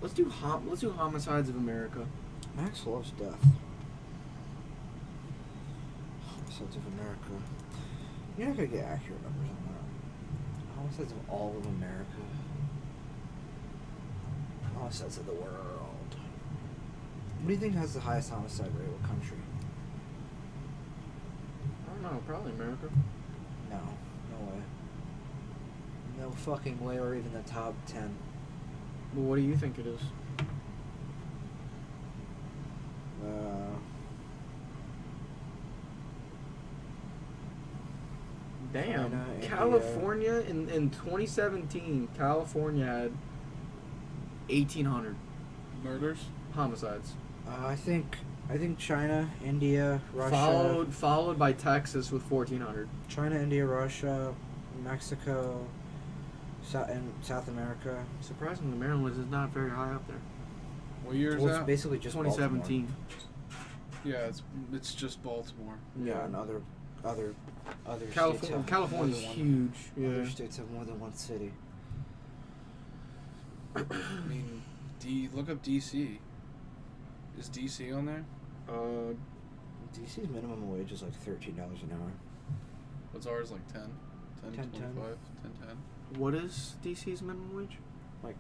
Speaker 2: Let's do Homicides of America.
Speaker 3: Max loves death. Homicides of America. You're not gonna get accurate numbers on that. Homicides of all of America. Homicides of the world. What do you think has the highest homicide rate? What country?
Speaker 2: I don't know, probably America.
Speaker 3: No. No way. No fucking way, or even the top 10.
Speaker 2: Well, what do you think it is? Damn.
Speaker 3: China, India.
Speaker 2: California in 2017, California had 1,800
Speaker 1: Murders?
Speaker 2: homicides.
Speaker 3: I think China, India, Russia.
Speaker 2: Followed by Texas with 1,400.
Speaker 3: China, India, Russia, Mexico, and South America.
Speaker 2: Surprisingly, Maryland is not very high up there.
Speaker 1: What year is
Speaker 3: Well, it's
Speaker 1: that?
Speaker 3: basically just
Speaker 2: 2017.
Speaker 1: Yeah, it's just Baltimore.
Speaker 3: Baltimore. Yeah, and other states
Speaker 2: California,
Speaker 3: have
Speaker 2: California's
Speaker 3: more than
Speaker 2: huge.
Speaker 3: one,
Speaker 2: Yeah.
Speaker 3: Other states have more than one city.
Speaker 1: I mean, look up DC. Is DC on there?
Speaker 3: DC's minimum wage is like $13 an hour.
Speaker 1: What's ours like 10? 10,
Speaker 3: 10,
Speaker 1: 25, 10, 10.
Speaker 2: What is DC's minimum wage?
Speaker 3: Like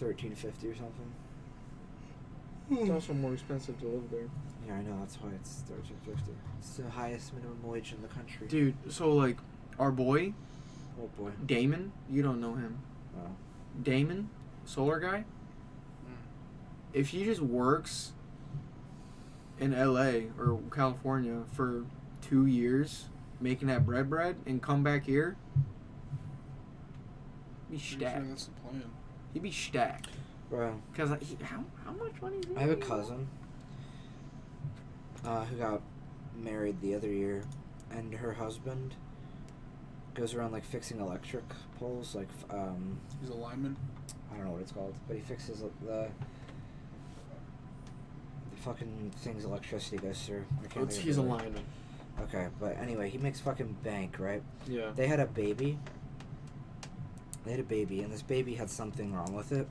Speaker 3: $13.50 or something.
Speaker 4: It's also more expensive to live there.
Speaker 3: Yeah, I know. That's why it's $13.50. It's the highest minimum wage in the country.
Speaker 2: Dude, so like, our boy,
Speaker 3: Oh boy.
Speaker 2: Damon, you don't know him.
Speaker 3: Oh.
Speaker 2: Damon, solar guy. If he just works in LA or California for 2 years, making that bread, and come back here, be
Speaker 1: Pretty
Speaker 2: stacked.
Speaker 1: sure that's the plan.
Speaker 2: He'd be stacked.
Speaker 3: Bro,
Speaker 2: Cause how much money? Is he
Speaker 3: I have a
Speaker 2: making?
Speaker 3: cousin who got married the other year, and her husband goes around like fixing electric poles, like
Speaker 1: He's a lineman.
Speaker 3: I don't know what it's called, but he fixes the fucking things electricity goes through. I can't think of
Speaker 2: He's
Speaker 3: the
Speaker 2: a
Speaker 3: word.
Speaker 2: lineman.
Speaker 3: Okay, but anyway, he makes fucking bank, right?
Speaker 2: Yeah.
Speaker 3: They had a baby. And this baby had something wrong with it.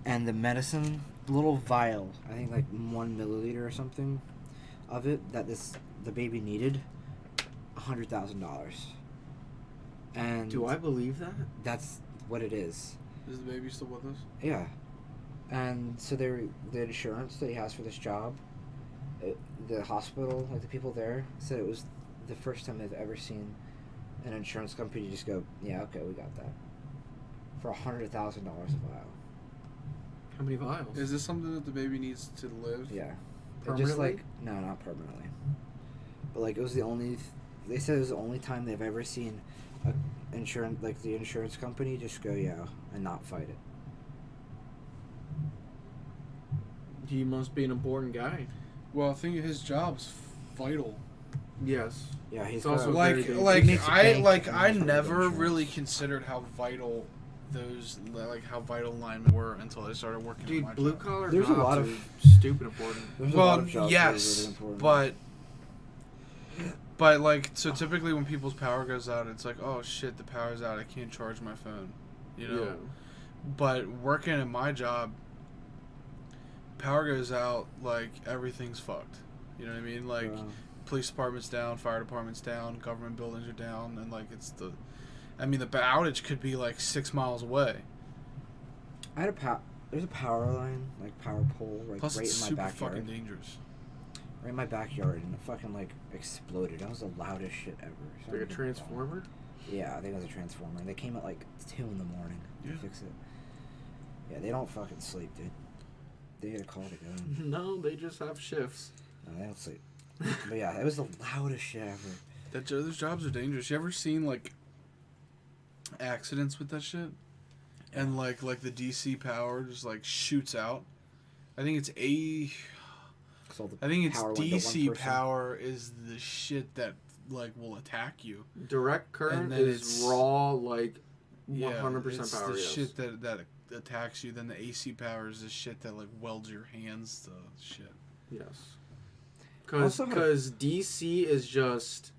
Speaker 3: And the medicine, little vial, I think like 1 milliliter or something of it, that the baby needed, $100,000. And
Speaker 2: Do I believe that?
Speaker 3: that's what it is.
Speaker 1: Is the baby still with us?
Speaker 3: Yeah. And so the insurance that he has for this job, the hospital, like the people there, said it was the first time they've ever seen an insurance company just go, yeah, okay, we got that. For $100,000 a vial.
Speaker 2: How many vials?
Speaker 1: Is this something that the baby needs to live?
Speaker 3: Yeah. It
Speaker 2: Permanently?
Speaker 3: just like, no, not permanently. But like it was the only, they said it was the only time they've ever seen a insurance, like the insurance company just go, yeah, and not fight it.
Speaker 2: He must be an important guy.
Speaker 1: Well, I think his job's vital.
Speaker 2: Yes.
Speaker 3: Yeah, he's
Speaker 2: It's also
Speaker 3: got,
Speaker 2: very
Speaker 1: Like
Speaker 2: big.
Speaker 3: He needs to
Speaker 1: I
Speaker 3: bank
Speaker 1: like
Speaker 3: and
Speaker 1: I
Speaker 3: he needs to
Speaker 1: never
Speaker 3: insurance.
Speaker 1: really considered how vital how vital linemen were until I started working. in my
Speaker 2: Dude, blue
Speaker 1: job.
Speaker 2: collar
Speaker 3: There's a
Speaker 2: jobs
Speaker 3: lot
Speaker 2: are
Speaker 3: of-
Speaker 2: stupid important.
Speaker 3: there's a lot
Speaker 1: Well,
Speaker 3: of jobs that are
Speaker 1: yes,
Speaker 3: really important.
Speaker 1: but like so typically when people's power goes out, it's like, oh shit, the power's out. I can't charge my phone. You know.
Speaker 2: Yeah.
Speaker 1: But working in my job, power goes out, like everything's fucked. You know what I mean? Like police department's down, fire department's down, government buildings are down, and like the outage could be like 6 miles away.
Speaker 3: I had there's a power line, like power pole, like
Speaker 1: Plus,
Speaker 3: right
Speaker 1: it's
Speaker 3: in my
Speaker 1: super
Speaker 3: backyard.
Speaker 1: fucking dangerous.
Speaker 3: Right in my backyard, and it fucking like exploded. That was the loudest shit ever. So
Speaker 2: Like a transformer?
Speaker 3: Yeah, I think it was a transformer. They came at like 2 in the morning
Speaker 1: Yeah.
Speaker 3: to fix it. Yeah, they don't fucking sleep, dude. They get a call to go.
Speaker 2: No, they just have shifts.
Speaker 3: No, they don't sleep. But yeah, it was the loudest shit ever.
Speaker 1: Those jobs are dangerous. You ever seen like accidents with that shit? And like the DC power just like shoots out. I think it's
Speaker 3: So the
Speaker 1: I think it's
Speaker 3: power went to one
Speaker 1: DC
Speaker 3: person.
Speaker 1: power is the shit that like will attack you.
Speaker 2: Direct current
Speaker 1: And then
Speaker 2: is
Speaker 1: it's-
Speaker 2: raw, like
Speaker 1: Yeah,
Speaker 2: 100%
Speaker 1: it's
Speaker 2: power.
Speaker 1: the
Speaker 2: Yes.
Speaker 1: shit that attacks you. Then the AC power is the shit that like welds your hands to shit.
Speaker 2: Yes.
Speaker 3: Also had a-
Speaker 2: Because DC is just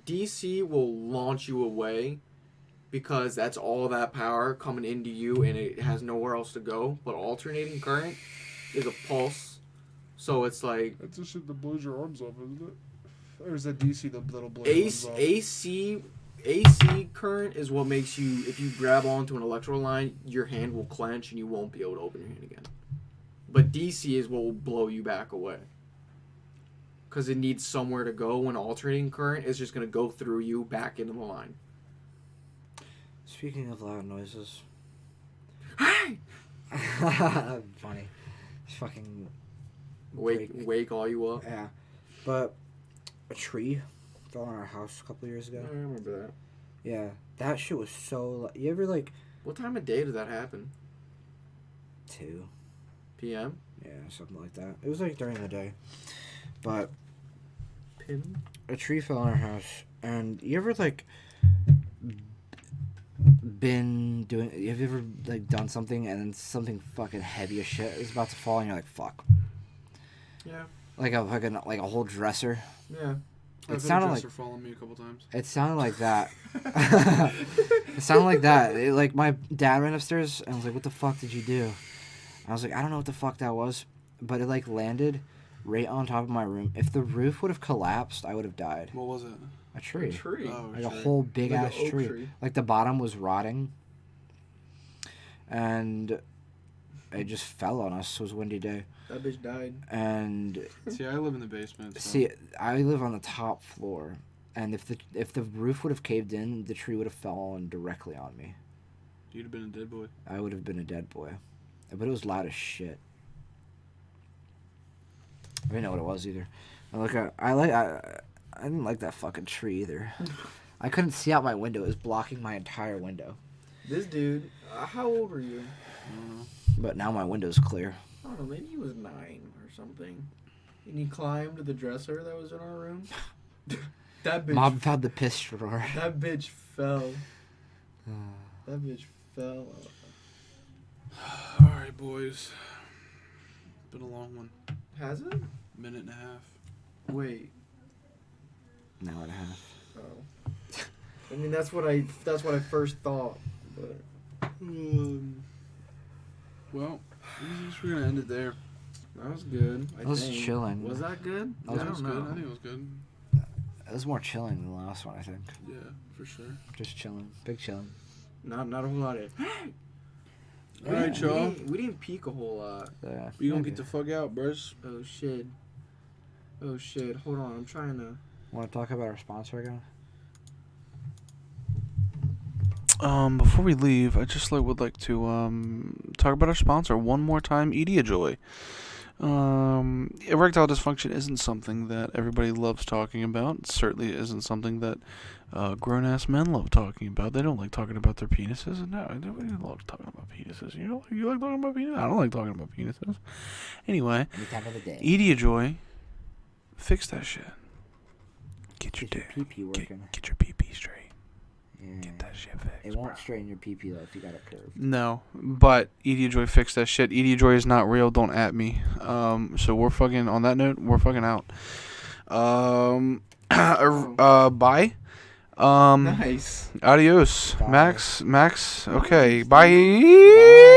Speaker 2: DC will launch you away because that's all that power coming into you and it has nowhere else to go. But alternating current is a pulse, so it's like
Speaker 1: That's the shit that blows your arms off, isn't it? Or is that DC that'll blow
Speaker 2: AC current is what makes you, if you grab onto an electrical line, your hand will clench and you won't be able to open your hand again. But DC is what will blow you back away. Because it needs somewhere to go when alternating current is just going to go through you back into the line.
Speaker 3: Speaking of loud noises.
Speaker 2: Hey!
Speaker 3: Funny. Just fucking
Speaker 2: Wake all you up.
Speaker 3: Yeah. But a tree fell on our house a couple years ago.
Speaker 2: I remember that.
Speaker 3: Yeah. That shit was so... You ever, like...
Speaker 2: What time of day did that happen?
Speaker 3: 2?
Speaker 2: PM?
Speaker 3: Yeah, something like that. It was, like, during the day. But
Speaker 2: Pin?
Speaker 3: a tree fell on our house. And you ever, like... been doing... Have you ever, like, done something and then something fucking heavy as shit is about to fall and you're like, fuck.
Speaker 2: Yeah.
Speaker 3: Like a whole dresser.
Speaker 2: Yeah.
Speaker 3: It sounded like...
Speaker 1: following me a couple times.
Speaker 3: It sounded like that. It sounded like that. Like, my dad ran upstairs and was like, what the fuck did you do? I was like, I don't know what the fuck that was. but it like landed right on top of my room. If the roof would have collapsed, I would have died.
Speaker 1: What was it?
Speaker 3: A tree.
Speaker 4: A tree.
Speaker 1: Oh,
Speaker 3: Like a
Speaker 1: tree.
Speaker 3: whole big
Speaker 4: Like
Speaker 3: ass
Speaker 4: an oak
Speaker 3: tree.
Speaker 4: tree.
Speaker 3: Like the bottom was rotting. And it just fell on us. It was a windy day.
Speaker 4: That bitch died.
Speaker 3: And
Speaker 1: See, I live in the basement. So.
Speaker 3: see, I live on the top floor. And if the roof would have caved in, the tree would have fallen directly on me.
Speaker 1: You'd have been a dead boy.
Speaker 3: I would have been a dead boy. But it was loud as shit. I didn't know what it was either. I didn't like that fucking tree either. I couldn't see out my window. It was blocking my entire window.
Speaker 4: This dude, how old were you?
Speaker 1: I don't know.
Speaker 3: But now my window's clear.
Speaker 4: I don't know, maybe he was 9 or something. And he climbed the dresser that was in our room. That bitch.
Speaker 3: Mom found the piss drawer.
Speaker 4: That bitch fell. That bitch fell.
Speaker 1: All right, boys. Been a long one.
Speaker 4: Has it?
Speaker 1: Minute and a half.
Speaker 4: Wait.
Speaker 3: An hour and a half.
Speaker 4: Oh. I mean, that's what I first thought. But
Speaker 1: Well, I guess we're gonna end it there.
Speaker 4: that was good.
Speaker 3: It was
Speaker 4: think.
Speaker 3: chilling.
Speaker 4: Was that good?
Speaker 3: That was
Speaker 4: I
Speaker 1: It
Speaker 4: don't
Speaker 1: was
Speaker 4: know.
Speaker 1: good. I think it was good.
Speaker 3: It was more chilling than the last one, I think.
Speaker 1: Yeah, for sure.
Speaker 3: Just chilling. Big chilling.
Speaker 4: Not a whole lot of.
Speaker 1: All right, y'all.
Speaker 4: We didn't peek a whole lot.
Speaker 3: Yeah.
Speaker 1: We gonna get the fuck out, bros.
Speaker 4: Oh shit. Oh shit. Hold on. I'm trying to.
Speaker 3: Want to talk about our sponsor again?
Speaker 1: Before we leave, I just would like to talk about our sponsor one more time, Joy. Erectile dysfunction isn't something that everybody loves talking about. It certainly isn't something that grown-ass men love talking about. They don't like talking about their penises. No, nobody loves talking about penises. You like talking about penises? I don't like talking about penises. Anyway,
Speaker 3: Any time of the day.
Speaker 1: Joy, fix that shit. Get your dick.
Speaker 3: pee-pee working.
Speaker 1: Get your pee-pee straight.
Speaker 3: Yeah.
Speaker 1: Get that shit fixed.
Speaker 3: It won't
Speaker 1: bro.
Speaker 3: straighten your pee-pee though if you got it curved.
Speaker 1: No, but Joy fixed that shit. Joy is not real. Don't at me. So we're fucking. On that note, we're fucking out. Bye.
Speaker 4: Nice.
Speaker 1: Adios,
Speaker 3: Bye.
Speaker 1: Max. Okay. Bye.